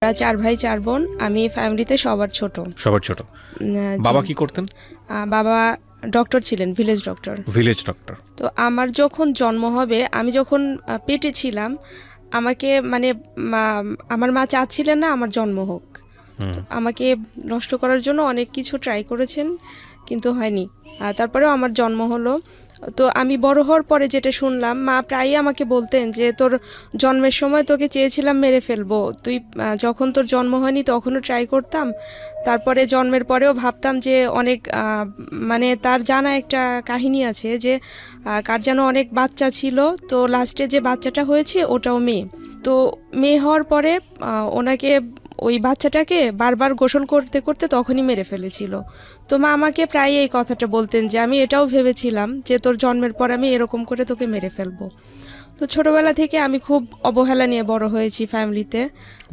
আমরা 4 ভাই 4 বোন। আমি ফ্যামিলিতে সবার ছোট। সবার ছোট। বাবা কি করতেন? বাবা ডক্টর ছিলেন, ভিলেজ ডক্টর। Village doctor. তো আমার যখন জন্ম হবে, আমি যখন পেটে ছিলাম, আমাকে মানে আমার মা চাচ্ছিলেন না আমার জন্ম হোক। আমাকে নষ্ট করার জন্য অনেক কিছু ট্রাই করেছেন, কিন্তু হয়নি। তারপরেও আমার জন্ম হলো। তো আমি বড় হওয়ার পরে যেটা শুনলাম, মা প্রায়ই আমাকে বলতেন যে তোর জন্মের সময় তোকে চেয়েছিলাম মেরে ফেলবো, তুই যখন তোর জন্ম হয়নি তখনও ট্রাই করতাম, তারপরে জন্মের পরেও ভাবতাম যে অনেক মানে তার জানা একটা কাহিনী আছে যে কার যেন অনেক বাচ্চা ছিল, তো লাস্টে যে বাচ্চাটা হয়েছে ওটাও মেয়ে। তো মেয়ে হওয়ার পরে ওনাকে ওই বাচ্চাটাকে বারবার গোসল করতে করতে তখনই মেরে ফেলেছিল। তো মা আমাকে প্রায় এই কথাটা বলতেন যে আমি এটাও ভেবেছিলাম যে তোর জন্মের পর আমি এরকম করে তোকে মেরে ফেলবো। তো ছোটবেলা থেকে আমি খুব অবহেলা নিয়ে বড় হয়েছি ফ্যামিলিতে।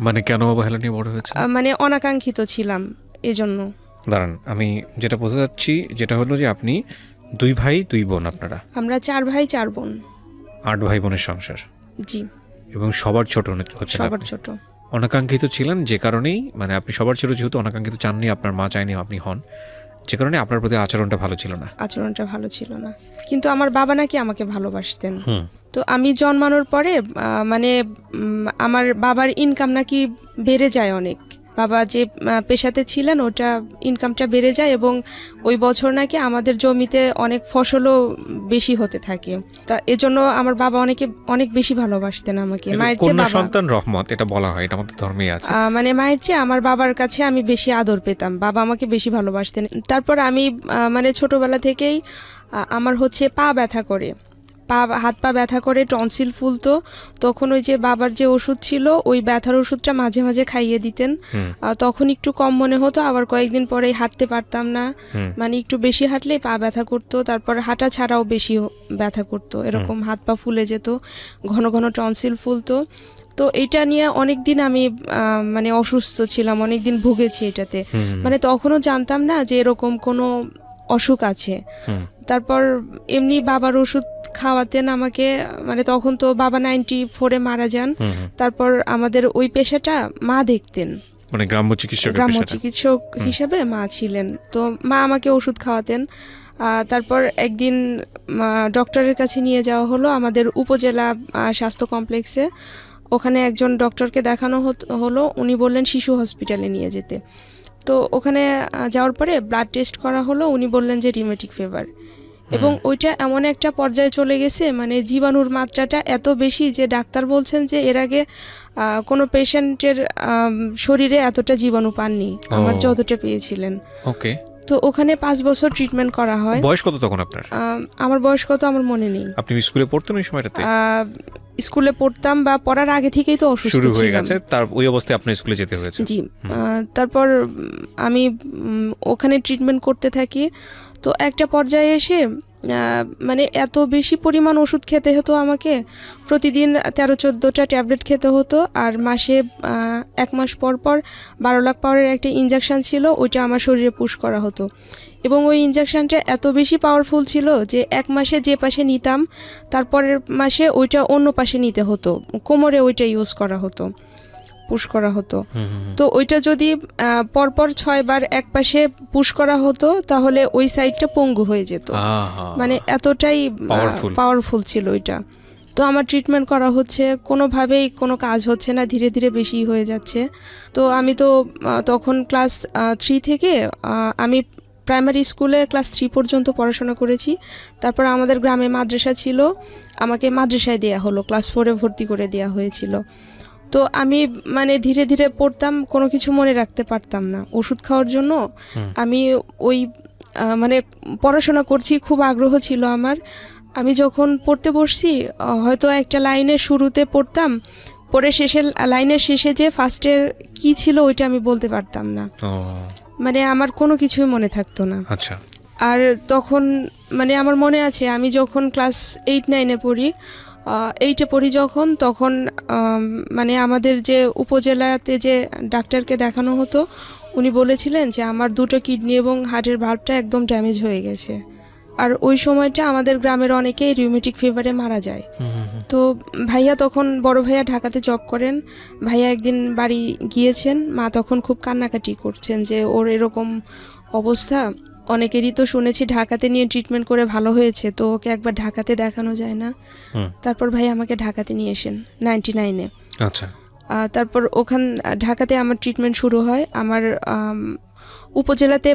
মানে কেন অবহেলা নিয়ে বড় হয়েছে? মানে অনাকাঙ্ক্ষিত ছিলাম এজন্য। দাঁড়ান, আমি যেটা বোঝা যাচ্ছি যেটা হলো যে আপনি 2 ভাই 2 বোন। আপনারা? আমরা 4 ভাই 4 বোন। 8 ভাই বোনের সংসার। জি। এবং সবার ছোট হচ্ছে? সবার ছোট। অনাকাঙ্ক্ষিত ছিলেন যে কারণেই, মানে আপনি সবার ছোট যেহেতু অনাকাঙ্ক্ষিত চাননি, আপনার মা চাইনি আপনি হন, যে কারণে আপনার প্রতি আচরণটা ভালো ছিল না। আচরণটা ভালো ছিল না, কিন্তু আমার বাবা নাকি আমাকে ভালোবাসতেন। তো আমি জন্মানোর পরে মানে আমার বাবার ইনকাম নাকি বেড়ে যায় অনেক। বাবা যে পেশাতে ছিলেন ওটা ইনকামটা বেড়ে যায়, এবং ওই বছর নাকি আমাদের জমিতে অনেক ফসলও বেশি হতে থাকে। তা এজন্য আমার বাবা অনেক বেশি ভালোবাসতেন আমাকে। মায়ের চেয়ে কন্যা সন্তান রহমত এটা বলা হয়, এটা আমাদের ধর্মেই আছে। মানে মায়ের চেয়ে আমার বাবার কাছে আমি বেশি আদর পেতাম, বাবা আমাকে বেশি ভালোবাসতেন। তারপর আমি মানে ছোটবেলা থেকেই আমার হচ্ছে পা ব্যথা করে, হাত পা ব্যথা করে, টনসিল ফুলতো। তখন ওই যে বাবার যে ওষুধ ছিল ওই ব্যথার ওষুধটা মাঝে মাঝে খাইয়ে দিতেন। তখন একটু কম মনে হতো, আবার কয়েকদিন পরেই হাঁটতে পারতাম না, মানে একটু বেশি হাঁটলেই পা ব্যথা করতো। তারপর হাঁটা ছাড়াও বেশি ব্যথা করতো, এরকম হাত পা ফুলে যেত, ঘন ঘন টনসিল ফুলতো। তো এটা নিয়ে অনেক দিন আমি মানে অসুস্থ ছিলাম, অনেক দিন ভুগেছি এটাতে। মানে তখনও জানতাম না যে এরকম কোনো অসুখ আছে। তারপর এমনি বাবার ওষুধ খাওয়াতেন আমাকে, মানে তখন তো বাবা 94-এ মারা যান। তারপর আমাদের ওই পেশাটা মা দেখতেন, মানে গ্রাম্য চিকিৎসক হিসেবে মা ছিলেন। তো মা আমাকে ওষুধ খাওয়াতেন। তারপর একদিন ডক্টরের কাছে নিয়ে যাওয়া হলো আমাদের উপজেলা স্বাস্থ্য কমপ্লেক্সে। ওখানে একজন ডক্টরকে দেখানো হলো, উনি বললেন শিশু হসপিটালে নিয়ে যেতে। তো ওখানে যাওয়ার পরে ব্লাড টেস্ট করা হলো, উনি বললেন যে রিউমেটিক ফিভার। এবং ওইটা এমন একটা পর্যায়ে চলে গেছে, মানে জীবাণুর মাত্রাটা এত বেশি যে ডাক্তার বলছেন যে এর আগে কোনো পেশেন্টের শরীরে এতটা জীবাণু পাননি আমার যতটা পেয়েছিলেন। ওকে। তো ওখানে 5 বছর ট্রিটমেন্ট করা হয়। বয়স কত তখন আপনার? আমার বয়স কত আমার মনে নেই। আপনি স্কুলে পড়তেন ওই সময়টাতে? স্কুলে পড়তাম, বা পড়ার আগে থেকেই তো অসুস্থ শুরু হয়ে ছিলাম। গেছে, তার ওই অবস্থায় আপনার স্কুলে যেতে হয়েছে? জি। তারপর আমি ওখানে ট্রিটমেন্ট করতে থাকি। তো একটা পর্যায়ে এসে মানে এত বেশি পরিমাণ ওষুধ খেতে হতো আমাকে, প্রতিদিন 13-14টা ট্যাবলেট খেতে হতো। আর মাসে 1 মাস পর পর 12 লাখ পাওয়ারের একটা ইনজেকশন ছিল, ওইটা আমার শরীরে পুশ করা হতো। এবং ওই ইনজেকশনটা এত বেশি পাওয়ারফুল ছিল যে 1 মাসে যে পাশে নিতাম তারপরের মাসে ওইটা অন্য পাশে নিতে হতো, কোমরে ওইটা ইউজ করা হতো, পুশ করা হতো। তো ওইটা যদি পরপর 6 বার এক পাশে পুশ করা হতো তাহলে ওই সাইডটা পঙ্গু হয়ে যেত, মানে এতটাই পাওয়ারফুল ছিল ওইটা। তো আমার ট্রিটমেন্ট করা হচ্ছে, কোনোভাবেই কোনো কাজ হচ্ছে না, ধীরে ধীরে বেশি হয়ে যাচ্ছে। তো আমি তো তখন ক্লাস 3 থেকে আমি প্রাইমারি স্কুলে ক্লাস 3 পর্যন্ত পড়াশোনা করেছি। তারপর আমাদের গ্রামে মাদ্রাসা ছিল, আমাকে মাদ্রাসায় দেওয়া হলো, ক্লাস 4-এ ভর্তি করে দেওয়া হয়েছিল। তো আমি মানে ধীরে ধীরে পড়তাম, কোনো কিছু মনে রাখতে পারতাম না। ওষুধ খাওয়ার জন্য আমি ওই মানে পড়াশোনা করছি, খুব আগ্রহ ছিল আমার। আমি যখন পড়তে বসছি, হয়তো একটা লাইনের শুরুতে পড়তাম, পরে লাইনের শেষে যে ফার্স্টের কি ছিল ওইটা আমি বলতে পারতাম না, মানে আমার কোনো কিছুই মনে থাকতো না। আচ্ছা। আর তখন মানে আমার মনে আছে আমি যখন ক্লাস 8-9-এ পড়ি, 8-এ পড়ি যখন, তখন মানে আমাদের যে উপজেলাতে যে ডাক্তারকে দেখানো হতো উনি বলেছিলেন যে আমার 2টো কিডনি এবং হার্টের ভাল্বটা একদম ড্যামেজ হয়ে গেছে। আর ওই সময়টা আমাদের গ্রামের অনেকেই রিউমেটিক ফিভারে মারা যায়। তো ভাইয়া তখন, বড় ভাইয়া ঢাকাতে জব করেন, ভাইয়া একদিন বাড়ি গিয়েছেন, মা তখন খুব কান্নাকাটি করছেন যে ওর এরকম অবস্থা, অনেকেরই তো শুনেছি ঢাকাতে নিয়ে ট্রিটমেন্ট করে ভালো হয়েছে, তো ওকে একবার ঢাকাতে দেখানো যায় না। তারপর ভাই আমাকে ঢাকাতে নিয়ে আসেন 99-এ। আচ্ছা। তারপর ঢাকাতে আমার ট্রিটমেন্ট শুরু হয়। আমার উপজেলাতে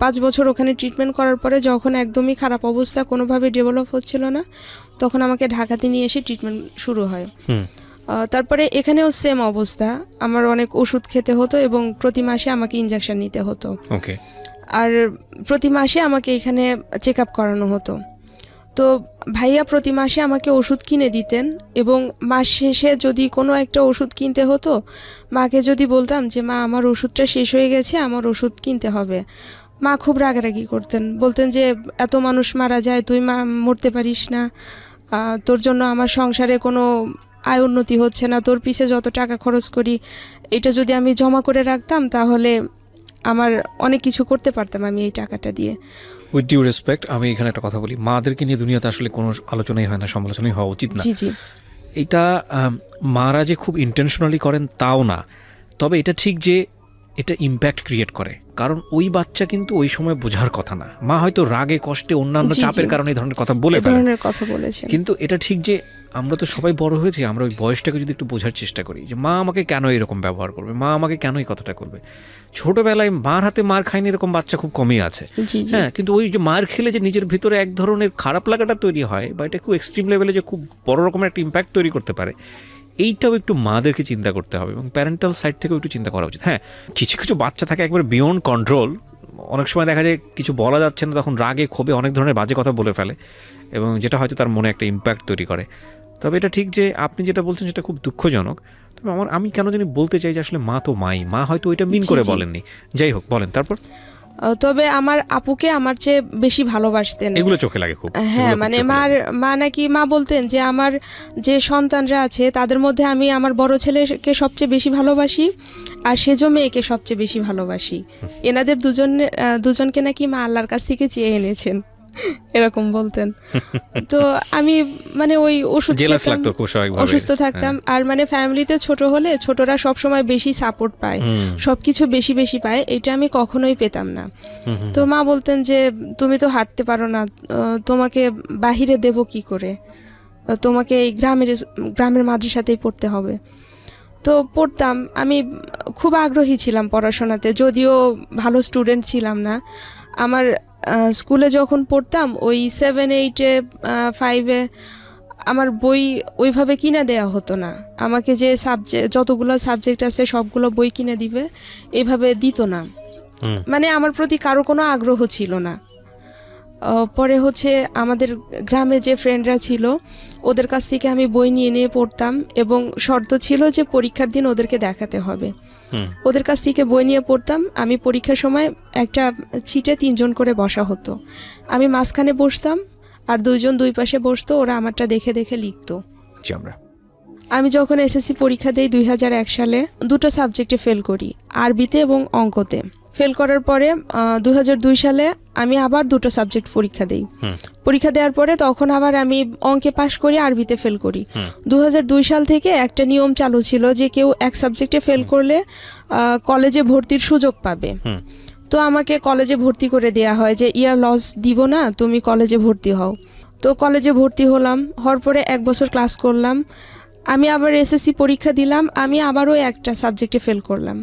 5 বছর ওখানে ট্রিটমেন্ট করার পরে যখন একদমই খারাপ অবস্থা, কোনোভাবে ডেভেলপ হচ্ছিল না, তখন আমাকে ঢাকাতে নিয়ে এসে ট্রিটমেন্ট শুরু হয়। তারপরে এখানেও সেম অবস্থা, আমার অনেক ওষুধ খেতে হতো এবং প্রতি মাসে আমাকে ইনজেকশন নিতে হতো। ওকে। আর প্রতি মাসে আমাকে এখানে চেক আপ করানো হতো। তো ভাইয়া প্রতি মাসে আমাকে ওষুধ কিনে দিতেন এবং মাস শেষে যদি কোনো একটা ওষুধ কিনতে হতো, মাকে যদি বলতাম যে মা আমার ওষুধটা শেষ হয়ে গেছে, আমার ওষুধ কিনতে হবে, মা খুব রাগারাগি করতেন, বলতেন যে এত মানুষ মারা যায়, তুই মরতে পারিস না, তোর জন্য আমার সংসারে কোনো আয় উন্নতি হচ্ছে না, তোর পিছে যত টাকা খরচ করি এটা যদি আমি জমা করে রাখতাম তাহলে আমার অনেক কিছু করতে পারতাম আমি এই টাকাটা দিয়ে। উইথ ডিউ রেসপেক্ট, আমি এখানে একটা কথা বলি, মাদেরকে নিয়ে দুনিয়াতে আসলে কোনো আলোচনাই হয় না, সমালোচনাই হওয়া উচিত না। জি জি। এটা মারা যে খুব ইন্টেনশনালি করেন তাও না, তবে এটা ঠিক যে এটা ইম্প্যাক্ট ক্রিয়েট করে, কারণ ওই বাচ্চা কিন্তু ওই সময় বোঝার কথা না। মা হয়তো রাগে কষ্টে অন্যান্য চাপের কারণে এই ধরনের কথা বলে ফেলেন, কিন্তু এটা ঠিক যে আমরা তো সবাই বড় হয়েছি, আমরা ওই বয়সটাকে যদি একটু বোঝার চেষ্টা করি যে মা আমাকে কেন এরকম ব্যবহার করবে, মা আমাকে কেন এই কথাটা করবে। ছোটবেলায় মার হাতে মার খায়নি এরকম বাচ্চা খুব কমই আছে, হ্যাঁ, কিন্তু ওই যে মার খেলে যে নিজের ভিতরে এক ধরনের খারাপ লাগাটা তৈরি হয় বা এটা খুব এক্সট্রিম লেভেলে যে খুব বড় রকমের একটা ইম্প্যাক্ট তৈরি করতে পারে, এইটাও একটু মাদেরকে চিন্তা করতে হবে এবং প্যারেন্টাল সাইড থেকেও একটু চিন্তা করা উচিত। হ্যাঁ, কিছু কিছু বাচ্চা থাকে একবার বিয়ন্ড কন্ট্রোল, অনেক সময় দেখা যায় কিছু বলা যাচ্ছে না, তখন রাগে ক্ষোভে অনেক ধরনের বাজে কথা বলে ফেলে এবং যেটা হয়তো তার মনে একটা ইম্প্যাক্ট তৈরি করে। তবে এটা ঠিক যে আপনি যেটা বলছেন সেটা খুব দুঃখজনক, তবে আমি কেন জানি বলতে চাই যে আসলে মা তো মা হয়তো ওইটা মিন করে বলেননি। যাই হোক, বলেন তারপর। তবে আমার আপুকে আমার চেয়ে বেশি ভালোবাসতেন, এগুলো চোখে লাগে খুব। হ্যাঁ, মানে মা বলতেন যে আমার যে সন্তানরা আছে তাদের মধ্যে আমি আমার বড় ছেলেকে সবচেয়ে বেশি ভালোবাসি আর সেজো মেয়েকে সবচেয়ে বেশি ভালোবাসি। এনাদের দুজনকে নাকি মা আল্লাহর কাছ থেকে চেয়ে এনেছেন, এরকম বলতেন। তো আমি মানে ওই অসুস্থ থাকতাম, আর মানে ফ্যামিলিতে ছোট হলে ছোটরা সবসময় বেশি সাপোর্ট পায়, সবকিছু বেশি বেশি পায়, এটা আমি কখনোই পেতাম না। তো মা বলতেন যে তুমি তো হাঁটতে পারো না, তোমাকে বাহিরে দেব কি করে, তোমাকে এই গ্রামের মাদ্রাসাতেই পড়তে হবে। তো পড়তাম, আমি খুব আগ্রহী ছিলাম পড়াশোনাতে, যদিও ভালো স্টুডেন্ট ছিলাম না। আমার স্কুলে যখন পড়তাম ওই 7, 8, 5 আমার বই ওইভাবে কিনে দেওয়া হতো না, আমাকে যে যতগুলো সাবজেক্ট আছে সবগুলো বই কিনে দিবে এইভাবে দিত না, মানে আমার প্রতি কারো কোনো আগ্রহ ছিল না। পরে আমাদের গ্রামে যে ফ্রেন্ডরা ছিল ওদের কাছ থেকে আমি বই নিয়ে পড়তাম এবং শর্ত ছিল যে পরীক্ষার দিন ওদেরকে দেখাতে হবে। ওদের কাছ থেকে বই নিয়ে পড়তাম, আমি পরীক্ষার সময় একটা ছিটে 3 জন করে বসা হতো, আমি মাঝখানে বসতাম আর 2 জন 2 পাশে বসতো, ওরা আমারটা দেখে দেখে লিখতো। আমি যখন এসএসসি পরীক্ষা দেই 2001 সালে 2টো সাবজেক্টে ফেল করি, আরবিতে এবং অঙ্কতে। ফেল করার পরে 2002 সালে আমি আবার 2টো সাবজেক্ট পরীক্ষা দেই। পরীক্ষা দেওয়ার পরে তখন আবার আমি অঙ্কে পাশ করি, আরবিতে ফেল করি। 2002 সাল থেকে একটা নিয়ম চালু ছিল যে কেউ এক সাবজেক্টে ফেল করলে কলেজে ভর্তির সুযোগ পাবে। তো আমাকে কলেজে ভর্তি করে দেয়া হয় যে ইয়ার লস দিব না, তুমি কলেজে ভর্তি হও। তো কলেজে ভর্তি হলাম, হওয়ার পরে 1 বছর ক্লাস করলাম, আমি আবার এসএসসি পরীক্ষা দিলাম, আমি আবারও একটা সাবজেক্টে ফেল করলাম।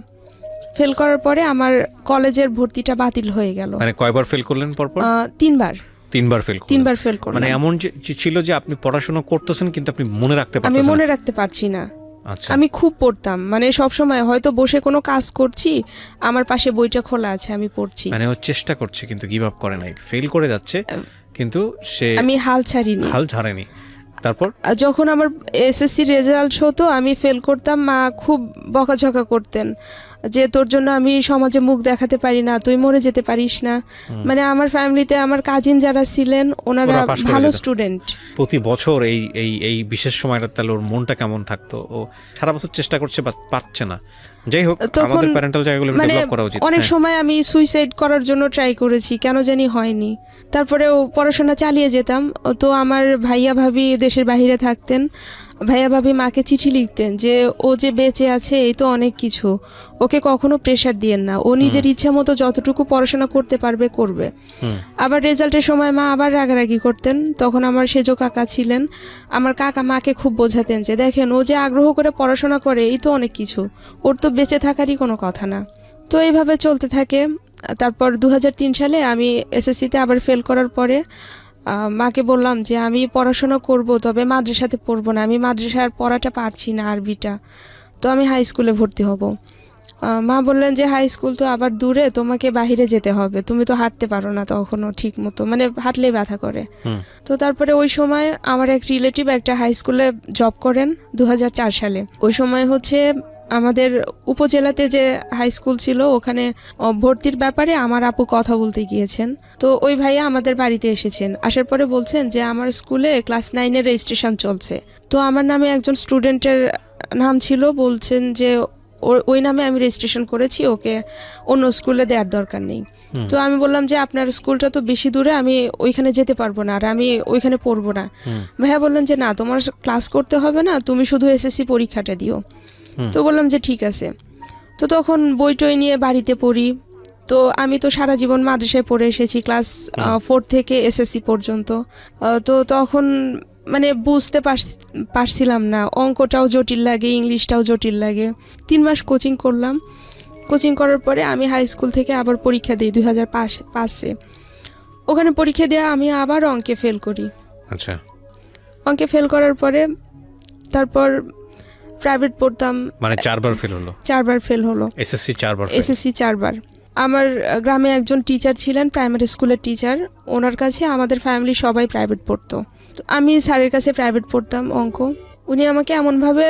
ফেল করার পরে আমার কলেজের ভর্তিটা বাতিল হয়ে গেল। মানে কয়বার ফেল করলেন পরপর? 3বার। 3বার ফেল করলেন। মানে এমন ছিল যে আপনি পড়াশোনা করতেছেন কিন্তু আপনি মনে রাখতে পারছেন না? আমি মনে রাখতে পারছি না। আচ্ছা। আমি খুব পড়তাম, মানে সব সময় হয়তো বসে কোনো কাজ করছি, আমার পাশে বইটা খোলা আছে, আমি পড়ছি। মানে ও চেষ্টা করছে কিন্তু গিভ আপ করে নাই, ফেল করে যাচ্ছে কিন্তু সে আমি হাল ছাড়িনি। তারপর যখন আমার এসএসসি রেজাল্ট হতো আমি ফেল করতাম, মা খুব বকাঝকা করতেন যে তোর জন্য আমি সমাজে মুখ দেখাতে পারি না, তুই মরে যেতে পারিস না। মানে আমার ফ্যামিলিতে আমার কাজিন যারা ছিলেন ওনারা ওরা pass করে ভালো যেত। স্টুডেন্ট। প্রতি বছর এই এই এই বিশেষ সময়টা তাহলে ওর মনটা কেমন থাকতো? ও সারা বছর চেষ্টা করছে বা পারছে না। যাই হোক, তখন আমাদের প্যারেন্টাল জায়গাগুলো মানে ডেভেলপ করা উচিত। অনেক হ্যাঁ। সময় আমি সুইসাইড করার জন্য ট্রাই করেছি, কেন জানি হয়নি। তারপরেও পড়াশোনা চালিয়ে যেতাম। তো আমার ভাইয়া ভাবি দেশের বাইরে থাকতেন, ভাইয়া ভাবি মাকে চিঠি লিখতেন যে ও যে বেঁচে আছে এই তো অনেক কিছু, ওকে কখনো প্রেশার দিয়েন না, ও নিজের ইচ্ছা মতো যতটুকু পড়াশোনা করতে পারবে করবে। আবার রেজাল্টের সময় মা আবার রাগারাগি করতেন। তখন আমার সেজো কাকা ছিলেন, আমার কাকা মাকে খুব বোঝাতেন যে দেখেন ও যে আগ্রহ করে পড়াশোনা করে এই তো অনেক কিছু, ওর তো বেঁচে থাকারই কোনো কথা না। তো এইভাবে চলতে থাকে। তারপর 2003 সালে আমি এসএসসিতে আবার ফেল করার পরে মাকে বললাম যে আমি পড়াশোনা করব, তবে মাদ্রাসাতে পড়বো না, আমি মাদ্রাসার পড়াটা পারছি না, আরবিটা। তো আমি হাই স্কুলে ভর্তি হব। মা বললেন যে হাই স্কুল তো আবার দূরে, তোমাকে বাইরে যেতে হবে, তুমি তো হাঁটতে পারো না তখনও ঠিক মতো, মানে হাঁটলেই ব্যথা করে। তো তারপরে ওই সময় আমার এক রিলেটিভ একটা হাই স্কুলে জব করেন 2004 সালে। ওই সময় হচ্ছে আমাদের উপজেলাতে যে হাই স্কুল ছিল ওখানে ভর্তির ব্যাপারে আমার আপু কথা বলতে গিয়েছেন। তো ওই ভাইয়া আমাদের বাড়িতে এসেছেন, আসার পরে বলছেন যে আমার স্কুলে ক্লাস 9-এর রেজিস্ট্রেশন চলছে। তো আমার নামে একজন স্টুডেন্টের নাম ছিল, বলছেন যে ওই নামে আমি রেজিস্ট্রেশন করেছি, ওকে অন্য স্কুলে দেওয়ার দরকার নেই। তো আমি বললাম যে আপনার স্কুলটা তো বেশি দূরে, আমি ওইখানে যেতে পারবো না, আর আমি ওইখানে পড়বো না। ভাইয়া বললেন যে না, তোমার ক্লাস করতে হবে না, তুমি শুধু এসএসসি পরীক্ষাটা দিও। তো বললাম যে ঠিক আছে। তো তখন বই টই নিয়ে বাড়িতে পড়ি। তো আমি তো সারা জীবন মাদ্রাসায় পড়ে এসেছি, ক্লাস 4 থেকে এসএসসি পর্যন্ত। তো তখন মানে বুঝতে পারছিলাম না, অঙ্কটাও জটিল লাগে, ইংলিশটাও জটিল লাগে। 3 মাস কোচিং করলাম। কোচিং করার পরে আমি হাই স্কুল থেকে আবার পরীক্ষা দিই 2005-এ। ওখানে পরীক্ষা দিয়ে আমি আবার অঙ্কে ফেল করি। আচ্ছা। অঙ্কে ফেল করার পরে তারপর প্রাইভেট পড়তাম, মানে 4 বার ফেল হলো? 4 বার ফেল হলো। এসএসসি 4 বার? এসএসসি 4 বার। আমার গ্রামে একজন টিচার ছিলেন, প্রাইমারি স্কুলের টিচার, ওনার কাছে আমাদের ফ্যামিলি সবাই প্রাইভেট পড়তো। তো আমি স্যারের কাছে প্রাইভেট পড়তাম অঙ্ক। উনি আমাকে এমনভাবে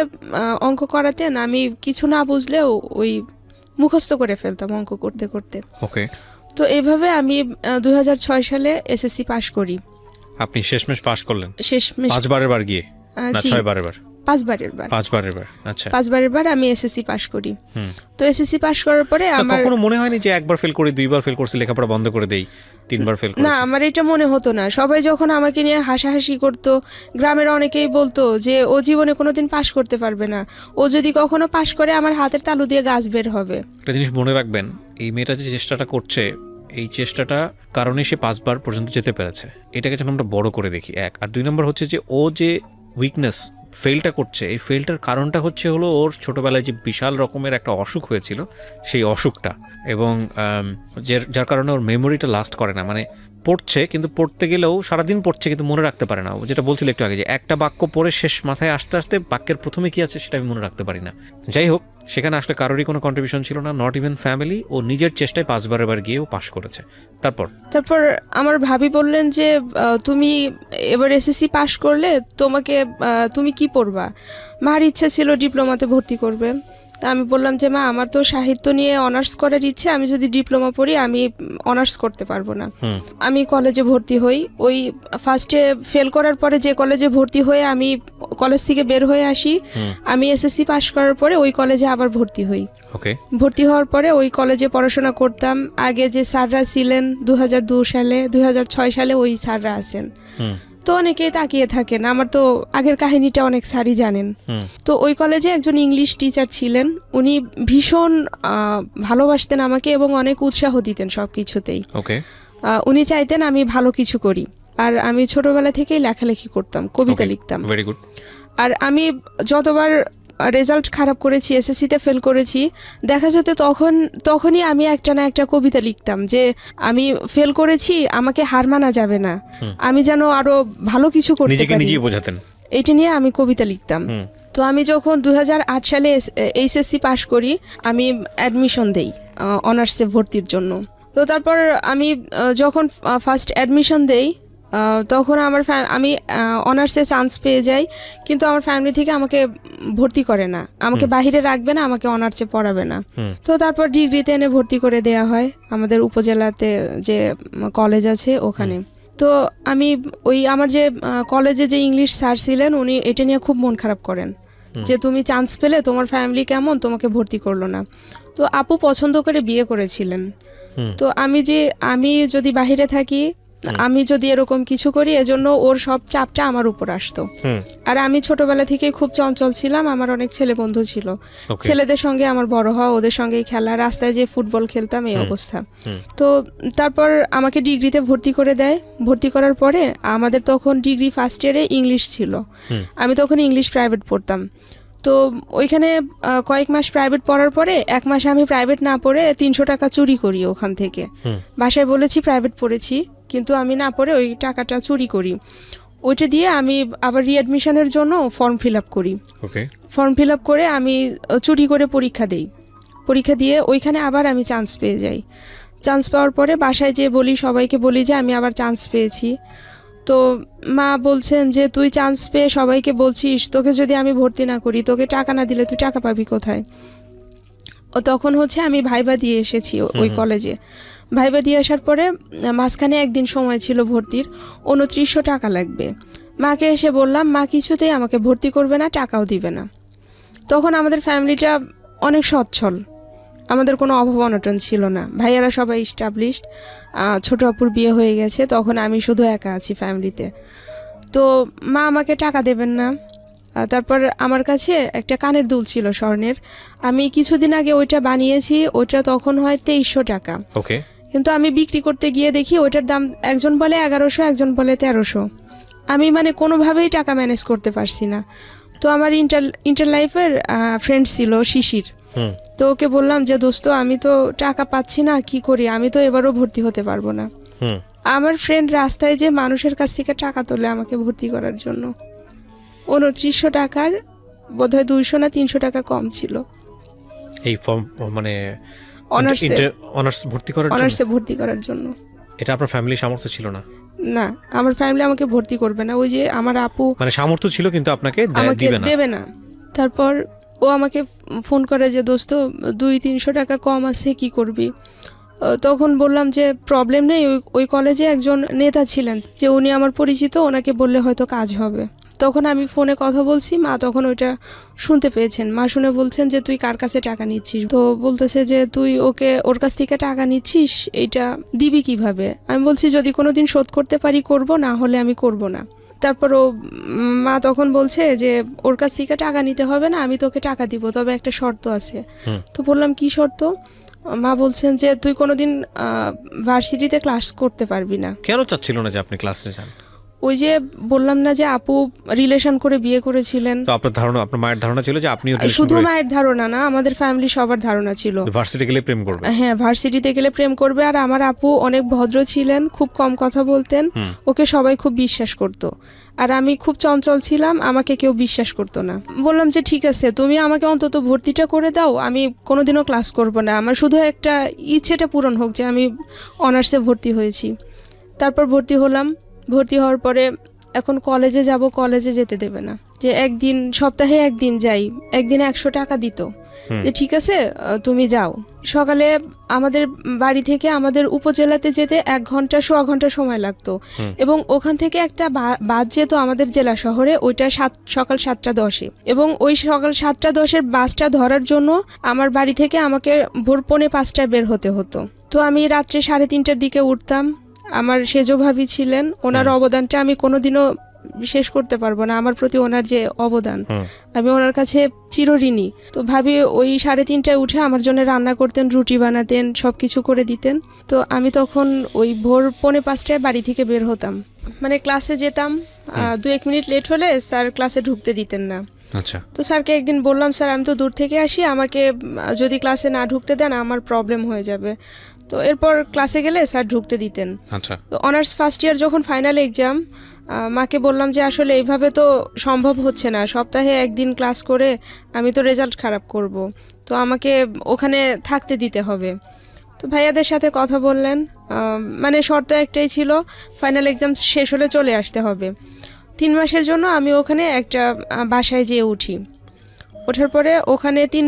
অঙ্ক করাতেন, আমি কিছু না বুঝলেও ওই মুখস্থ করে ফেলতাম অঙ্ক করতে করতে। ওকে। তো এইভাবে আমি 2006 সালে এসএসসি পাশ করি। আপনি শেষমেশ পাশ করলেন? শেষমেশ 5 বারের বার গিয়ে না 6 বারের বার? 5 বারের বার। 5 বারের বার। আচ্ছা। 5 বারের বার আমি এসএসসি পাশ করি। তো এসএসসি পাশ করার পরে আমার কখনো মনে হয়নি যে একবার ফেল করে 2 বার ফেল করছি, লেখাপড়া বন্ধ করে দেই, 3 বার ফেল করেছি? না, আমার এটা মনে হতো না। সবাই যখন আমাকে নিয়ে হাসাহাসি করতো, গ্রামের অনেকেই বলতো যে ও জীবনে কোনোদিন পাশ করতে পারবে না, ও যদি কখনো পাশ করে আমার হাতের তালু দিয়ে গাছ বের হবে। একটা জিনিস মনে রাখবেন, এই মেয়েটা যে চেষ্টাটা করছে, এই চেষ্টাটা কারণে সে 5 বার পর্যন্ত যেতে পেরেছে। এটাকে যেন আমরা বড় করে দেখি, 1। আর 2 নম্বর হচ্ছে যে ও যে উইকনেস ফেলটা করছে, এই ফেলটার কারণটা হলো ওর ছোটবেলায় যে বিশাল রকমের একটা অসুখ হয়েছিল, সেই অসুখটা, এবং যার কারণে ওর মেমোরিটা লাস্ট করে না। মানে পড়ছে, কিন্তু পড়তে গেলেও সারাদিন পড়ছে কিন্তু মনে রাখতে পারে না। ও যেটা বলছিল একটু আগে, যে একটা বাক্য পড়ে শেষ মাথায় আস্তে আস্তে বাক্যের প্রথমে কি আছে সেটা আমি মনে রাখতে পারি না। যাই হোক, সেখানে আসলে কারোরই কোনো কন্ট্রিবিউশন ছিল না, নট ইভেন ফ্যামিলি। ও নিজের চেষ্টায় 5 বারের গিয়েও পাশ করেছে। তারপর আমার ভাবি বললেন যে তুমি এবার এসএসসি পাশ করলে তুমি কি পড়বা? মার ইচ্ছা ছিল ডিপ্লোমাতে ভর্তি করবে। তা আমি বললাম যে মা, আমার তো সাহিত্য নিয়ে অনার্স করার ইচ্ছে, আমি যদি ডিপ্লোমা পড়ি আমি অনার্স করতে পারবো না। আমি কলেজে ভর্তি হই। ওই ফার্স্টে ফেল করার পরে যে কলেজে ভর্তি হয়ে আমি কলেজ থেকে বের হয়ে আসি, আমি এসএসসি পাশ করার পরে ওই কলেজে আবার ভর্তি হই। ভর্তি হওয়ার পরে ওই কলেজে পড়াশোনা করতাম। আগে যে স্যাররা ছিলেন 2002 সালে 2006 সালে ওই স্যাররা আছেন। তো অনেকেই তাকিয়ে থাকেন, আমার তো আগের কাহিনীটা অনেক স্যারই জানেন। তো ওই কলেজে একজন ইংলিশ টিচার ছিলেন, উনি ভীষণ ভালোবাসতেন আমাকে এবং অনেক উৎসাহ দিতেন সব কিছুতেই। উনি চাইতেন আমি ভালো কিছু করি। আর আমি ছোটবেলা থেকেই লেখালেখি করতাম, কবিতা লিখতাম। আর আমি যতবার রেজাল্ট খারাপ করেছি, এসএসসিতে ফেল করেছি, দেখা যেত তখনই আমি একটা না একটা কবিতা লিখতাম যে আমি ফেল করেছি, আমাকে হার মানা যাবে না, আমি যেন আরো ভালো কিছু করতে পারি, এটা নিয়ে আমি কবিতা লিখতাম। তো আমি যখন 2008 সালে এইচএসসি পাশ করি, আমি অ্যাডমিশন দেই অনার্সে ভর্তির জন্য। তো তারপর আমি যখন ফার্স্ট অ্যাডমিশন দেই, তখন আমি অনার্সে চান্স পেয়ে যাই, কিন্তু আমার ফ্যামিলি থেকে আমাকে ভর্তি করে না, আমাকে বাহিরে রাখবে না, আমাকে অনার্সে পড়াবে না। তো তারপর ডিগ্রিতে এনে ভর্তি করে দেয়া হয় আমাদের উপজেলাতে যে কলেজ আছে ওখানে। তো আমি আমার যে কলেজে যে ইংলিশ স্যার ছিলেন উনি এটা নিয়ে খুব মন খারাপ করেন যে তুমি চান্স পেলে তোমার ফ্যামিলি কেমন তোমাকে ভর্তি করলো না। তো আপু পছন্দ করে বিয়ে করেছিলেন। তো আমি যদি বাহিরে থাকি, আমি যদি এরকম কিছু করি, এজন্য ওর সব চাপটা আমার উপর আসতো। আর আমি ছোটবেলা থেকে খুব চঞ্চল ছিলাম, আমার অনেক ছেলে বন্ধু ছিল, ছেলেদের সঙ্গে আমার বড় হওয়া, ওদের সঙ্গেই খেলা, রাস্তায় যে ফুটবল খেলতাম এই অবস্থা। তো তারপর আমাকে ডিগ্রিতে ভর্তি করে দেয়। ভর্তি করার পরে আমাদের তখন ডিগ্রি ফার্স্ট ইয়ারে ইংলিশ ছিল, আমি তখন ইংলিশ প্রাইভেট পড়তাম। তো ওইখানে কয়েক মাস প্রাইভেট পড়ার পরে 1 মাস আমি প্রাইভেট না পড়ে 300 টাকা চুরি করি ওখান থেকে। বাসায় বলেছি প্রাইভেট পড়েছি, কিন্তু আমি না পড়ে ওই টাকাটা চুরি করি। ওইটা দিয়ে আমি আবার রিঅ্যাডমিশনের জন্য ফর্ম ফিল আপ করি। ফর্ম ফিল আপ করে আমি চুরি করে পরীক্ষা দিই। পরীক্ষা দিয়ে ওইখানে আবার আমি চান্স পেয়ে যাই। চান্স পাওয়ার পরে বাসায় যেয়ে বলি, সবাইকে বলি যে আমি আবার চান্স পেয়েছি। তো মা বলছেন যে তুই চান্স পেয়ে সবাইকে বলছিস, তোকে যদি আমি ভর্তি না করি, তোকে টাকা না দিলে তুই টাকা পাবি কোথায়? ও তখন আমি ভাইবা দিয়ে এসেছি ওই কলেজে। ভাইবা দিয়ে আসার পরে মাঝখানে একদিন সময় ছিল ভর্তির, 2900 টাকা লাগবে। মাকে এসে বললাম, মা কিছুতেই আমাকে ভর্তি করবে না, টাকাও দিবে না। তখন আমাদের ফ্যামিলিটা অনেক সচ্ছল, আমাদের কোনো অভাব অনটন ছিল না, ভাইয়ারা সবাই এস্টাবলিশড, ছোট আপুর বিয়ে হয়ে গেছে, তখন আমি শুধু একা আছি ফ্যামিলিতে। তো মা আমাকে টাকা দেবেন না। তারপর আমার কাছে একটা কানের দুল ছিল স্বর্ণের, আমি কিছুদিন আগে ওইটা বানিয়েছি, ওইটা তখন হয় 2300 টাকা। কিন্তু আমি বিক্রি করতে গিয়ে দেখি ওইটার দাম একজন বলে 1100, একজন বলে 1300। আমি কোনোভাবেই টাকা ম্যানেজ করতে পারছি না। তো আমার ইন্টার লাইফের ফ্রেন্ড ছিল শিশির, তো ওকে বললাম যে দোস্ত আমি তো টাকা পাচ্ছি না, কি করি, আমি তো এবারও ভর্তি হতে পারবো না। আমার ফ্রেন্ড রাস্তায় যে মানুষের কাছ থেকে টাকা তোলে আমাকে ভর্তি করার জন্য, 2900 টাকার বোধহয় 200 না 300 টাকা কম ছিল এই ফর্ম অনার্সে ভর্তি করার জন্য। এটা আপনার ফ্যামিলি সামর্থ্য ছিল না? না, আমার ফ্যামিলি আমাকে ভর্তি করবে না। ওই যে আমার আপু সামর্থ্য ছিল কিন্তু আপনাকে দেবে না। তারপর ও আমাকে ফোন করে যে দোস্ত 200-300 টাকা কম আছে, কি করবি? তখন বললাম যে প্রবলেম নেই, ওই কলেজে একজন নেতা ছিলেন যে উনি আমার পরিচিত, ওনাকে বললে হয়তো কাজ হবে। তখন আমি ফোনে কথা বলছি, মা তখন ওইটা শুনতে পেয়েছেন। মা শুনে বলছেন যে তুই কার কাছে টাকা নিচ্ছিস? তো বলতেছে যে তুই ওর কাছ থেকে টাকা নিচ্ছিস, এইটা দিবি কিভাবে? আমি বলছি যদি কোনোদিন শোধ করতে পারি করব, না হলে আমি করব না। তারপর মা তখন বলছে যে ওর কাছ থেকে টাকা নিতে হবে না, আমি তোকে টাকা দিব, তবে একটা শর্ত আছে। তো বললাম কি শর্ত? মা বলছেন যে তুই কোনোদিন ভার্সিটিতে ক্লাস করতে পারবি না। কেন চাচ্ছিল না যে আপনি ক্লাসে যান? ওই যে বললাম না যে আপু রিলেশন করে বিয়ে করেছিলেন। তো আপনার মায়ের ধারণা ছিল যে আপনিও শুধু মায়ের ধারণা না, আমাদের ফ্যামিলি সবার ধারণা ছিল ভার্সিটি গেলে প্রেম করবে। হ্যাঁ, ভার্সিটিতে গেলে প্রেম করবে। আর আমার আপু অনেক ভদ্র ছিলেন, খুব কম কথা বলতেন, ওকে সবাই খুব বিশ্বাস করত। আর আমি খুব চঞ্চল ছিলাম, আমাকে কেউ বিশ্বাস করতো না। বললাম যে ঠিক আছে, তুমি আমাকে অন্তত ভর্তিটা করে দাও, আমি কোনোদিনও ক্লাস করব না, আমার শুধু একটা ইচ্ছেটা পূরণ হোক যে আমি অনার্সে ভর্তি হয়েছি। তারপর ভর্তি হলাম। ভর্তি হওয়ার পরে এখন কলেজে যাব, কলেজে যেতে দেবে না, যে সপ্তাহে একদিন যাই, একদিনে 100 টাকা দিত, যে ঠিক আছে তুমি যাও। সকালে আমাদের বাড়ি থেকে আমাদের উপজেলাতে যেতে 1 ঘন্টা সোয়া ঘন্টা সময় লাগতো, এবং ওখান থেকে একটা বাস যেত আমাদের জেলা শহরে, ওইটা সকাল 7:10, এবং ওই সকাল 7:10 বাসটা ধরার জন্য আমার বাড়ি থেকে আমাকে ভোর 4:45 বের হতে হতো। তো আমি রাত্রে 3:30টার দিকে উঠতাম। আমার সেজো ভাবি ছিলেন, ওনার অবদানটা আমি কোনোদিনও শেষ করতে পারবো না। আমার প্রতি ওনার যে অবদান, আমি ওনার কাছে চিরঋণী। তো ভাবি ওই 3:30টায় উঠে আমার জন্য রান্না করতেন, রুটি বানাতেন, সবকিছু করে দিতেন। তো আমি তখন ওই ভোর 4:45টায় বাড়ি থেকে বের হতাম, ক্লাসে যেতাম। 2-1 মিনিট লেট হলে স্যার ক্লাসে ঢুকতে দিতেন না। আচ্ছা। তো স্যারকে একদিন বললাম, স্যার আমি তো দূর থেকে আসি, আমাকে যদি ক্লাসে না ঢুকতে দেন আমার প্রবলেম হয়ে যাবে। তো এরপর ক্লাসে গেলে স্যার ঢুকতে দিতেন। আচ্ছা। তো অনার্স ফার্স্ট ইয়ার যখন ফাইনাল এক্সাম, মাকে বললাম যে আসলে এইভাবে তো সম্ভব হচ্ছে না, সপ্তাহে একদিন ক্লাস করে আমি তো রেজাল্ট খারাপ করব, তো আমাকে ওখানে থাকতে দিতে হবে। তো ভাইয়াদের সাথে কথা বললেন, মানে শর্ত একটাই ছিল, ফাইনাল এক্সাম শেষ হলে চলে আসতে হবে। 3 মাসের জন্য আমি ওখানে একটা বাসায় যেয়ে উঠি। ওঠার পরে ওখানে 3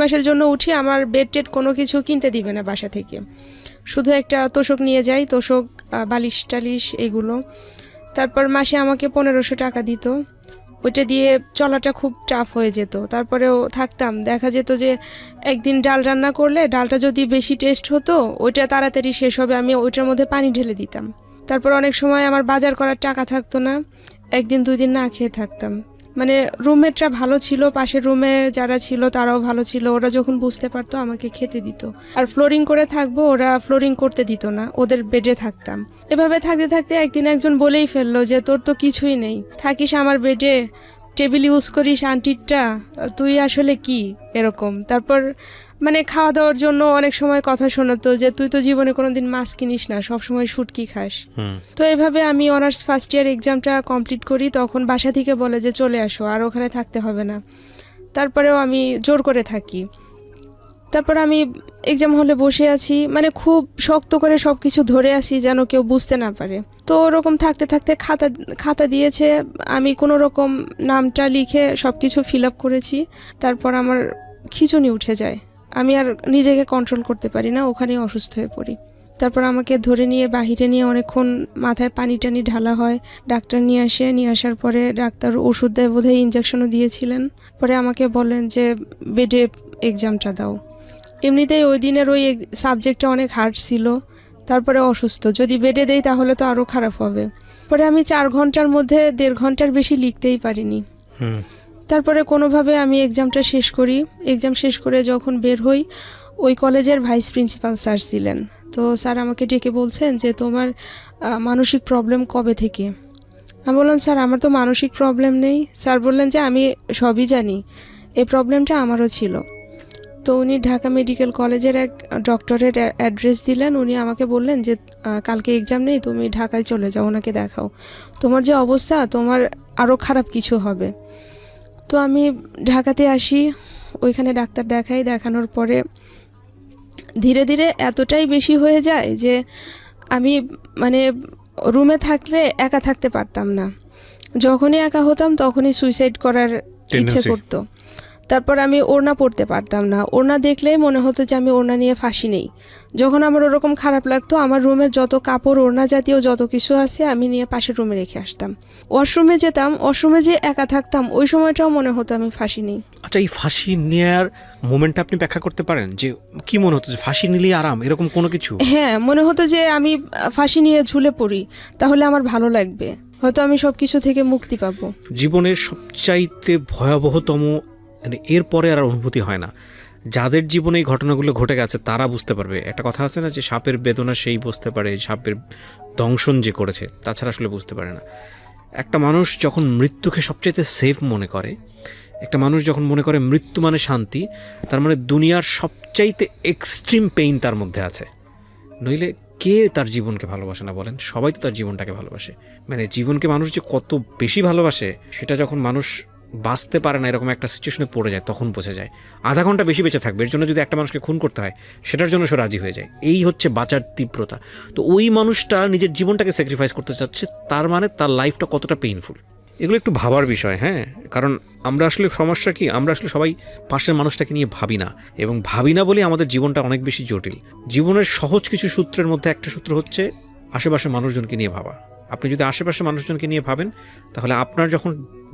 মাসের জন্য উঠি। আমার বেড টেড কোনো কিছু কিনতে দিবে না বাসা থেকে, শুধু একটা তোষক নিয়ে যাই, তোষক, বালিশ টালিশ এগুলো। তারপর মাসে আমাকে 1500 টাকা দিত। ওইটা দিয়ে চলাটা খুব টাফ হয়ে যেত। তারপরেও থাকতাম, দেখা যেত যে একদিন ডাল রান্না করলে ডালটা যদি বেশি টেস্ট হতো, ওইটা তাড়াতাড়ি শেষ হবে, আমি ওইটার মধ্যে পানি ঢেলে দিতাম। তারপর অনেক সময় আমার বাজার করার টাকা থাকতো না, 1 দিন 2 দিন না খেয়ে থাকতাম। মানে রুমমেটরা ভালো ছিল, পাশের রুমে যারা ছিল তারাও ভালো ছিল, ওরা যখন বুঝতে পারতো আমাকে খেতে দিত। আর ফ্লোরিং করে থাকবো, ওরা ফ্লোরিং করতে দিত না, ওদের বেডে থাকতাম। এভাবে থাকতে থাকতে একদিন একজন বলেই ফেললো যে তোর তো কিছুই নেই, থাকিস আমার বেডে, টেবিল ইউজ করিস আন্টিরটা, তুই আসলে কি এরকম। তারপর মানে খাওয়া দাওয়ার জন্য অনেক সময় কথা শোনাতো যে তুই তো জীবনে কোনোদিন মাছ কিনিস না, সবসময় শুটকি খাস। তো এভাবে আমি অনার্স ফার্স্ট ইয়ার এক্সামটা কমপ্লিট করি। তখন বাসা থেকে বলে যে চলে আসো, আর ওখানে থাকতে হবে না। তারপরেও আমি জোর করে থাকি। তারপর আমি এক্সাম হলে বসে আছি, মানে খুব শক্ত করে সব কিছু ধরে আছি যেন কেউ বুঝতে না পারে। তো ওরকম থাকতে থাকতে খাতা দিয়েছে, আমি কোনো রকম নামটা লিখে সব কিছু ফিল আপ করেছি। তারপর আমার খিঁচুনি উঠে যায়, আমি আর নিজেকে কন্ট্রোল করতে পারি না, ওখানেই অসুস্থ হয়ে পড়ি। তারপর আমাকে ধরে নিয়ে বাহিরে নিয়ে অনেকক্ষণ মাথায় পানি টানি ঢালা হয়, ডাক্তার নিয়ে আসার পরে ডাক্তার ওষুধ দেয়, বোধহয় ইঞ্জেকশনও দিয়েছিলেন। পরে আমাকে বললেন যে বেডে এক্সামটা দাও। এমনিতেই ওই দিনের ওই সাবজেক্টটা অনেক হার্ড ছিল, তারপরে অসুস্থ, যদি বেডে দেই তাহলে তো আরও খারাপ হবে। পরে আমি 4 ঘন্টার মধ্যে 1.5 ঘন্টার বেশি লিখতেই পারিনি। তারপরে কোনোভাবে আমি এক্সামটা শেষ করি। এক্সাম শেষ করে যখন বের হই, ওই কলেজের ভাইস প্রিন্সিপাল স্যার ছিলেন। তো স্যার আমাকে ডেকে বলছেন যে তোমার মানসিক প্রবলেম কবে থেকে। আমি বললাম স্যার আমার তো মানসিক প্রবলেম নেই। স্যার বললেন যে আমি সবই জানি, এই প্রবলেমটা আমারও ছিল। তো উনি ঢাকা মেডিকেল কলেজের এক ডক্টরের অ্যাড্রেস দিলেন। উনি আমাকে বললেন যে কালকে এক্সাম নেই, তুমি ঢাকায় চলে যাও, ওনাকে দেখাও, তোমার যে অবস্থা তোমার আরও খারাপ কিছু হবে। তো আমি ঢাকাতে আসি, ওইখানে ডাক্তার দেখাই। দেখানোর পরে ধীরে ধীরে এতটাই বেশি হয়ে যায় যে আমি মানে রুমে থাকলে একা থাকতে পারতাম না। যখনই একা হতাম তখনই সুইসাইড করার ইচ্ছে করতো। তারপর আমি ওড়না পরতে পারতাম না, ওড়না দেখলেই মনে হতো যে আমি ওড়না নিয়ে ফাঁসি নেই। যখন আমার ওরকম খারাপ লাগতো, আমার রুমের যত কাপড় ওড়না জাতীয় যত কিছু আছে আমি নিয়ে পাশের রুমে রেখে আসতাম। ওয়াশরুমে যেতাম, ওয়াশরুমে যে একা থাকতাম, ওই সময়টাও মনে হতো আমি ফাঁসি নেই। আচ্ছা, এই ফাঁসি নেয়ার মোমেন্টটা আপনি ব্যাখ্যা করতে পারেন যে কি মনে হতো, যে ফাঁসি নিলেই আরাম, এরকম কোনো কিছু? হ্যাঁ, মনে হতো যে আমি ফাঁসি নিয়ে ঝুলে পড়ি, তাহলে আমার ভালো লাগবে, হয়তো আমি সব কিছু থেকে মুক্তি পাবো। জীবনের সবচাইতে ভয়াবহতম, মানে এরপরে আর অনুভূতি হয় না। যাদের জীবনে এই ঘটনাগুলো ঘটে গেছে তারা বুঝতে পারবে। একটা কথা আছে না যে সাপের বেদনা সেই বুঝতে পারে, সাপের দংশন যে করেছে, তাছাড়া আসলে বুঝতে পারে না। একটা মানুষ যখন মৃত্যুকে সবচাইতে সেফ মনে করে, একটা মানুষ যখন মনে করে মৃত্যু মানে শান্তি, তার মানে দুনিয়ার সবচাইতে এক্সট্রিম পেইন তার মধ্যে আছে। নইলে কে তার জীবনকে ভালোবাসে না বলেন? সবাই তো তার জীবনটাকে ভালোবাসে। মানে জীবনকে মানুষ যে কত বেশি ভালোবাসে সেটা যখন মানুষ বাঁচতে পারে না এরকম একটা সিচুয়েশনে পড়ে যায় তখন বোঝা যায়। আধা ঘন্টা বেশি বেঁচে থাকবে, এর জন্য যদি একটা মানুষকে খুন করতে হয় সেটার জন্য সে রাজি হয়ে যায়। এই হচ্ছে বাঁচার তীব্রতা। তো ওই মানুষটা নিজের জীবনটাকে স্যাক্রিফাইস করতে চাচ্ছে, তার মানে তার লাইফটা কতটা পেইনফুল। এগুলো একটু ভাবার বিষয়। হ্যাঁ, কারণ আমরা আসলে সমস্যা কি, আমরা আসলে সবাই পাশের মানুষটাকে নিয়ে ভাবি না, এবং ভাবি না বলে আমাদের জীবনটা অনেক বেশি জটিল। জীবনের সহজ কিছু সূত্রের মধ্যে একটা সূত্র হচ্ছে আশেপাশের মানুষজনকে নিয়ে ভাবা। আপনি যদি আশেপাশের মানুষজনকে নিয়ে ভাবেন, তাহলে আপনার যখন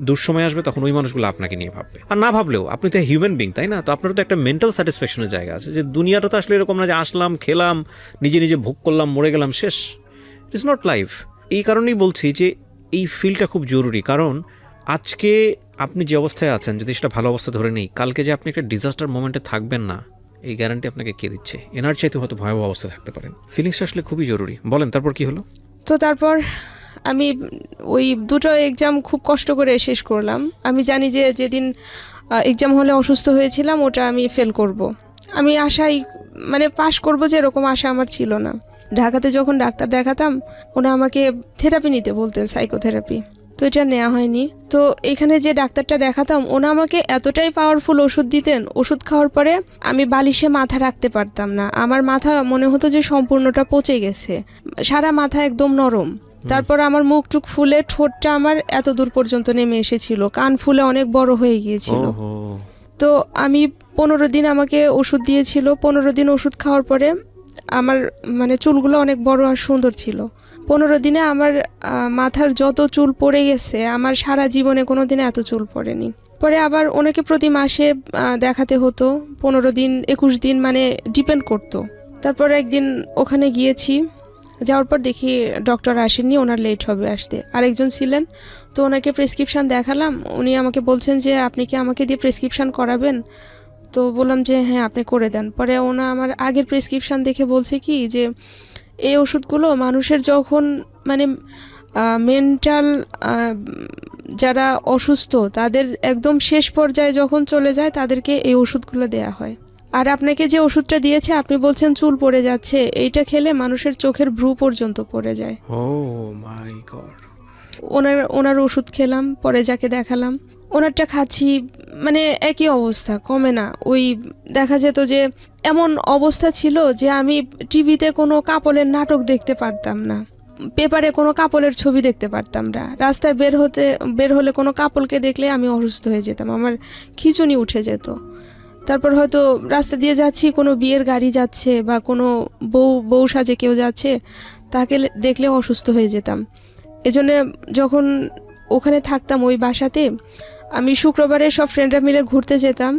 দুঃসময় আসবে তখন ওই মানুষগুলো আপনাকে নিয়ে ভাববে। আর না ভাবলেও আপনি তো হিউম্যান বিং, তাই না? তো আপনারও তো একটা মেন্টাল স্যাটিসফ্যাকশনের জায়গা আছে, যে দুনিয়াটা তো আসলে এরকম না যে আসলাম, খেলাম, নিজে নিজে ভোগ করলাম, মরে গেলাম, শেষ। It is not life. এই কারণেই বলছি যে এই ফিলটা খুব জরুরি। কারণ আজকে আপনি যে অবস্থায় আছেন, যদি সেটা ভালো অবস্থা ধরে নেই, কালকে যে আপনি একটা ডিজাস্টার মোমেন্টে থাকবেন না, এই গ্যারান্টি আপনাকে কে দিচ্ছে? এনার চাইতে হয়তো ভয়াবহ অবস্থা থাকতে পারেন। ফিলিংসটা আসলে খুবই জরুরি। বলেন, তারপর কি হলো? তো তারপর আমি ওই 2টো এক্সাম খুব কষ্ট করে শেষ করলাম। আমি জানি যে যেদিন এক্সাম হলে অসুস্থ হয়েছিলাম ওটা আমি ফেল করব। আমি আশাই মানে পাশ করব যে এরকম আশা আমার ছিল না। ঢাকাতে যখন ডাক্তার দেখাতাম, ওনা আমাকে থেরাপি নিতে বলতেন, সাইকোথেরাপি। তো এটা নেওয়া হয়নি। তো এখানে যে ডাক্তারটা দেখাতাম ওনা আমাকে এতটাই পাওয়ারফুল ওষুধ দিতেন, ওষুধ খাওয়ার পরে আমি বালিশে মাথা রাখতে পারতাম না, আমার মাথা মনে হতো যে সম্পূর্ণটা পচে গেছে, সারা মাথা একদম নরম। তারপর আমার মুখ টুক ফুলে ঠোঁটটা আমার এত দূর পর্যন্ত নেমে এসেছিল, কান ফুলে অনেক বড় হয়ে গিয়েছিল। তো আমি 15 দিন আমাকে ওষুধ দিয়েছিল, 15 দিন ওষুধ খাওয়ার পরে আমার মানে চুলগুলো অনেক বড় আর সুন্দর ছিল। 15 দিনে আমার মাথার যত চুল পড়ে গেছে আমার সারা জীবনে কোনো দিনে এত চুল পড়েনি। পরে আবার ওনাকে প্রতি মাসে দেখাতে হতো, 15 দিন 21 দিন মানে ডিপেন্ড করতো। তারপর একদিন ওখানে গিয়েছি, যাওয়ার পর দেখি ডক্টর আসেননি, ওনার লেট হবে আসতে, আরেকজন ছিলেন। তো ওনাকে প্রেসক্রিপশান দেখালাম, উনি আমাকে বলছেন যে আপনি কি আমাকে দিয়ে প্রেসক্রিপশান করাবেন? তো বললাম যে হ্যাঁ আপনি করে দেন। পরে ওনা আমার আগের প্রেসক্রিপশান দেখে বলছে কি যে এই ওষুধগুলো মানুষের যখন মানে মেন্টাল যারা অসুস্থ তাদের একদম শেষ পর্যায়ে যখন চলে যায় তাদেরকে এই ওষুধগুলো দেয়া হয়। আর আপনাকে যে ওষুধটা দিয়েছে আপনি বলছেন চুল পড়ে যাচ্ছে, এইটা খেলে মানুষের চোখের ভ্রু পর্যন্ত পড়ে যায়। ও মাই গড। ওনার ওষুধ খেলাম, পরে যাকে দেখালাম ওনারটা খাচ্ছি, মানে একই অবস্থা, কমে না। ওই দেখা যেত যে এমন অবস্থা ছিল যে আমি টিভিতে কোনো কাপলের নাটক দেখতে পারতাম না, পেপারে কোনো কাপলের ছবি দেখতে পারতাম না, রাস্তায় বের হলে কোনো কাপলকে দেখলে আমি অসুস্থ হয়ে যেতাম, আমার খিঁচুনি উঠে যেত। তারপর হয়তো রাস্তা দিয়ে যাচ্ছি, কোনো বিয়ের গাড়ি যাচ্ছে বা কোনো বউ সাজে কেউ যাচ্ছে, তাকে দেখলে অসুস্থ হয়ে যেতাম। এজন্য যখন ওখানে থাকতাম ওই বাসাতে, আমি শুক্রবারে সব ফ্রেন্ডরা মিলে ঘুরতে যেতাম,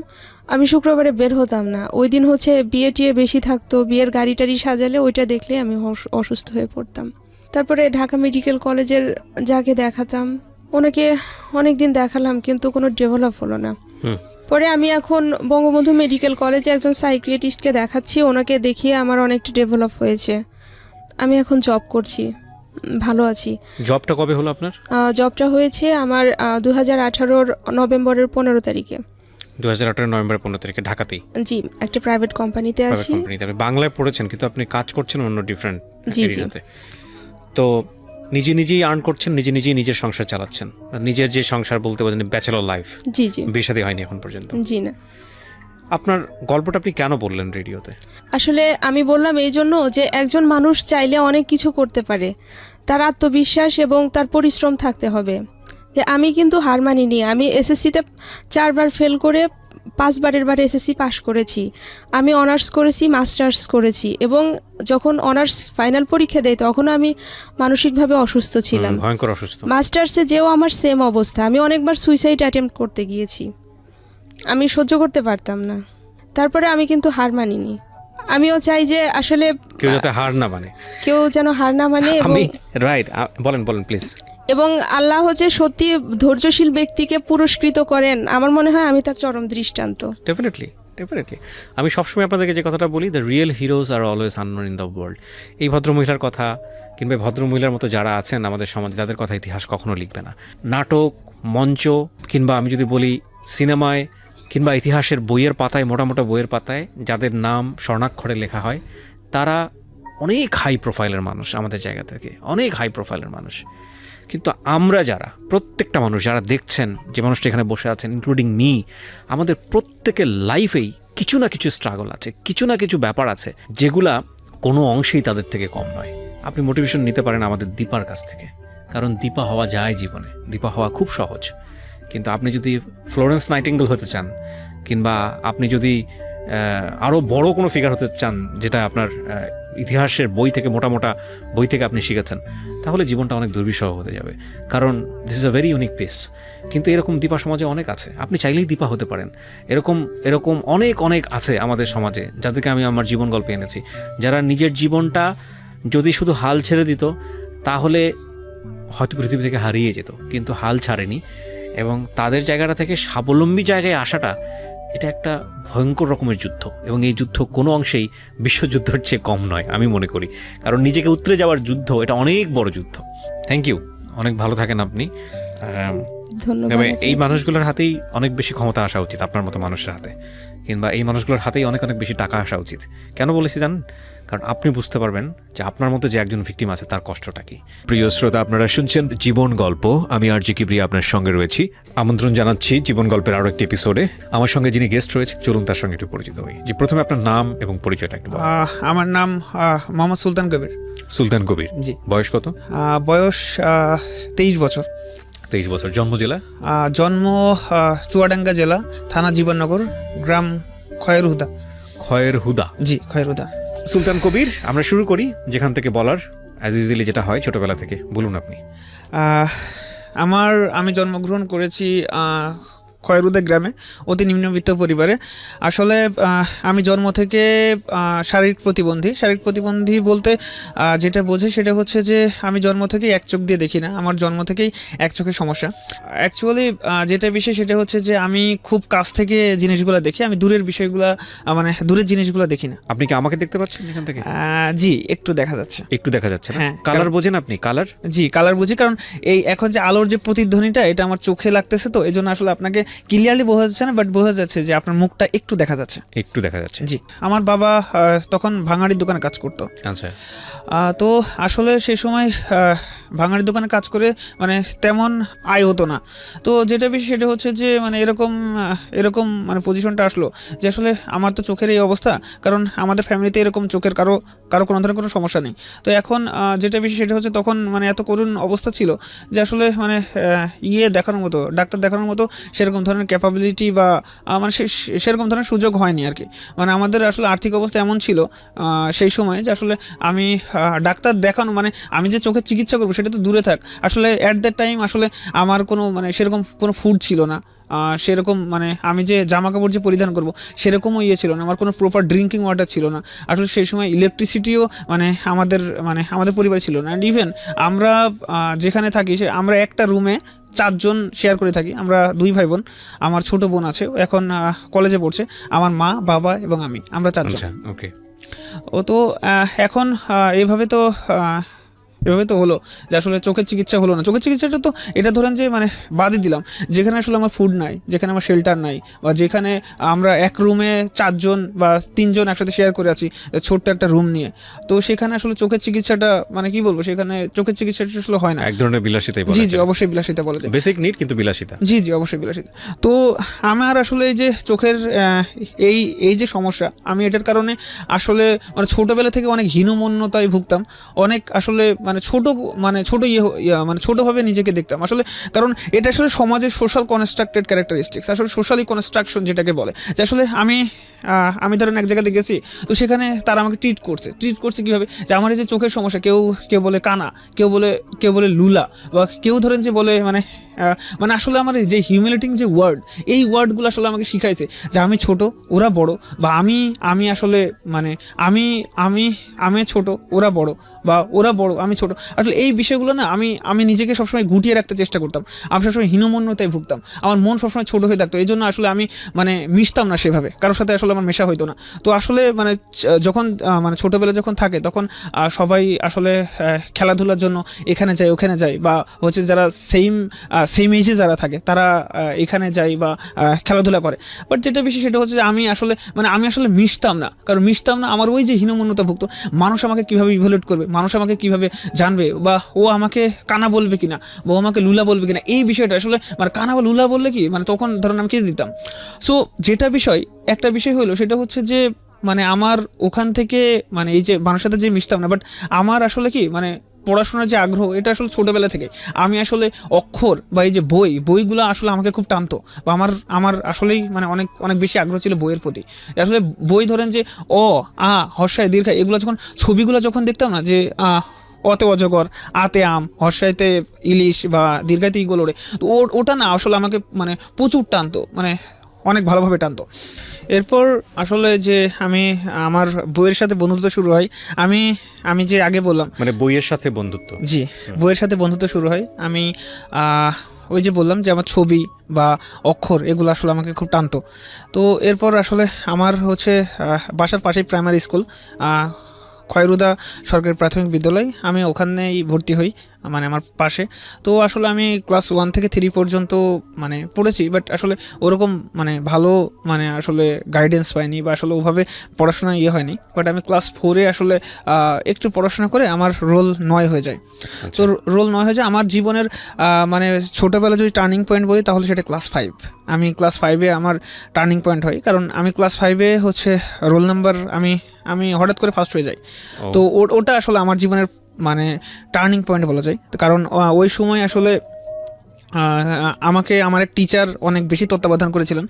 আমি শুক্রবারে বের হতাম না। ওই দিন হচ্ছে বিয়ে টিয়ে বেশি থাকতো, বিয়ের গাড়ি টাড়ি সাজালে ওইটা দেখলে আমি অসুস্থ হয়ে পড়তাম। তারপরে ঢাকা মেডিকেল কলেজের যাকে দেখাতাম ওনাকে অনেক দিন দেখালাম, কিন্তু কোনো ডেভেলপ হলো না। পরে আমি এখন বঙ্গবন্ধু মেডিকেল কলেজে একজন সাইকিয়াট্রিস্টকে দেখাচ্ছি, ওনাকে দেখিয়ে আমার অনেকটা ডেভেলপ হয়েছে। আমি এখন জব করছি, ভালো আছি। জবটা কবে হলো আপনার? জবটা হয়েছে আমার 2018 নভেম্বরের 15 তারিখে। 2018 নভেম্বরের 15 তারিখে ঢাকাতেই? জি, একটা প্রাইভেট কোম্পানিতে আছি। আপনি বাংলায় পড়েছেন কিন্তু আপনি কাজ করছেন অন্য ডিফারেন্ট জি। তো নিজেই আর্ন করছেন, নিজেই নিজের সংসার চালাচ্ছেন, নিজের যে সংসার বলতে বোঝেন ব্যাচেলর লাইফ? জি। বিয়ে শাদী হয়নি এখন পর্যন্ত? জি না। আপনার গল্পটা আপনি কেন বললেন রেডিওতে? আসলে আমি বললাম এই জন্য যে একজন মানুষ চাইলে অনেক কিছু করতে পারে, তার আত্মবিশ্বাস এবং তার পরিশ্রম থাকতে হবে। যে আমি কিন্তু হার মানিনি, আমি এসএসসিতে 4 বার ফেল করে 5 বারের বার এসএসসি পাশ করেছি, আমি অনার্স করেছি, মাস্টার্স করেছি, এবং যখন অনার্স ফাইনাল পরীক্ষা দেয় তখন আমি মানসিকভাবে অসুস্থ ছিলাম, ভয়ঙ্কর অসুস্থ। মাস্টার্সে যেও আমার সেম অবস্থা, আমি অনেকবার সুইসাইড অ্যাটেম্প্ট করতে গিয়েছি, আমি সহ্য করতে পারতাম না। তারপরে আমি কিন্তু হার মানিনি। আমিও চাই যে আসলে কেউ যাতে হার না মানে, কেউ যেন হার না মানে। আমি রাইট, বলেন প্লিজ। এবং আল্লাহ হচ্ছে সত্যি ধৈর্যশীল ব্যক্তিকে পুরস্কৃত করেন, আমার মনে হয় আমি তার চরম দৃষ্টান্ত। ডেফিনেটলি। আমি সবসময় আপনাদেরকে যে কথাটা বলি, the real heroes are always unknown in the world. এই ভদ্রমহিলার কথা কিংবা ভদ্রমহিলার মতো যারা আছেন আমাদের সমাজে, তাদের কথা ইতিহাস কখনো লিখবে না। নাটক, মঞ্চ, কিংবা আমি যদি বলি সিনেমায় কিংবা ইতিহাসের বইয়ের পাতায়, মোটা বইয়ের পাতায় যাদের নাম স্বর্ণাক্ষরে লেখা হয়, তারা অনেক হাই প্রোফাইলের মানুষ, আমাদের জায়গা থেকে অনেক হাই প্রোফাইলের মানুষ। কিন্তু আমরা যারা, প্রত্যেকটা মানুষ যারা দেখছেন, যে মানুষটা এখানে বসে আছেন ইনক্লুডিং মি, আমাদের প্রত্যেকের লাইফেই কিছু না কিছু স্ট্রাগল আছে, কিছু না কিছু ব্যাপার আছে যেগুলা কোনো অংশেই তাদের থেকে কম নয়। আপনি মোটিভেশন নিতে পারেন আমাদের দীপার কাছ থেকে, কারণ দীপা হওয়া যায় জীবনে, দীপা হওয়া খুব সহজ। কিন্তু আপনি যদি ফ্লোরেন্স নাইটিঙ্গেল হতে চান, কিংবা আপনি যদি আরও বড় কোনো ফিগার হতে চান, যেটা আপনার ইতিহাসের বই থেকে, মোটা বই থেকে আপনি শিখেছেন, তাহলে জীবনটা অনেক দুর্বিষহ হতে যাবে, কারণ this is a very unique piece. কিন্তু এরকম দীপা সমাজে অনেক আছে, আপনি চাইলেই দীপা হতে পারেন। এরকম অনেক আছে আমাদের সমাজে, যাদেরকে আমি আমার জীবন গল্পে এনেছি, যারা নিজের জীবনটা যদি শুধু হাল ছেড়ে দিত তাহলে হয়তো পৃথিবী থেকে হারিয়ে যেত, কিন্তু হাল ছাড়েনি। এবং তাদের জায়গাটা থেকে স্বাবলম্বী জায়গায় আসাটা, এটা একটা ভয়ঙ্কর রকমের যুদ্ধ, এবং এই যুদ্ধ কোনো অংশেই বিশ্বযুদ্ধের চেয়ে কম নয় আমি মনে করি, কারণ নিজেকে উতরে যাওয়ার যুদ্ধ, এটা অনেক বড় যুদ্ধ। থ্যাংক ইউ, অনেক ভালো থাকেন আপনি। ধন্যবাদ তবে এই আপনাকে। মানুষগুলোর হাতেই অনেক বেশি ক্ষমতা আসা উচিত, আপনার মতো মানুষের হাতে, কিংবা এই মানুষগুলোর হাতেই অনেক অনেক বেশি টাকা আসা উচিত। কেন বলেছি জানেন? কারণ আপনি বুঝতে পারবেন যে আপনার মতো যে একজন ভিকটিম আছে তার কষ্টটা কি। প্রিয় শ্রোতা, আপনারা শুনছেন জীবন গল্প, আমি আর জি কিবরিয়া আপনার সঙ্গে রয়েছি। আমন্ত্রণ জানাচ্ছি জীবন গল্পের আরো একটি এপিসোডে। আমার সঙ্গে যিনি গেস্ট রয়েছে, চলুন তার সঙ্গে একটু পরিচিত হই। যে প্রথমে আপনার নাম এবং পরিচয়টা একটু বলুন। আমার নাম মোহাম্মদ সুলতান কবির। সুলতান কবির। জি। বয়স কত? বয়স 23 বছর। 23 বছর। জন্ম জেলা? জন্ম চুয়াডাঙ্গা জেলা, থানা জীবননগর, গ্রাম খয়ের হুদা। খয়ের হুদা। জি, খয়ের হুদা। সুলতান কবির, আমরা শুরু করি যেখান থেকে বলার, অ্যাজ ইউজুয়ালি যেটা হয় ছোটবেলা থেকে। বলুন আপনি। আমি জন্মগ্রহণ করেছি খয়েরুদা গ্রামে, অতি নিম্নবিত্ত পরিবারে। আসলে আমি জন্ম থেকে শারীরিক প্রতিবন্ধী বলতে যেটা বোঝে সেটা হচ্ছে যে আমি জন্ম থেকেই এক চোখ দিয়ে দেখি না, আমার জন্ম থেকেই এক চোখের সমস্যা। অ্যাকচুয়ালি যেটা বিষয় সেটা হচ্ছে যে আমি খুব কাছ থেকে জিনিসগুলো দেখি, আমি দূরের বিষয়গুলো মানে দূরের জিনিসগুলো দেখি না। আপনি কি আমাকে দেখতে পাচ্ছেন এখান থেকে? জি, একটু দেখা যাচ্ছে। একটু দেখা যাচ্ছে না? হ্যাঁ। কালার বোঝেন আপনি? কালার? জি, কালার বুঝি, কারণ এই এখন যে আলোর যে প্রতিধ্বনিটা এটা আমার চোখে লাগতেছে, তো এই জন্য আসলে আপনাকে ক্লিয়ারলি বোঝা যাচ্ছে না, বাট বোঝা যাচ্ছে যে আপনার মুখটা একটু দেখা যাচ্ছে। একটু দেখা যাচ্ছে। জি। আমার বাবা তখন ভাঙাড়ির দোকানে কাজ করতো। আচ্ছা। তো আসলে সেই সময় ভাঙাড়ির দোকানে কাজ করে মানে তেমন আয় হতো না। তো যেটা বেশি সেটা হচ্ছে যে মানে এরকম মানে পজিশনটা আসলো যে আসলে আমার তো চোখের এই অবস্থা, কারণ আমাদের ফ্যামিলিতে এরকম চোখের কারো কোনো ধরনের কোনো সমস্যা নেই। তো এখন যেটা বেশি সেটা হচ্ছে তখন মানে এত করুণ অবস্থা ছিল যে আসলে মানে দেখানোর মতো, ডাক্তার দেখানোর মতো সেরকম ধরনের ক্যাপাবিলিটি বা মানে সেরকম ধরনের সুযোগ হয়নি আর কি। মানে আমাদের আসলে আর্থিক অবস্থা এমন ছিল সেই সময় যে আসলে আমি ডাক্তার দেখানো মানে আমি যে চোখের চিকিৎসা করবো সেটা তো দূরে থাক, আসলে অ্যাট দ্যাট টাইম আসলে আমার কোনো মানে সেরকম কোনো ফুড ছিল না, সেরকম মানে আমি যে জামা কাপড় যে পরিধান করবো সেরকমও ছিল না, আমার কোনো প্রপার ড্রিঙ্কিং ওয়াটার ছিল না। আসলে সেই সময় ইলেকট্রিসিটিও মানে আমাদের পরিবারে ছিল না। অ্যান্ড ইভেন আমরা যেখানে থাকি আমরা একটা রুমে 4 জন শেয়ার করে থাকি, আমরা 2 ভাই বোন। আমার ছোট বোন আছে, এখন কলেজে পড়ছে। আমার মা, বাবা এবং আমরা 4 জন। আচ্ছা, ওকে। তো এখন এভাবে তো হলো যে আসলে চোখের চিকিৎসা হলো না। চোখের চিকিৎসাটা তো এটা ধরেন যে মানে বাদই দিলাম, যেখানে আসলে আমার ফুড নাই, যেখানে আমার শেল্টার নাই, বা যেখানে আমরা এক রুমে 4 জন বা 3 জন একসাথে শেয়ার করে আছি ছোট্ট একটা রুম নিয়ে, তো সেখানে আসলে চোখের চিকিৎসাটা মানে কি বলবো, সেখানে চোখের চিকিৎসাটা আসলে হয় না। এক ধরনের বিলাসিতাই বলা জি যায়। জি, অবশ্যই বিলাসিতা বলা যায়। বেসিক নিড, কিন্তু বিলাসিতা। জি জি, অবশ্যই বিলাসিতা। তো আমার আসলে এই যে চোখের এই যে সমস্যা, আমি এটার কারণে আসলে মানে ছোটবেলা থেকে অনেক হীনমন্যতায় ভুগতাম, অনেক আসলে মানে ছোটোভাবে নিজেকে দেখতাম আসলে, কারণ এটা আসলে সমাজের সোশ্যাল কনস্ট্রাক্টেড ক্যারেক্টারিস্টিক্স, আসলে সোশ্যালি কনস্ট্রাকশন যেটাকে বলে, যে আসলে আমি ধরেন এক জায়গাতে গেছি, তো সেখানে তারা আমাকে ট্রিট করছে কীভাবে, যে আমার এই যে চোখের সমস্যা, কেউ বলে কানা, কেউ বলে লুলা, বা কেউ ধরেন যে বলে মানে আসলে আমার যে হিউমিলেটিং যে ওয়ার্ড, এই ওয়ার্ডগুলো আসলে আমাকে শিখাইছে যে আমি ছোট, ওরা বড়, বা আমি আসলে মানে আমি ছোট, ওরা বড়, বা ওরা বড়, আমি ছোট। আসলে এই বিষয়গুলো না আমি নিজেকে সবসময় গুটিয়ে রাখতে চেষ্টা করতাম, আমি সবসময় হীনমন্যতায় ভুগতাম, আমার মন সবসময় ছোট হয়ে থাকতো, এই জন্য আসলে আমি মানে মিশতাম না সেভাবে, কারোর সাথে আসলে আমার মেশা হইতো না। তো আসলে মানে যখন মানে ছোটোবেলা যখন থাকে তখন সবাই আসলে খেলাধুলার জন্য এখানে যায় ওখানে যায়, বা হচ্ছে যারা সেম এজে যারা থাকে তারা এখানে যায় বা খেলাধুলা করে। বাট যেটা বেশি সেটা হচ্ছে যে আমি আসলে মিশতাম না, কারণ আমার ওই যে হীনমন্যতা ভুক্ত, মানুষ আমাকে কীভাবে ইভ্যালুয়েট করবে, মানুষ আমাকে কীভাবে জানবে, বা ও আমাকে কানা বলবে কিনা, বা ও আমাকে লুলা বলবে কিনা, এই বিষয়টা আসলে মানে কানা বা লুলা বললে কি মানে তখন ধরেন আমি কে দিতাম। সো একটা বিষয় হলো সেটা হচ্ছে যে মানে আমার ওখান থেকে মানে এই যে মানুষের সাথে যে মিশতাম না, বাট আমার আসলে কি মানে পড়াশোনার যে আগ্রহ, এটা আসলে ছোটোবেলা থেকে আমি আসলে অক্ষর বা এই যে বইগুলো আসলে আমাকে খুব টানতো, বা আমার আসলেই মানে অনেক বেশি আগ্রহ ছিল বইয়ের প্রতি। আসলে বই ধরেন যে হর্ষায় দীর্ঘায়, এগুলো যখন ছবিগুলো যখন দেখতাম না, যে অতে অজগর, আতে আম, হর্ষাইতে ইলিশ, বা দীর্ঘাইতে ইগল ওড়ে, তো ওটা না আসলে আমাকে মানে প্রচুর টানতো, মানে অনেক ভালোভাবে টানতো। এরপর আসলে যে আমার বইয়ের সাথে বন্ধুত্ব শুরু হয়, আমি যে আগে বললাম মানে বইয়ের সাথে বন্ধুত্ব। জি, বইয়ের সাথে বন্ধুত্ব শুরু হয়। আমি ওই যে বললাম যে আমার ছবি বা অক্ষর এগুলো আসলে আমাকে খুব টানতো। তো এরপর আসলে আমার হচ্ছে বাসার পাশেই প্রাইমারি স্কুল, খয়রুদা সরকারি প্রাথমিক বিদ্যালয়, আমি ওখানেই ভর্তি হই। মানে আমার পাশে। তো আসলে আমি ক্লাস 1 থেকে 3 পর্যন্ত মানে পড়েছি, বাট আসলে ওরকম মানে ভালো মানে আসলে গাইডেন্স পাইনি বা আসলে ওভাবে পড়াশোনা হয়নি। বাট আমি ক্লাস 4-এ আসলে একটু পড়াশোনা করে আমার রোল 9 হয়ে যায়। তো রোল 9 হয়ে যায় আমার জীবনের মানে ছোটোবেলা যদি টার্নিং পয়েন্ট বলি তাহলে সেটা ক্লাস 5। আমি ক্লাস 5-এ আমার টার্নিং পয়েন্ট হয়, কারণ আমি ক্লাস 5-এ হচ্ছে রোল নাম্বার আমি হঠাৎ করে ফার্স্ট হয়ে যাই। তো ওটা আসলে আমার জীবনের মানে টার্নিং পয়েন্ট বলা যায়। তো কারণ ওই সময় আসলে আমাকে আমার এক টিচার অনেক বেশি তত্ত্বাবধান করেছিলেন,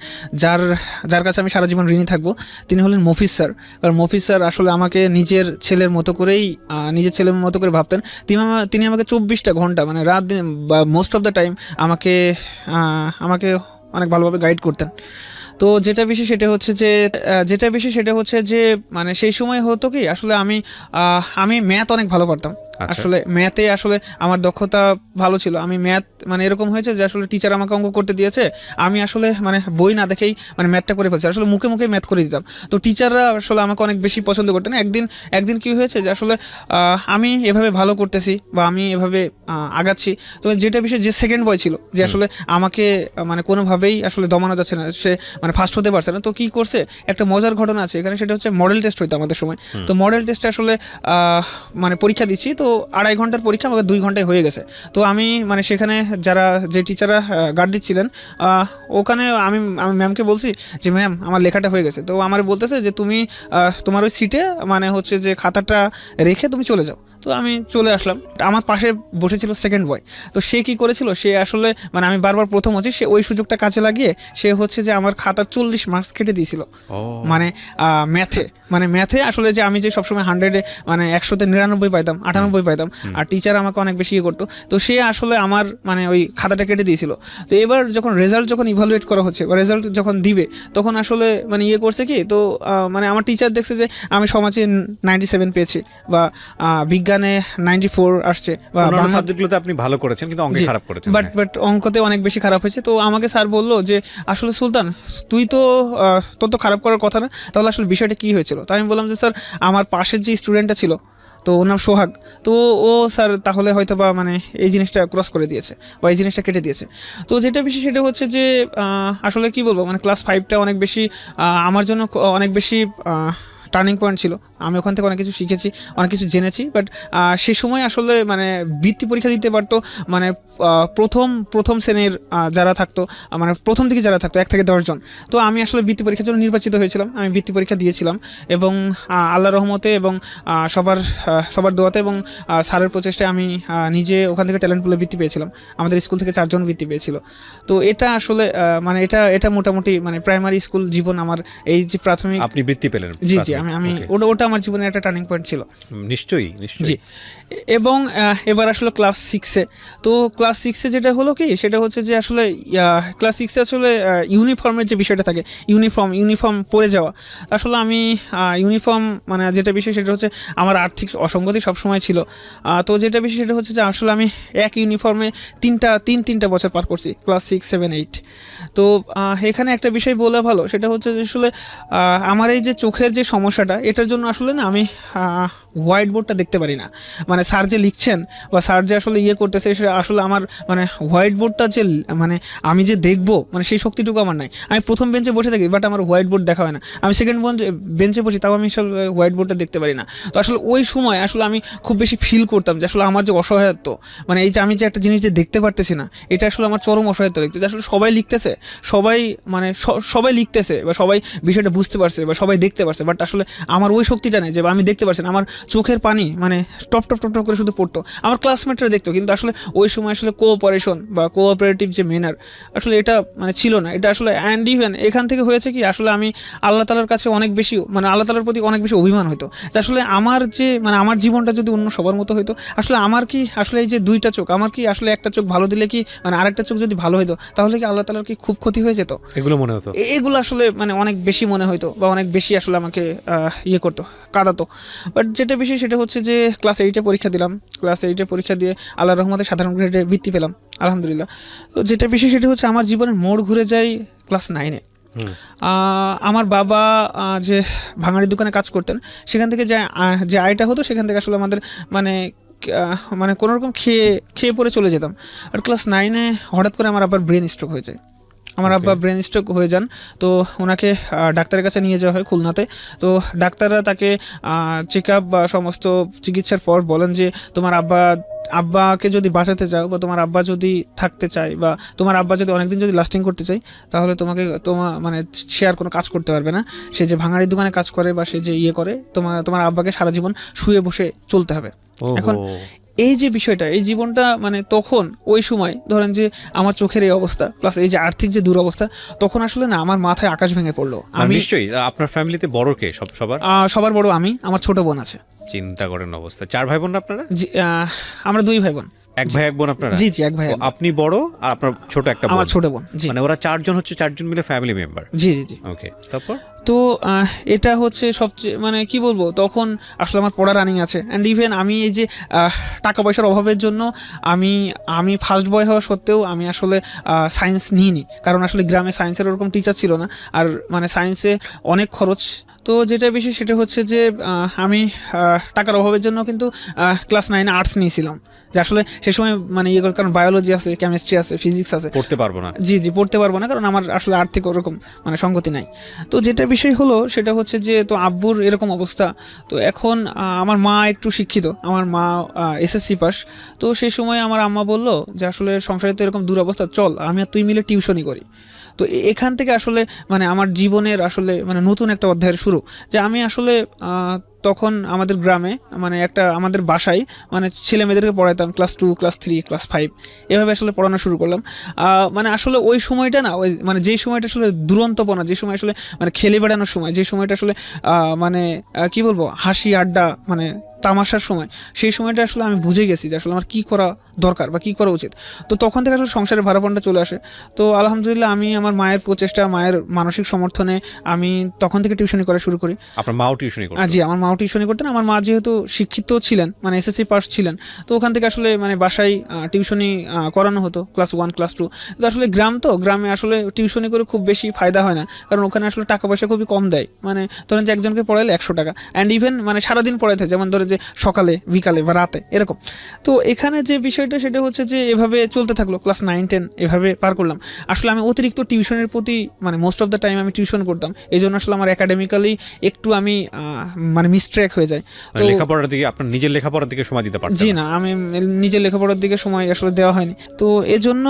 যার কাছে আমি সারা জীবন ঋণী থাকবো। তিনি হলেন মফিজ স্যার। কারণ মফিজ স্যার আসলে আমাকে নিজের ছেলের মতো করে ভাবতেন। তিনি আমাকে 24টা ঘন্টা মানে রাত দিন বা মোস্ট অফ দ্য টাইম আমাকে অনেক ভালোভাবে গাইড করতেন। তো যেটা বেশি সেটা হচ্ছে যে মানে সেই সময় হতো কি আসলে আমি ম্যাথ অনেক ভালো পারতাম। আসলে ম্যাথে আসলে আমার দক্ষতা ভালো ছিল। আমি ম্যাথ মানে এরকম হয়েছে যে আসলে টিচার আমাকে অঙ্ক করতে দিয়েছে, আমি আসলে মানে বই না দেখেই মানে ম্যাথটা করে ফেলছি, আসলে মুখে মুখে ম্যাথ করে দিতাম। তো টিচাররা আসলে আমাকে অনেক বেশি পছন্দ করতেন। একদিন কি হয়েছে যে আসলে আমি এভাবে ভালো করতেছি বা আমি এভাবে আগাচ্ছি, তো যেটা বিষয় যে সেকেন্ড বয় ছিল যে আসলে আমাকে মানে কোনোভাবেই আসলে দমানো যাচ্ছে না, সে মানে ফার্স্ট হতে পারছে না। তো কি করছে, একটা মজার ঘটনা আছে এখানে, সেটা হচ্ছে মডেল টেস্ট হইতো আমাদের সময়। তো মডেল টেস্টে আসলে মানে পরীক্ষা দিচ্ছি, তো 2.5 ঘন্টার পরীক্ষা আমাকে 2 ঘন্টায় হয়ে গেছে। তো আমি মানে সেখানে যে টিচাররা গার্ড দিচ্ছিলেন ওখানে আমি ম্যামকে বলছি যে ম্যাম আমার লেখাটা হয়ে গেছে। তো আমার বলতেছে যে তুমি তোমার ওই সিটে মানে হচ্ছে যে খাতাটা রেখে তুমি চলে যাও। তো আমি চলে আসলাম। আমার পাশে বসেছিল সেকেন্ড বয়। তো সে কি করেছিল, সে আসলে মানে আমি বারবার প্রথম হচ্ছি, সে ওই সুযোগটা কাজে লাগিয়ে সে হচ্ছে যে আমার খাতার 40 মার্কস কেটে দিয়েছিল। মানে ম্যাথে আসলে যে আমি যে সবসময় 100-এ মানে 100-তে 99 পাইতাম, 98 পাইতাম, আর টিচার আমাকে অনেক বেশি করতো। তো সে আসলে আমার মানে ওই খাতাটা কেটে দিয়েছিল। তো এবার যখন রেজাল্ট ইভালুয়েট করা হচ্ছে বা রেজাল্ট যখন দিবে, তখন আসলে মানে করছে কি, তো মানে আমার টিচার দেখছে যে আমি সমাজে 97 পেয়েছি বা বিজ্ঞানে 94 আসছে বা বাংলা সাবজেক্টগুলোতে আপনি ভালো করেছেন কিন্তু অঙ্কে খারাপ করেছেন, বাট অঙ্কতে অনেক বেশি খারাপ হয়েছে। তো আমাকে স্যার বললো যে আসলে সুলতান তুই তো তোর তো খারাপ করার কথা না, তাহলে আসলে বিষয়টা কী হয়েছিল? তো আমি বললাম যে স্যার আমার পাশের যে স্টুডেন্টটা ছিল, তো ওর নাম সোহাগ, তো ও স্যার তাহলে হয়তো বা মানে এই জিনিসটা ক্রস করে দিয়েছে বা এই জিনিসটা কেটে দিয়েছে। তো যেটা বেশি সেটা হচ্ছে যে আসলে কি বলবো, মানে ক্লাস 5টা অনেক বেশি আমার জন্য অনেক বেশি টার্নিং পয়েন্ট ছিল। আমি ওখান থেকে অনেক কিছু শিখেছি, অনেক কিছু জেনেছি। বাট সে সময় আসলে মানে বৃত্তি পরীক্ষা দিতে পারতো মানে প্রথম শ্রেণীর যারা থাকতো, মানে প্রথম দিকে যারা থাকতো 1 থেকে 10 জন। তো আমি আসলে বৃত্তি পরীক্ষার জন্য নির্বাচিত হয়েছিলাম। আমি বৃত্তি পরীক্ষা দিয়েছিলাম এবং আল্লাহর রহমতে এবং সবার দোয়াতে এবং স্যারের প্রচেষ্টায় আমি নিজে ওখান থেকে ট্যালেন্ট পুলে বৃত্তি পেয়েছিলাম। আমাদের স্কুল থেকে 4 জন বৃত্তি পেয়েছিল। তো এটা আসলে মানে এটা মোটামুটি মানে প্রাইমারি স্কুল জীবন আমার এই যে প্রাথমিক। আপনি বৃত্তি পেলেন? জি আমি ওটা আমার জীবনে একটা টার্নিং পয়েন্ট ছিল। নিশ্চয়ই। জি। এবং এবার আসলে ক্লাস 6-এ, তো ক্লাস 6-এ যেটা হলো কি, সেটা হচ্ছে যে আসলে ক্লাস 6-এ আসলে ইউনিফর্মের যে বিষয়টা থাকে, ইউনিফর্ম পরে যাওয়া। আসলে আমি ইউনিফর্ম মানে যেটা বিষয় সেটা হচ্ছে আমার আর্থিক অসঙ্গতি সবসময় ছিল। তো যেটা বিষয় সেটা হচ্ছে যে আসলে আমি এক ইউনিফর্মে তিনটা বছর পার করছি, ক্লাস 6, 7, 8। তো এখানে একটা বিষয় বলে ভালো, সেটা হচ্ছে যে আসলে আমার এই যে চোখের যে সমস্যাটা, এটার জন্য আসলে না আমি হোয়াইট বোর্ডটা দেখতে পারি না। মানে স্যার যে লিখছেন বা স্যার যে আসলে করতেছে, সেটা আসলে আমার মানে হোয়াইট বোর্ডটা যে মানে আমি যে দেখবো মানে সেই শক্তিটুকু আমার নাই। আমি প্রথম বেঞ্চে বসে থাকি, বাট আমার হোয়াইট বোর্ড দেখা হয় না। আমি সেকেন্ড বেঞ্চে বসি, তাও আমি আসলে হোয়াইট বোর্ডটা দেখতে পারি না। তো আসলে ওই সময় আসলে আমি খুব বেশি ফিল করতাম যে আসলে আমার যে অসহায়ত্ব, মানে এই যে আমি যে একটা জিনিস যে দেখতে পারতেছি না, এটা আসলে আমার চরম অসহায়ত্ব দেখতে। আসলে সবাই লিখতেছে, সবাই লিখতেছে বা সবাই বিষয়টা বুঝতে পারছে বা সবাই দেখতে পারছে, বাট আসলে আমার ওই শক্তিটা নেই যে আমি দেখতে পারছি না। আমার চোখের পানি মানে টপ করে শুধু পড়তো। আমার ক্লাসমেটরা দেখতো, কিন্তু আসলে ওই সময় আসলে কোঅপারেশন বা কোঅপারেটিভ যে ম্যানার আসলে এটা মানে ছিল না। এটা আসলে অ্যান্ড ইভেন এখান থেকে হয়েছে কি, আসলে আমি আল্লাহ তাআলার কাছে অনেক বেশি মানে আল্লাহ তাআলার প্রতি অনেক বেশি অভিমান হতো যে আসলে আমার যে মানে আমার জীবনটা যদি অন্য সবার মতো হতো, আসলে আমার কি আসলে এই যে 2টা চোখ, আমার কি আসলে একটা চোখ ভালো দিলে কি মানে আরেকটা চোখ যদি ভালো হতো, তাহলে কি আল্লাহ তাআলার কি খুব ক্ষতি হয়ে যেত? এগুলো মনে হতো, এগুলো আসলে মানে অনেক বেশি মনে হতো বা অনেক বেশি আসলে আমাকে করতো, কাঁদাতো। বাট যেটা বেশি সেটা হচ্ছে যে ক্লাস 8-এ পরীক্ষা দিলাম। ক্লাস 8-এ পরীক্ষা দিয়ে আল্লাহর রহমতে সাধারণ গ্রেডে বৃত্তি পেলাম, আলহামদুলিল্লাহ। তো যেটা বেশি সেটা হচ্ছে আমার জীবনের মোড় ঘুরে যায় ক্লাস 9-এ। আমার বাবা যে ভাঙাড়ির দোকানে কাজ করতেন, সেখান থেকে যে আয়টা হতো, সেখান থেকে আসলে আমাদের মানে মানে কোনোরকম খেয়ে পরে চলে যেতাম। আর ক্লাস 9-এ হঠাৎ করে আমার আবার ব্রেন স্ট্রোক হয়ে যায়। আমার আব্বা ব্রেন স্ট্রোক হয়ে যান, তো ওনাকে ডাক্তারের কাছে নিয়ে যাওয়া হয় খুলনাতে। তো ডাক্তাররা তাকে চেক আপ বা সমস্ত চিকিৎসার পর বলেন যে তোমার আব্বাকে যদি বাঁচাতে চাও বা তোমার আব্বা যদি থাকতে চায় বা তোমার আব্বা যদি অনেকদিন যদি লাস্টিং করতে চাই, তাহলে মানে সে আর কোনো কাজ করতে পারবে না। সে যে ভাঙাড়ির দোকানে কাজ করে বা সে যে ইয়ে করে, তোমার আব্বাকে সারা জীবন শুয়ে বসে চলতে হবে। এখন এই যে বিষয়টা, এই জীবনটা মানে তখন ওই সময় ধরেন যে আমার চোখের এই অবস্থা প্লাস এই যে আর্থিক যে দুরবস্থা, তখন আসলে না আমার মাথায় আকাশ ভেঙে পড়লো। আমি নিশ্চয়ই আপনার ফ্যামিলিতে বড় কে সবার বড় আমি, আমার ছোট বোন আছে। চিন্তা করেন অবস্থা, 4 ভাই বোন আপনারা? জি, আমরা 2 ভাই বোন। 1 ভাই 1 বোন আপনারা? জি জি, 1 ভাই। আপনি বড় আর আপনার ছোট একটা বোন? আমার ছোট বোন। জি, মানে ওরা 4 জন হচ্ছে 4 জন মিলে ফ্যামিলি মেম্বার। জি জি জি। ওকে, তারপর তো এটা হচ্ছে সবচেয়ে মানে কি বলবো, তখন আসলে আমার পড়া রানিং আছে। অ্যান্ড ইভেন আমি এই যে টাকা পয়সার অভাবের জন্য আমি ফার্স্ট বয় হওয়া সত্ত্বেও আমি আসলে সায়েন্স নিইনি, কারণ আসলে গ্রামে সায়েন্সের ওরকম টিচার ছিল না, আর মানে সায়েন্সে অনেক খরচ। তো যেটা বেশি সেটা হচ্ছে যে আমি টাকার অভাবের জন্য কিন্তু ক্লাস 9-এ আর্টস নিয়েছিলাম, যে আসলে সে সময় মানে কারণ বায়োলজি আছে, কেমিস্ট্রি আছে, ফিজিক্স আছে, পড়তে পারবো না। জি জি, পড়তে পারবো না, কারণ আমার আসলে আর্থিক ওরকম মানে সঙ্গতি নাই। তো যেটা বিষয় হলো সেটা হচ্ছে যে তো আব্বুর এরকম অবস্থা। তো এখন আমার মা একটু শিক্ষিত, আমার মা এসএসসি পাস। তো সেই সময় আমার আম্মা বলল যে আসলে সংসারে তো এরকম দুরবস্থা, চল আমি আর তুই মিলে টিউশনি করি। তো এখান থেকে আসলে মানে আমার জীবনের আসলে মানে নতুন একটা অধ্যায়ের শুরু, যে আমি আসলে তখন আমাদের গ্রামে মানে আমাদের বাসায় মানে ছেলে মেয়েদেরকে পড়াইতাম ক্লাস 2, ক্লাস 3, ক্লাস 5 এভাবে আসলে পড়ানো শুরু করলাম। মানে আসলে ওই সময়টা না, ওই মানে যেই সময়টা আসলে দুরন্তপনা, যে সময় আসলে মানে খেলে বেড়ানোর সময়, যে সময়টা আসলে মানে কি বলবো, হাসি আড্ডা মানে তামাশার সময়, সেই সময়টা আসলে আমি বুঝে গেছি যে আসলে আমার কী করা দরকার বা কী করা উচিত। তো তখন থেকে আসলে সংসারের ভাড়াপনটা চলে আসে। তো আলহামদুলিল্লাহ আমি আমার মায়ের প্রচেষ্টা, মায়ের মানসিক সমর্থনে আমি তখন থেকে টিউশনি করা শুরু করি। আপনার মাও টিউশনি করতেন? জি, আমার মাও টিউশনি করতেন। আমার মা যেহেতু শিক্ষিত ছিলেন, মানে এসএসসি পাস ছিলেন, তো ওখান থেকে আসলে মানে বাসায় টিউশনি করানো হতো ক্লাস 1, ক্লাস 2। তো আসলে গ্রামে আসলে টিউশনি করে খুব বেশি ফায়দা হয় না, কারণ ওখানে আসলে টাকা পয়সা খুবই কম দেয়। মানে ধরেন যে একজনকে পড়াইলে 100 টাকা, অ্যান্ড ইভেন মানে সারাদিন পড়াইতে, যেমন ধরে যে সকালে, বিকালে বা রাতে এরকম। তো এখানে যে বিষয়টা সেটা হচ্ছে যে এভাবে চলতে থাকলো, ক্লাস 9-10 এভাবে পার করলাম। আসলে আমি অতিরিক্ত টিউশনের প্রতি মানে মোস্ট অফ দ্য টাইম আমি টিউশন করতাম, এই জন্য আসলে আমার একাডেমিক্যালি একটু আমি মানে মিসট্র্যাক হয়ে যায়। তো লেখাপড়ার দিকে, আপনার নিজের লেখাপড়ার দিকে সময় দিতে পারছেন? জি না, আমি নিজের লেখাপড়ার দিকে সময় আসলে দেওয়া হয়নি। তো এজন্য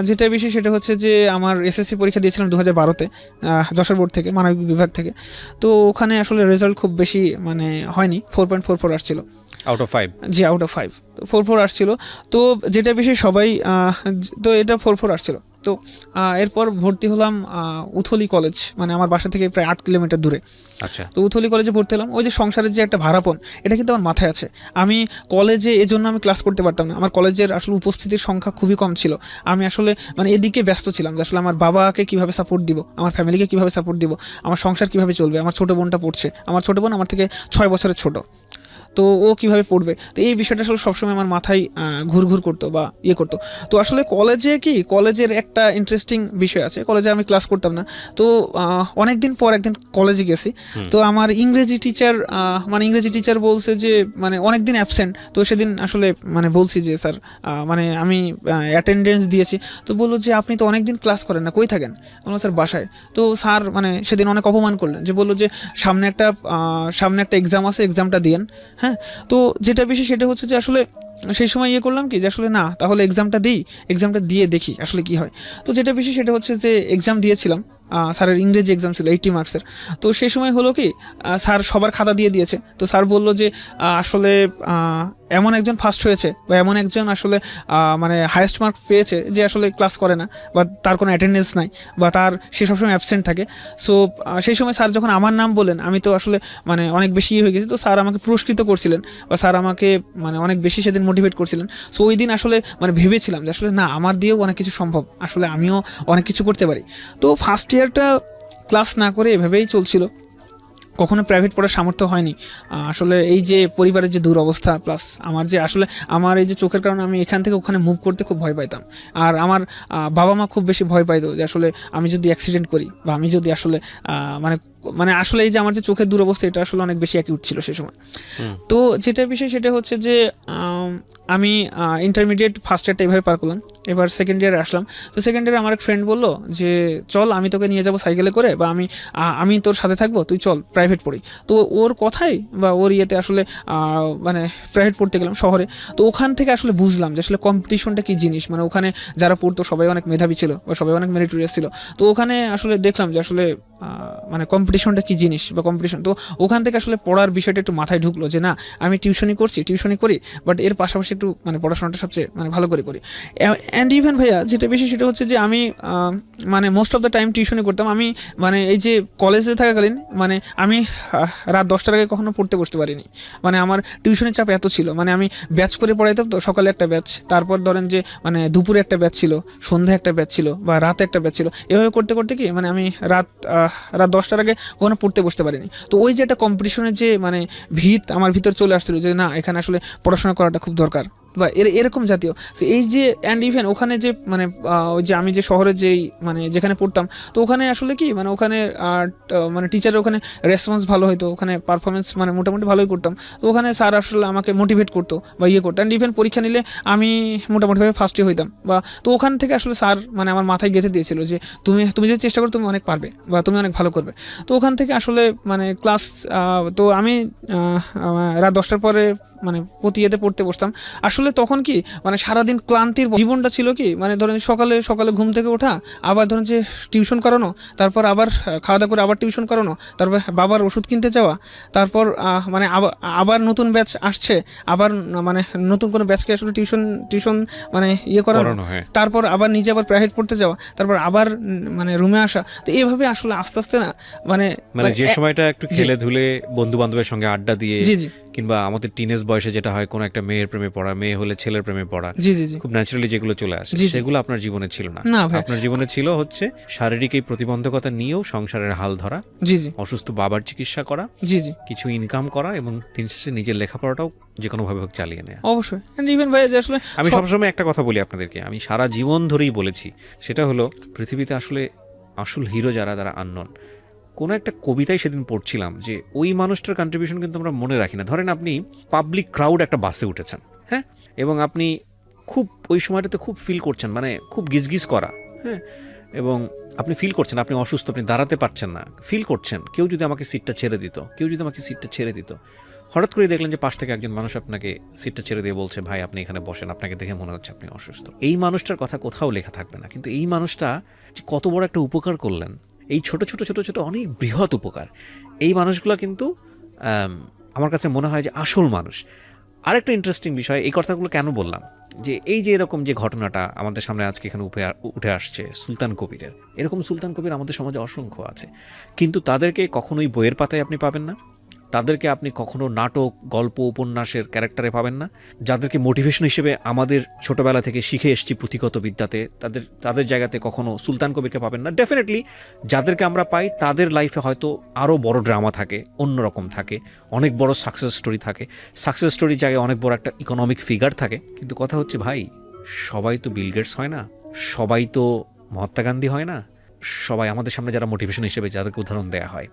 যেটা বেশি সেটা হচ্ছে যে আমার এসএসসি পরীক্ষা দিয়েছিলাম 2012-তে যশোর বোর্ড থেকে, মানবিক বিভাগ থেকে। তো ওখানে আসলে রেজাল্ট খুব বেশি মানে হয়নি, 4.44 আসছিল out of 5। G, out of 5 4 আসছিল। তো যেটা বেশি সবাই তো এটা 4 আসছিল। তো এরপর ভর্তি হলাম উথলি কলেজ, মানে আমার বাসা থেকে প্রায় 8 কিলোমিটার দূরে। আচ্ছা। তো উথলি কলেজে ভর্তি হলাম। ওই যে সংসারের যে একটা ভাড়াপন, এটা কিন্তু আমার মাথায় আছে। আমি কলেজে এজন্য আমি ক্লাস করতে পারতাম না, আমার কলেজের আসলে উপস্থিতির সংখ্যা খুবই কম ছিল। আমি আসলে মানে এদিকে ব্যস্ত ছিলাম যে আসলে আমার বাবাকে কীভাবে সাপোর্ট দিব, আমার ফ্যামিলিকে কীভাবে সাপোর্ট দিব, আমার সংসার কীভাবে চলবে। আমার ছোটো বোনটা পড়ছে, আমার ছোটো বোন আমার থেকে 6 বছরের ছোটো, তো ও কীভাবে পড়বে। তো এই বিষয়টা আসলে সবসময় আমার মাথায় ঘুরঘুর করতো বা ইয়ে করতো। তো আসলে কলেজের একটা ইন্টারেস্টিং বিষয় আছে, কলেজে আমি ক্লাস করতাম না। তো অনেক দিন পর একদিন কলেজে গেছি, তো আমার ইংরেজি টিচার বলছে যে মানে অনেক দিন অ্যাবসেন্ট। তো সেদিন আসলে মানে বলছি যে স্যার মানে আমি অ্যাটেন্ডেন্স দিয়েছি। তো বললো যে আপনি তো অনেক দিন ক্লাস করেন না, কই থাকেন? বললাম স্যার বাসায়। তো স্যার মানে সেদিন অনেক অপমান করলেন, যে বললো যে সামনে একটা এক্সাম আছে, এক্সামটা দিয়েন। হ্যাঁ, তো যেটা বেশি সেটা হচ্ছে যে আসলে সেই সময় ইয়ে করলাম কি যে আসলে না, তাহলে এক্সামটা দিয়ে দেখি আসলে কি হয়। তো যেটা বেশি সেটা হচ্ছে যে এক্সাম দিয়েছিলাম, স্যারের ইংরেজি এক্সাম ছিল 80 মার্কসের। তো সেই সময় হলো কি স্যার সবার খাতা দিয়ে দিয়েছে। তো স্যার বলল যে আসলে এমন একজন ফার্স্ট হয়েছে বা এমন একজন আসলে মানে হায়েস্ট মার্ক পেয়েছে যে আসলে ক্লাস করে না বা তার কোনো অ্যাটেন্ডেন্স নাই বা সে সবসময় অ্যাবসেন্ট থাকে। সো সেই সময় স্যার যখন আমার নাম বলেন, আমি তো আসলে মানে অনেক বেশি হয়ে গেছি। তো স্যার আমাকে পুরস্কৃত করছিলেন বা স্যার আমাকে মানে অনেক বেশি সেদিন মোটিভেট করছিলেন। সো ওই দিন আসলে মানে ভেবেছিলাম যে আসলে না, আমার দিয়েও অনেক কিছু সম্ভব, আসলে আমিও অনেক কিছু করতে পারি। তো ফার্স্ট ইয়ারটা ক্লাস না করে এভাবেই চলছিল, কখনো প্রাইভেট পড়ার সামর্থ্য হয়নি। আসলে এই যে পরিবারের যে দুরবস্থা, প্লাস আমার এই যে চোখের কারণে আমি এখান থেকে ওখানে মুভ করতে খুব ভয় পাইতাম। আর আমার বাবা মা খুব বেশি ভয় পাইতো যে আসলে আমি যদি অ্যাক্সিডেন্ট করি বা আমি যদি আসলে মানে আসলে এই যে আমার যে চোখের দুরবস্থা, এটা আসলে অনেক বেশি অ্যাকিউট ছিল সে সময়। তো যেটা বিষয় সেটা হচ্ছে যে আমি ইন্টারমিডিয়েট ফার্স্ট ইয়ারটা এইভাবে পার করলাম, এবার সেকেন্ড ইয়ারে আসলাম। তো সেকেন্ড ইয়ারে আমার এক ফ্রেন্ড বললো যে চল আমি তোকে নিয়ে যাবো সাইকেলে করে, বা আমি তোর সাথে থাকবো, তুই চল প্রাইভেট পড়ি। তো ওর কথাই বা ওর ইয়েতে আসলে মানে প্রাইভেট পড়তে গেলাম শহরে। তো ওখান থেকে আসলে বুঝলাম যে আসলে কম্পিটিশনটা কী জিনিস, মানে ওখানে যারা পড়তো সবাই অনেক মেধাবী ছিল বা সবাই অনেক মেরিটোরিয়াস ছিল। তো ওখানে আসলে দেখলাম যে আসলে মানে কম্পিটিশনটা কী জিনিস বা কম্পিটিশন। তো ওখান থেকে আসলে পড়ার বিষয়টা একটু মাথায় ঢুকলো যে না, আমি টিউশনি করি, বাট এর পাশাপাশি একটু মানে পড়াশোনাটা সবচেয়ে মানে ভালো করে করি। অ্যান্ড ইভেন ভাইয়া যেটা বেশি সেটা হচ্ছে যে আমি মানে মোস্ট অফ দ্য টাইম টিউশনি করতাম। আমি মানে এই যে কলেজে থাকাকালীন মানে আমি রাত 10টার আগে কখনো পড়তে বসতে পারিনি, মানে আমার টিউশনের চাপ এত ছিল। মানে আমি ব্যাচ করে পড়াইতাম, তো সকালে একটা ব্যাচ, তারপর ধরেন যে মানে দুপুরে একটা ব্যাচ ছিল, সন্ধ্যায় একটা ব্যাচ ছিল, বা রাতে একটা ব্যাচ ছিল। এভাবে করতে করতে কি মানে আমি রাত 10টার আগে কখনো পড়তে বসতে পারিনি। তো ওই যে একটা কম্পিটিশনের যে মানে ভিত আমার ভিতর চলে আসছিল যে না, এখানে আসলে পড়াশোনা করাটা খুব দরকার বা এরকম জাতীয়। সো এই যে অ্যান্ড ইভেন ওখানে যে মানে ওই যে আমি যে শহরে যেই মানে যেখানে পড়তাম, তো ওখানে আসলে কি মানে ওখানে মানে টিচারের ওখানে রেসপন্স ভালো হতো, ওখানে পারফরমেন্স মানে মোটামুটি ভালোই করতাম। তো ওখানে স্যার আসলে আমাকে মোটিভেট করতো বা করতো। অ্যান্ড ইভেন পরীক্ষা নিলে আমি মোটামুটিভাবে ফার্স্টে হইতাম বা। তো ওখান থেকে আসলে স্যার মানে আমার মাথায় গেঁথে দিয়েছিল যে তুমি যদি চেষ্টা করো তুমি অনেক পারবে বা তুমি অনেক ভালো করবে। তো ওখান থেকে আসলে মানে ক্লাস তো আমি রাত 10টার পরে মানে প্রতি ইয়েতে পড়তে বসতাম। আসলে তখন কি মানে সারাদিন ক্লান্তির জীবনটা ছিল কি মানে ধরেন সকালে ঘুম থেকে ওঠা, আবার ধরেন যে টিউশন করানো, তারপর আবার খাওয়া দাওয়া করে আবার টিউশন করানো, তারপর বাবার ওষুধ কিনতে যাওয়া, তারপর মানে আবার নতুন ব্যাচ আসছে, আবার মানে নতুন কোনো ব্যাচকে আসলে টিউশন মানে করানো, তারপর আবার নিজে আবার প্রাইভেট পড়তে যাওয়া, তারপর আবার মানে রুমে আসা। তো এইভাবে আসলে আস্তে আস্তে না মানে যে সময়টা একটু খেলে ধুলে বন্ধু বান্ধবের সঙ্গে আড্ডা দিয়ে, জি জি, কিংবা আমাদের টিনেজ বয়সে যেটা হয় কোনো একটা মেয়ের প্রেমে পড়া, মেয়ে হলে ছেলের প্রেমে পড়া, জি জি জি, খুব ন্যাচারালি যেগুলো চলে আসে, সেগুলো আপনার জীবনে ছিল না। আপনার জীবনে ছিল হচ্ছে শারীরিক এই প্রতিবন্ধকতা নিয়েও সংসারের হাল ধরা, জি জি, অসুস্থ বাবার চিকিৎসা করা, জি জি, কিছু ইনকাম করা, এবং দিন শেষে নিজের লেখাপড়াটাও যে কোনো ভাবে হোক চালিয়ে নেওয়া। অবশ্যই। ইভেন ভাই যে আসলে আমি সবসময় একটা কথা বলি আপনাদেরকে, আমি সারা জীবন ধরেই বলেছি, সেটা হলো পৃথিবীতে আসলে আসল হিরো যারা তারা আননোন। কোনো একটা কবিতায় সেদিন পড়ছিলাম যে ওই মানুষটার কন্ট্রিবিউশন কিন্তু আমরা মনে রাখি না। ধরেন আপনি পাবলিক ক্রাউড একটা বাসে উঠেছেন, হ্যাঁ, এবং আপনি খুব ওই সময়টাতে খুব ফিল করছেন, মানে খুব গিজগিজ করা, হ্যাঁ, এবং আপনি ফিল করছেন আপনি অসুস্থ, আপনি দাঁড়াতে পারছেন না, ফিল করছেন কেউ যদি আমাকে সিটটা ছেড়ে দিত, হঠাৎ করে দেখলেন যে পাশ থেকে একজন মানুষ আপনাকে সিটটা ছেড়ে দিয়ে বলছে ভাই আপনি এখানে বসেন, আপনাকে দেখে মনে হচ্ছে আপনি অসুস্থ। এই মানুষটার কথা কোথাও লেখা থাকবে না, কিন্তু এই মানুষটা যে কত বড় একটা উপকার করলেন, এই ছোট ছোট ছোট ছোট অনেক বৃহৎ উপকার, এই মানুষগুলো কিন্তু আমার কাছে মনে হয় যে আসল মানুষ। আরেকটা ইন্টারেস্টিং বিষয়, এই কথাগুলো কেন বললাম, যে এই যে এরকম যে ঘটনাটা আমাদের সামনে আজকে এখানে উঠে আসছে সুলতান কবিরের, এরকম সুলতান কবির আমাদের সমাজে অসংখ্য আছে, কিন্তু তাদেরকে কখনোই বইয়ের পাতায় আপনি পাবেন না, তাদেরকে আপনি কখনো নাটক, গল্প, উপন্যাসের ক্যারেক্টারে পাবেন না। যাদেরকে মোটিভেশন হিসেবে আমাদের ছোটবেলা থেকে শিখে এসেছি পুঁথিগত বিদ্যাতে, তাদের জায়গাতে কখনো সুলতান কবিরকে পাবেন না। ডেফিনেটলি যাদেরকে আমরা পাই তাদের লাইফে হয়তো আরও বড় ড্রামা থাকে, অন্যরকম থাকে, অনেক বড় সাকসেস স্টোরি থাকে, সাকসেস স্টোরির জায়গায় অনেক বড় একটা ইকোনমিক ফিগার থাকে। কিন্তু কথা হচ্ছে ভাই, সবাই তো বিল গেটস হয় না, সবাই তো মহাত্মা গান্ধী হয় না, সবাই আমাদের সামনে যারা মোটিভেশন হিসেবে যাদেরকে উদাহরণ দেওয়া হয়,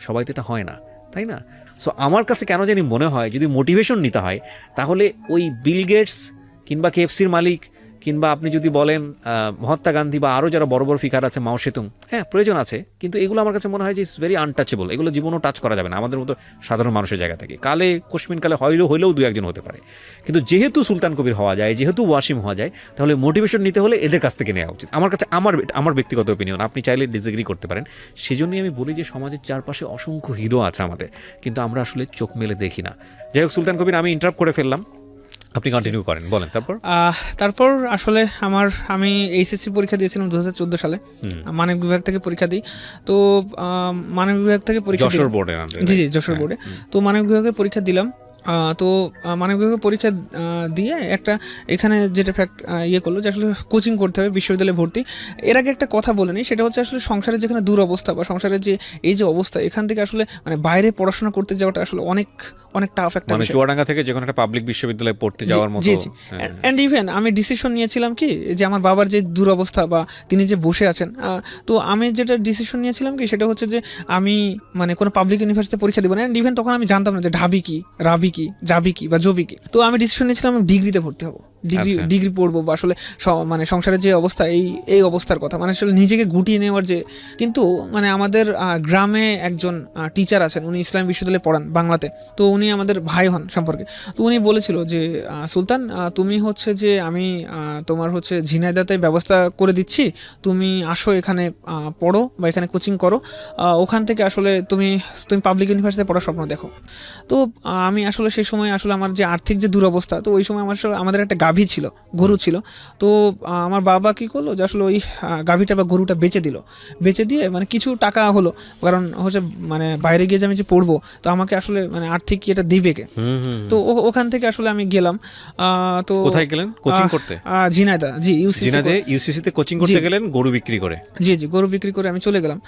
সবাই তো এটা হয় না, তাই না? সো আমার কাছে কেন জানি মনে হয় যদি মোটিভেশন নিতে হয় তাহলে ওই বিল গেটস কিংবা কেএফসির মালিক, কিংবা আপনি যদি বলেন মহাত্মা গান্ধী বা আরও যারা বড় বড় ফিগার আছে, মাও সেতুং, হ্যাঁ প্রয়োজন আছে, কিন্তু এগুলো আমার কাছে মনে হয় যে ইটস ভেরি আনটাচেবল, এগুলো জীবনও টাচ করা যাবে না আমাদের মতো সাধারণ মানুষের জায়গা থেকে। কালে কোশ্মিনকালে হইলেও দু একজন হতে পারে, কিন্তু যেহেতু সুলতান কবির হওয়া যায়, যেহেতু ওয়াসিম হওয়া যায়, তাহলে মোটিভেশন নিতে হলে এদের কাছ থেকে নেওয়া উচিত। আমার কাছে আমার ব্যক্তিগত ওপিনিয়ন, আপনি চাইলে ডিসএগ্রি করতে পারেন। সেজন্যই আমি বলি যে সমাজের চারপাশে অসংখ্য হিরো আছে আমাদের, কিন্তু আমরা আসলে চোখ মেলে দেখি না। যাই হোক সুলতান কবির, আমি ইন্টারাপ্ট করে ফেললাম, আপনি কন্টিনিউ করেন, বলেন। তারপর আসলে আমি এইচএসসি পরীক্ষা দিয়েছিলাম 2014 সালে, মানবিক বিভাগ থেকে পরীক্ষা দিই। তো মানবিক বিভাগ থেকে পরীক্ষা যশোর বোর্ডে, জি যশোর বোর্ডে। তো মানবিক বিভাগে পরীক্ষা দিলাম। তো মানবিক বিভাগে পরীক্ষা দিয়ে একটা এখানে যেটা করলো যে আসলে কোচিং করতে হবে, বিশ্ববিদ্যালয়ে ভর্তি। এর আগে একটা কথা বলে নিই, সেটা হচ্ছে আসলে সংসারের যেখানে দুরবস্থা বা সংসারের যে এই যে অবস্থা, এখান থেকে আসলে মানে বাইরে পড়াশোনা করতে যাওয়াটা আসলে অনেক টাফ একটা বিষয়। চুয়াডাঙ্গা থেকে যে কোনো একটা পাবলিক বিশ্ববিদ্যালয়ে পড়তে যাওয়ার মতো। এন্ড ইভেন আমি ডিসিশন নিয়েছিলাম কি যে আমার বাবার যে দুরবস্থা বা তিনি যে বসে আছেন, তো আমি যেটা ডিসিশন নিয়েছিলাম কি সেটা হচ্ছে যে আমি মানে কোনো পাবলিক ইউনিভার্সিটিতে পরীক্ষা দেবো না। এন্ড ইভেন তখন আমি জানতাম না যে ঢাবি কি, রাবি করবি কি, যাবি কি বা জবি কি। তো আমি ডিসিশন নিয়েছিলাম আমি ডিগ্রিতে ভর্তি হবো, আচ্ছা। ডিগ্রি পড়বো, বা আসলে মানে সংসারের যে অবস্থা, এই অবস্থার কথা, মানে আসলে নিজেকে গুটিয়ে নেওয়ার যে। কিন্তু মানে আমাদের গ্রামে একজন টিচার আছেন, উনি ইসলাম বিশ্ববিদ্যালয়ে পড়ান বাংলাতে। তো উনি আমাদের ভাই হন সম্পর্কে। তো উনি বলেছিল যে সুলতান, তুমি হচ্ছে যে আমি তোমার হচ্ছে ঝিনাইদহতে ব্যবস্থা করে দিচ্ছি, তুমি আসো এখানে পড়ো বা এখানে কোচিং করো, ওখান থেকে আসলে তুমি পাবলিক ইউনিভার্সিটিতে পড়ার স্বপ্ন দেখো। তো আমি আসলে সেই সময় আসলে আমার যে আর্থিক যে দুরবস্থা, তো ওই সময় আমাদের একটা গাভী ছিল, গরু ছিল। তো আমার বাবা কি করলো যে আসলে ওই গাভীটা বা গরুটা বেচে দিয়ে মানে কিছু টাকা হলো, কারণ হচ্ছে মানে বাইরে গিয়ে যে আমি যে পড়বো, তো আমাকে আসলে মানে আর্থিক এটা দিবে কে। তো ওখান থেকে আসলে আমি গেলাম। তো কোথায় গেলেন কোচিং করতে? ঝিনাইদহ, জি ইউসিসিতে কোচিং করতে গেলেন গরু বিক্রি করে? জি, গরু বিক্রি করে আমি চলে গেলাম।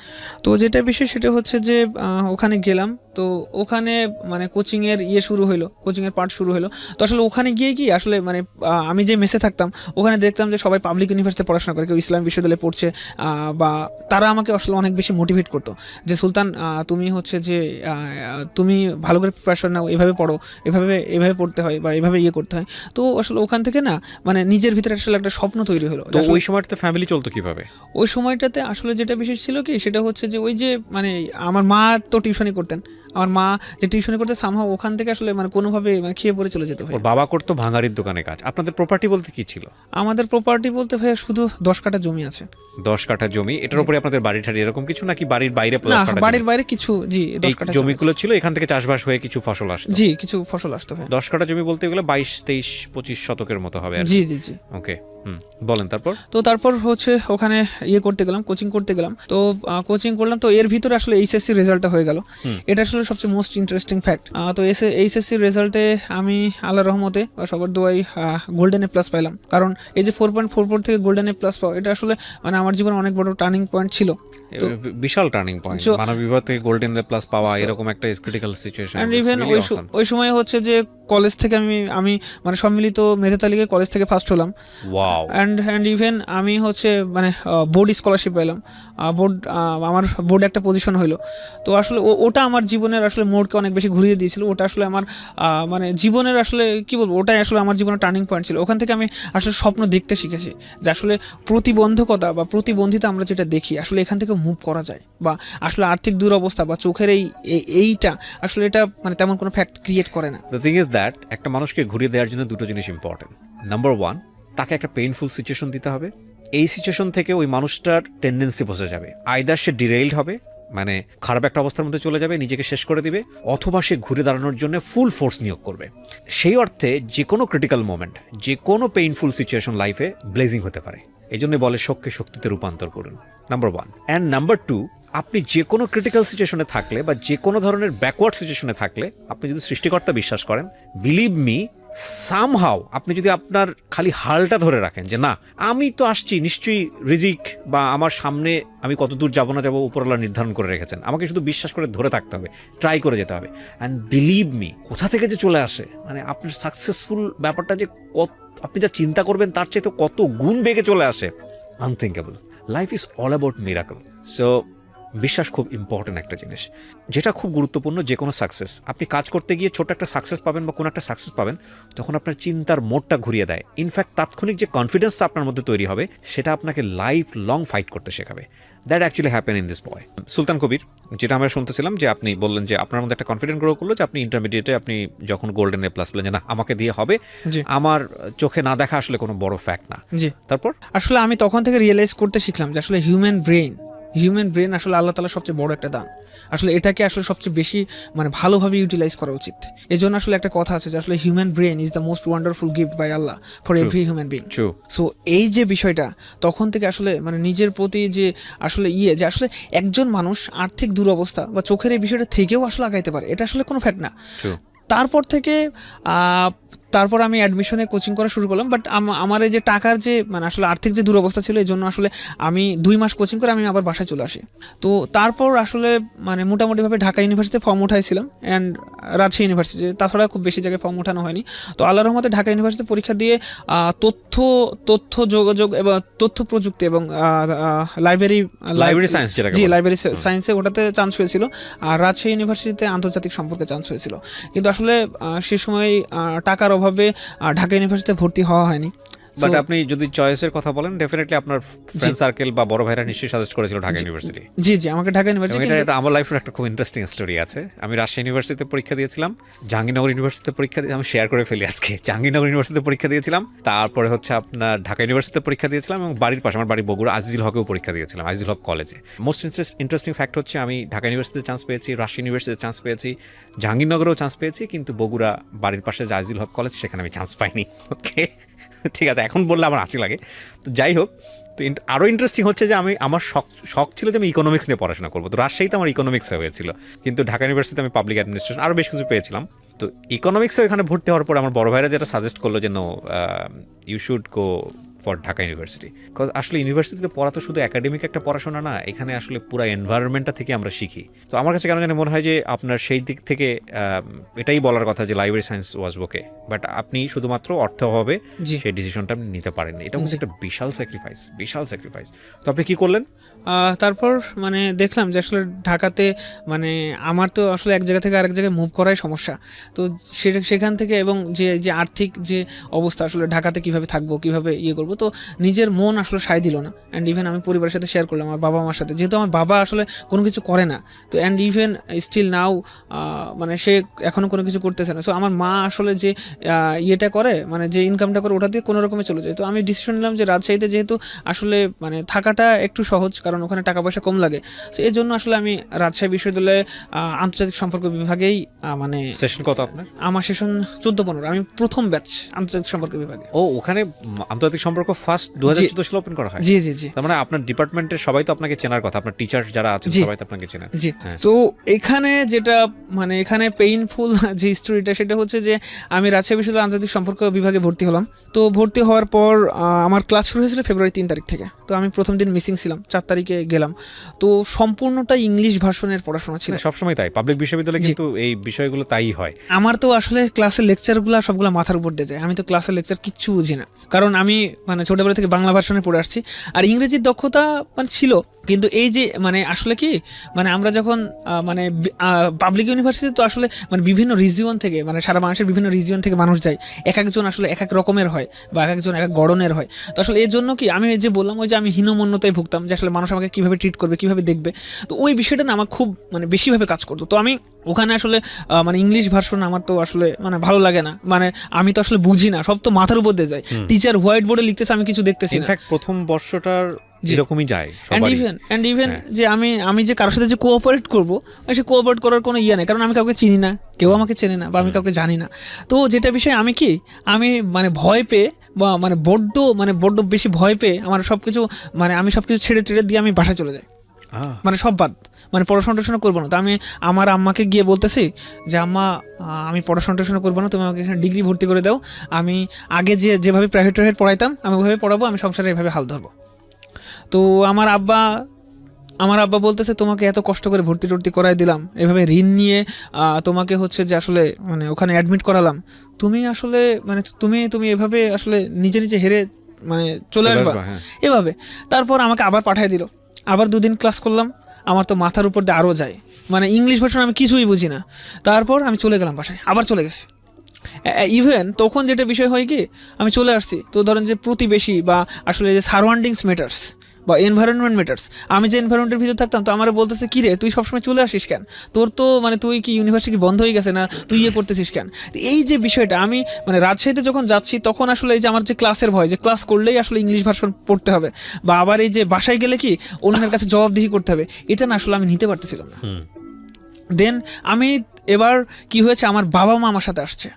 তো যেটা বিষয় সেটা হচ্ছে যে ওখানে গেলাম, তো ওখানে মানে কোচিংয়ের কোচিংয়ের পার্ট শুরু হলো। তো আসলে ওখানে গিয়ে কি আসলে মানে আমি যে মেসে থাকতাম, ওখানে দেখতাম যে সবাই পাবলিক ইউনিভার্সিটিতে পড়াশোনা করে, কেউ ইসলাম বিশ্ববিদ্যালয়ে পড়ছে, বা তারা আমাকে আসলে অনেক বেশি মোটিভেট করতো যে সুলতান, তুমি হচ্ছে যে তুমি ভালো করে প্রিপারেশন নাও, এভাবে পড়ো, এভাবে পড়তে হয় বা এভাবে করতে হয়। তো আসলে ওখান থেকে না মানে নিজের ভিতরে আসলে একটা স্বপ্ন তৈরি হলো। তো ওই সময়টাতে ফ্যামিলি চলতো কিভাবে? ওই সময়টাতে আসলে যেটা বিশেষ ছিল কি, সেটা হচ্ছে যে ওই যে মানে আমার মা তো টিউশনি করতেন, আমার মা যে টিউশনি করতে সামহাও ওখান থেকে আসলে মানে কোনোভাবে মানে খেয়ে পড়ে চলে যেত ভাই। ওর বাবা করতো ভাঙাড়ির দোকানে কাজ। আপনাদের প্রপার্টি বলতে কি ছিল? আমাদের প্রপার্টি বলতে ভাই শুধু 10 কাঠা জমি আছে। 10 কাঠা জমি, এটার উপরে আপনাদের বাড়ি ঠাড়ি এরকম কিছু নাকি বাড়ির বাইরে না, 10 কাঠা? বাড়ির বাইরে কিছু, জি 10 কাঠা জমিগুলো ছিল, এখান থেকে চাষবাস হয়ে কিছু ফসল আসতো? জি, কিছু ফসল আসতো ভাই। 10 কাঠা জমি বলতে গেলে 22, 23, 25 শতকের মতো হবে আর কি। জি। ওকে, বলেন তারপর। তো তারপর হচ্ছে ওখানে করতে গেলাম, কোচিং করতে গেলাম। তো কোচিং করলাম, তো এর ভিতরে আসলে এইচএসসি রেজাল্টটা হয়ে গেল। এটা আসলে সবচেয়ে মোস্ট ইন্টারেস্টিং ফ্যাক্ট। তো এইচএসসি রেজাল্টে আমি আল্লাহর রহমতে বা সবার দোয়াই গোল্ডেন A+ পাইলাম। কারণ এই যে 4.44 থেকে গোল্ডেন A+ পাওয়া, এটা আসলে মানে আমার জীবনে অনেক বড় টার্নিং পয়েন্ট ছিল। বিশাল টার্নিং পয়েন্ট, মানব বিভাগ থেকে গোল্ডেন A+ পাওয়া এরকম একটা ক্রিটিক্যাল সিচুয়েশন। এন্ড ইভেন ওই সময় হচ্ছে যে কলেজ থেকে আমি মানে সম্মিলিত মেধা তালিকায় কলেজ থেকে ফার্স্ট হলাম। ওয়াও। এন্ড ইভেন আমি হচ্ছে মানে বোর্ড স্কলারশিপ পেলাম, আমার বোর্ডে একটা পজিশন হইলো। তো আসলে ওটা আমার জীবনের আসলে মোড়কে অনেক বেশি ঘুরিয়ে দিয়েছিল। ওটা আসলে আমার মানে জীবনের আসলে কি বলবো, ওটাই আসলে আমার জীবনের টার্নিং পয়েন্ট ছিল। ওখান থেকে আমি আসলে স্বপ্ন দেখতে শিখেছি যে আসলে প্রতিবন্ধকতা বা প্রতিবন্ধিতা আমরা যেটা দেখি, আসলে এখান থেকে মুভ করা যায়, বা আসলে আর্থিক দুরবস্থা বা চোখের এইটা আসলে এটা মানে তেমন কোনো ফ্যাক্ট ক্রিয়েট করে না। দ্য থিং ইজ দ্যাট একটা মানুষকে ঘুরিয়ে দেওয়ার জন্য দুটো জিনিস ইম্পর্টেন্ট। নাম্বার 1, তাকে একটা পেইনফুল সিচুয়েশন দিতে হবে। এই সিচুয়েশন থেকে ওই মানুষটার টেন্ডেন্সি বসে যাবে, আইদার সে ডিরেইলড হবে, মানে খারাপ একটা অবস্থার মধ্যে চলে যাবে, নিজেকে শেষ করে দিবে, অথবা সে ঘুরে দাঁড়ানোর জন্য ফুল ফোর্স নিয়োগ করবে। সেই অর্থে যে কোনো ক্রিটিক্যাল মোমেন্ট, যে কোনো পেইনফুল সিচুয়েশন লাইফে ব্লেজিং হতে পারে। এই জন্য বলে শোককে শক্তিতে রূপান্তর করুন, নাম্বার 1। অ্যান্ড নাম্বার 2, আপনি যে কোনো ক্রিটিক্যাল সিচুয়েশনে থাকলে বা যে কোনো ধরনের ব্যাকওয়ার্ড সিচুয়েশনে থাকলে, আপনি যদি সৃষ্টিকর্তা বিশ্বাস করেন, বিলিভ মি, সামহাও আপনি যদি আপনার খালি হালটা ধরে রাখেন যে না আমি তো আসছি, নিশ্চয়ই রিজিক বা আমার সামনে আমি কত দূর যাবো না যাবো উপরওয়ালা নির্ধারণ করে রেখেছেন, আমাকে শুধু বিশ্বাস করে ধরে থাকতে হবে, ট্রাই করে যেতে হবে। অ্যান্ড বিলিভ মি, কোথা থেকে যে চলে আসে, মানে আপনার সাকসেসফুল ব্যাপারটা যে আপনি যা চিন্তা করবেন তার চেয়ে তো কত গুণ বেগে চলে আসে, unthinkable. Life is all about miracle. So বিশ্বাস খুব ইম্পর্টেন্ট একটা জিনিস, যেটা খুব গুরুত্বপূর্ণ। যে কোনো সাকসেস, আপনি কাজ করতে গিয়ে ছোট একটা সাকসেস পাবেন বা কোনো একটা সাকসেস পাবেন, তখন আপনার চিন্তার মোডটা ঘুরিয়ে দেয়। ইনফ্যাক্ট তাৎক্ষণিক যে কনফিডেন্সটা আপনার মধ্যে তৈরি হবে, সেটা আপনাকে লাইফ লং ফাইট করতে শেখাবে। That actually happen in this boy. Sultan Kabir, যেটা আমরা শুনতেছিলাম যে আপনি বললেন যে আপনার মধ্যে একটা কনফিডেন্ট গ্রো করলো, যে আপনি ইন্টারমিডিয়েটে আপনি যখন গোল্ডেন A+ পেলেন যে না আমাকে দিয়ে হবে, আমার চোখে না দেখা আসলে কোনো বড় ফ্যাক্ট না। জি, তারপর আসলে আমি তখন থেকে রিয়েলাইজ করতে শিখলাম যে আসলে হিউম্যান ব্রেন আসলে আল্লাহ তাআলার সবচেয়ে বড় একটা দান। আসলে এটাকে আসলে সবচেয়ে বেশি মানে ভালোভাবে ইউটিলাইজ করা উচিত। এই জন্য আসলে একটা কথা আছে যে আসলে human brain is the most wonderful gift by Allah for every human being. So এই যে বিষয়টা, তখন থেকে আসলে মানে নিজের প্রতি যে আসলে যে আসলে একজন মানুষ আর্থিক দুরবস্থা বা চোখের এই বিষয়টা থেকেও আসলে আগাইতে পারে, এটা আসলে কোনো ফ্যাক্ট না। তারপর থেকে তারপর আমি অ্যাডমিশনে কোচিং করা শুরু করলাম, বাট আমার এই যে টাকার যে মানে আসলে আর্থিক যে দুরবস্থা ছিল, এই জন্য আসলে আমি 2 মাস কোচিং করে আমি আবার বাসায় চলে আসি। তো তারপর আসলে মানে মোটামুটিভাবে ঢাকা ইউনিভার্সিটিতে ফর্ম উঠাইছিলাম অ্যান্ড রাজশাহী ইউনিভার্সিটি, তাছাড়া খুব বেশি জায়গায় ফর্ম ওঠানো হয়নি। তো আল্লাহর রহমতে ঢাকা ইউনিভার্সিটিতে পরীক্ষা দিয়ে তথ্য যোগাযোগ এবং তথ্য প্রযুক্তি এবং লাইব্রেরি সায়েন্স যেটাকে জি বলে। লাইব্রেরি সায়েন্সে ওটাতে চান্স হয়েছিল, আর রাজশাহী ইউনিভার্সিটিতে আন্তর্জাতিক সম্পর্কে চান্স হয়েছিল। কিন্তু আসলে সে সময় টাকার অভাবে ঢাকা ইউনিভার্সিটিতে ভর্তি হওয়া হয়নি। বাট আপনি যদি চয়েসের কথা বলেন, ডেফিনেটলি আপনার ফ্রেন্ড সার্কেল বা বড় ভাইরা নিশ্চয়ই সাজেস্ট করেছিল ঢাকা ইউনিভার্সিটি। জি জি, আমাকে ঢাকা ইউনিভার্সিটি এটা আমার লাইফের একটা খুব ইন্টারেস্টিং স্টোরি আছে। আমি রাজশাহী ইউনিভার্সিটিতে পরীক্ষা দিয়েছিলাম, জাহাঙ্গীরনগর ইউনিভার্সিটিতে পরীক্ষা দিয়ে আমি শেয়ার করে ফেলি আজকে। জাহাঙ্গীরনগর ইউনিভার্সিটিতে পরীক্ষা দিয়েছিলাম, তারপরে হচ্ছে আপনার ঢাকা ইউনিভার্সিটিতে পরীক্ষা দিয়েছিলাম, এবং বাড়ির পাশে আমার বাড়ি বগুড়া আজিজুল হকেও পরীক্ষা দিয়েছিলাম, আজিজুল হক কলেজে। মোস্ট ইন্টারেস্টিং ফ্যাক্ট হচ্ছে আমি ঢাকা ইউনিভার্সিটিতে চান্স পেয়েছি, রাজশাহী ইউনিভার্সিটিতে চান্স পেয়েছি, জাহাঙ্গীরনগরেও চান্স পেয়েছি, কিন্তু বগুড়া বাড়ির পাশে যে আজিজুল হক কলেজ সেখানে আমি চান্স পাইনি। ওকে, ঠিক আছে, এখন বললে আমার হাসি লাগে। তো যাই হোক, তো আরও ইন্টারেস্টিং হচ্ছে যে আমার শখ ছিল যে আমি ইকোনমিক্স নিয়ে পড়াশোনা করবো। তো রাজশাহীতে আমার ইকোনমিক্সে হয়েছিল, কিন্তু ঢাকা ইউনিভার্সিটিতে আমি পাবলিক অ্যাডমিনিস্ট্রেশন আরও বেশ কিছু পেয়েছিলাম। তো ইকোনমিক্সে এখানে ভর্তি হওয়ার পর আমার বড় ভাইরা যেটা সাজেস্ট করলো যে no, you should go for Dhaka university. Because আসলে ইউনিভার্সিটিতে পড়া তো শুধু একাডেমিক একটা পড়াশোনা না, এখানে আসলে পুরো এনভায়রনমেন্টটা থেকে আমরা শিখি। তো আমার কাছে কেন জানি মনে হয় যে আপনার সেই দিক থেকে এটাই বলার কথা যে library science was okay, but আপনি শুধুমাত্র অর্থ অভাবে সেই ডিসিশনটা আপনি নিতে পারেননি। এটা হচ্ছে একটা বিশাল স্যাক্রিফাইস। তো আপনি কি করলেন? তারপর মানে দেখলাম যে আসলে ঢাকাতে মানে আমার তো আসলে এক জায়গা থেকে আরেক জায়গায় মুভ করাই সমস্যা। তো সেখান থেকে এবং যে আর্থিক যে অবস্থা, আসলে ঢাকাতে কিভাবে থাকবো, কিভাবে ইয়ে করবো, তো নিজের মন আসলে সায় দিল না। অ্যান্ড ইভেন আমি পরিবারের সাথে শেয়ার করলাম, আমার বাবা মার সাথে, যেহেতু আমার বাবা আসলে কোনো কিছু করে না। তো অ্যান্ড ইভেন স্টিল নাও মানে সে এখনও কোনো কিছু করতেছে না। সো আমার মা আসলে যে ইয়েটা করে, মানে যে ইনকামটা করে, ওটা দিয়ে কোনো রকমে চলে যায়। তো আমি ডিসিশন নিলাম যে রাজশাহীতে যেহেতু আসলে মানে থাকাটা একটু সহজ, কারণ ওখানে টাকা পয়সা কম লাগে। তো এই জন্য আসলে আমি রাজশাহী বিশ্ববিদ্যালয়ে আন্তর্জাতিক সম্পর্ক বিভাগেই মানে সেশন কত আপনার? আমার সেশন 14-15, আমি প্রথম ব্যাচ আন্তর্জাতিক সম্পর্ক বিভাগে। ও, ওখানে আন্তর্জাতিক সম্পর্ক ফার্স্ট 2014 সালে ওপেন করা হয়? জি জি জি। তার মানে আপনার ডিপার্টমেন্টের সবাই তো আপনাকে চেনার কথা, আপনার টিচার যারা আছেন সবাই তো আপনাকে চেনেন। জি। তো এখানে যেটা মানে এখানে পেইনফুল যে স্টোরিটা, সেটা হচ্ছে যে আমি রাজশাহী বিশ্ববিদ্যালয়ের আন্তর্জাতিক সম্পর্ক বিভাগে ভর্তি হলাম। তো ভর্তি হওয়ার পর আমার ক্লাস শুরু হয়েছিল ফেব্রুয়ারি 3 তারিখ থেকে। তো আমি প্রথম দিন মিসিং ছিলাম, 4 তারিখে গেলাম। তো সম্পূর্ণটা ইংলিশ ভার্সনের পড়াশোনা ছিল। সবসময় তাই, পাবলিক বিশ্ববিদ্যালয়ে কিন্তু এই বিষয়গুলো তাই হয়। আমার তো আসলে ক্লাসের লেকচারগুলো সবগুলো মাথার উপর দিয়ে যায়, আমি তো ক্লাসের লেকচার কিচ্ছু বুঝি না, কারণ আমি মানে ছোটবেলা থেকে বাংলা ভার্সনে পড়ে আসছি। আর ইংরেজির দক্ষতা মানে ছিল, কিন্তু এই যে মানে আসলে কি মানে আমরা যখন মানে পাবলিক ইউনিভার্সিটি তো আসলে মানে বিভিন্ন রিজিয়ন থেকে, মানে সারা বাংলাদেশের বিভিন্ন রিজিয়ন থেকে মানুষ যায়, এক একজন আসলে এক এক রকমের হয় বা এক একজন এক এক গড়নের হয়। তো আসলে এর জন্য কি আমি যে বললাম, ওই যে আমি হীনমন্যতায় ভুগতাম যে আসলে মানুষ আমাকে কীভাবে ট্রিট করবে, কীভাবে দেখবে। তো ওই বিষয়টা না আমার খুব মানে বেশিভাবে কাজ করতো। তো আমি ওখানে আসলে মানে ইংলিশ ভার্সন আমার তো আসলে মানে ভালো লাগে না, মানে আমি তো আসলে বুঝি না, সব তো মাথার উপর দিয়ে যায়। টিচার হোয়াইট বোর্ডে লিখতেছে, আমি কিছু দেখতেছি না। ইনফ্যাক্ট প্রথম বর্ষটার যেরকমই যায় এন্ড ইভেন যে আমি যে কারোর সাথে যে কোঅপারেট করবো, সে কোঅপারেট করার কোনো ইয়ে নেই, কারণ আমি কাউকে চিনি না, কেউ আমাকে চেনে না, বা আমি কাউকে জানি না। তো যেটা বিষয় আমি মানে ভয় পেয়ে বা মানে বড্ড বেশি ভয় পেয়ে আমার সবকিছু মানে আমি সবকিছু ছেড়ে দিয়ে আমি বাসায় চলে যাই, মানে সব বাদ, মানে পড়াশোনা করবো না। তো আমি আমার আম্মাকে গিয়ে বলতেছি যে আম্মা, আমি পড়াশোনা করবো না, তুমি আমাকে এখানে ডিগ্রি ভর্তি করে দাও, আমি আগে যেভাবে প্রাইভেট পড়াইতাম আমি ওইভাবে পড়াবো, আমি সংসারে এভাবে হাল ধরবো। তো আমার আব্বা বলতেছে, তোমাকে এত কষ্ট করে ভর্তি করাই দিলাম, এভাবে ঋণ নিয়ে তোমাকে হচ্ছে যে আসলে মানে ওখানে অ্যাডমিট করালাম, তুমি আসলে মানে তুমি এভাবে আসলে নিজে হেরে মানে চলে আসবা এভাবে। তারপর আমাকে আবার পাঠিয়ে দিল, আবার 2 দিন ক্লাস করলাম, আমার তো মাথার উপর দিয়ে আরও যায়, মানে ইংলিশ ভার্সন আমি কিছুই বুঝি না। তারপর আমি চলে গেলাম বাসায়, আবার চলে গেছি। ইভেন তখন যেটা বিষয় হয় কি, আমি চলে আসছি, তো ধরেন যে প্রতিবেশী বা আসলে যে সারাউন্ডিংস ম্যাটার্স বা এনভায়রনমেন্ট ম্যাটার্স। আমি যে এনভায়রনমেন্টের ভিতরে থাকতাম, তো আমার বলতেছে কি রে তুই সবসময় চলে আসিস কেন, তোর তো মানে তুই কি ইউনিভার্সিটি বন্ধ হয়ে গেছে না, তুই ইয়ে করতেছিস কেন। এই যে বিষয়টা, আমি মানে রাজশাহীতে যখন যাচ্ছি তখন আসলে এই যে আমার যে ক্লাসের ভয়, যে ক্লাস করলেই আসলে ইংলিশ ভার্সন পড়তে হবে, বা আবার এই যে বাসায় গেলে কি অন্যের কাছে জবাবদিহি করতে হবে, এটা না আসলে আমি নিতে পারতেছিলাম না। দেন আমি এবার কি হয়েছে, আমার বাবা মা আমার সাথে আসছে,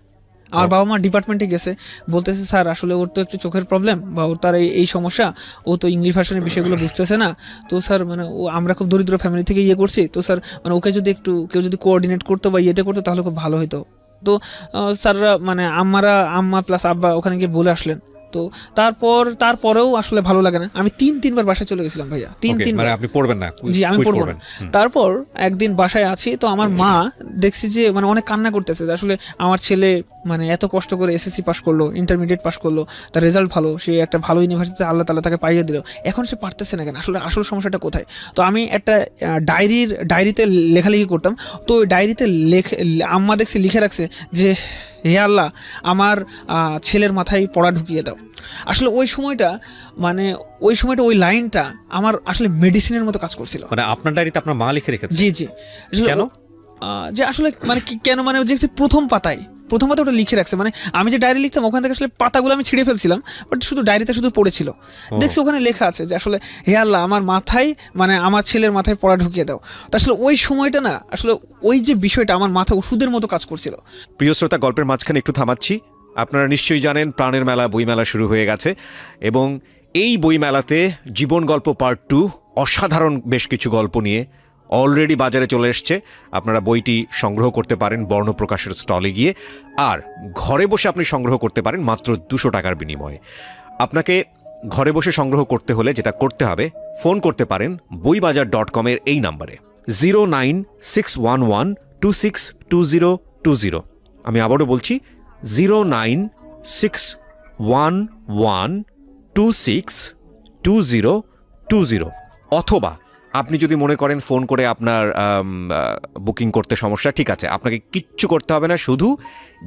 আমার বাবা মা ডিপার্টমেন্টে গেছে, বলতেছে স্যার আসলে ওর তো একটু চোখের প্রবলেম বা ওর তার এই সমস্যা, ও তো ইংলিশ ভার্সনের বিষয়গুলো বুঝতেছে না। তো স্যার মানে আমরা খুব দরিদ্র ফ্যামিলি থেকে ইয়ে করছি, তো স্যার মানে ওকে যদি কেউ যদি কোঅর্ডিনেট করতো বা ইয়েটা করতো তাহলে খুব ভালো হতো। তো স্যাররা মানে আম্মা প্লাস আব্বা ওখানে গিয়ে বলে আসলেন। তো তারপরেও আসলে ভালো লাগে না, আমি তিনবার বাসায় চলে গেছিলাম ভাইয়া, তিন মানে আপনি পড়বেন না? জি আমি পড়বো না। তারপর একদিন বাসায় আছি, তো আমার মা দেখছি যে মানে অনেক কান্না করতেছে, যে আসলে আমার ছেলে মানে এত কষ্ট করে এসএসসি পাস করলো, ইন্টারমিডিয়েট পাস করলো, তার রেজাল্ট ভালো, সে একটা ভালো ইউনিভার্সিটিতে আল্লাহ তাআলা তাকে পাইয়ে দিল, এখন সে পারতেছে না কেন, আসল সমস্যাটা কোথায়? তো আমি একটা ডায়েরিতে লেখালেখি করতাম, তো ওই ডায়েরিতে আম্মা দেখছি লিখে রাখছে যে হে আল্লাহ, আমার ছেলের মাথায় পড়া ঢুকিয়ে দাও। আসলে ওই সময়টা ওই লাইনটা আমার আসলে মেডিসিনের মতো কাজ করছিল। মানে আপনার ডায়েরিতে আপনার মা লিখে রেখেছে? জি জি। কেন? যে আসলে মানে কেন, মানে যে প্রথম পাতায় ওটা লিখে রাখছে, মানে আমি যে ডায়েরি লিখতাম ওখান থেকে আসলে পাতাগুলো আমি ছিঁড়ে ফেলছিলাম, বাট শুধু ডায়েরিতে শুধু পড়েছিল, দেখছি ওখানে লেখা আছে যে আসলে হে আল্লাহ, আমার মাথায় মানে আমার ছেলের মাথায় পড়া ঢুকিয়ে দাও। তো আসলে ওই সময়টা না, আসলে ওই যে বিষয়টা আমার মাথায় ওষুধের মতো কাজ করছিল। প্রিয় শ্রোতা, গল্পের মাঝখানে একটু থামাচ্ছি। আপনারা নিশ্চয়ই জানেন প্রাণের মেলা বইমেলা শুরু হয়ে গেছে, এবং এই বইমেলাতে জীবন গল্প পার্ট 2 অসাধারণ বেশ কিছু গল্প নিয়ে অলরেডি বাজারে চলে এসছে। আপনারা বইটি সংগ্রহ করতে পারেন বর্ণপ্রকাশের স্টলে গিয়ে, আর ঘরে বসে আপনি সংগ্রহ করতে পারেন মাত্র 200 টাকার বিনিময়ে। আপনাকে ঘরে বসে সংগ্রহ করতে হলে যেটা করতে হবে, ফোন করতে পারেন boibajar.com এর এই নাম্বারে 09611262020। আমি আবারও বলছি 09611262020। অথবা আপনি যদি মনে করেন ফোন করে আপনার বুকিং করতে সমস্যা, ঠিক আছে, আপনাকে কিচ্ছু করতে হবে না, শুধু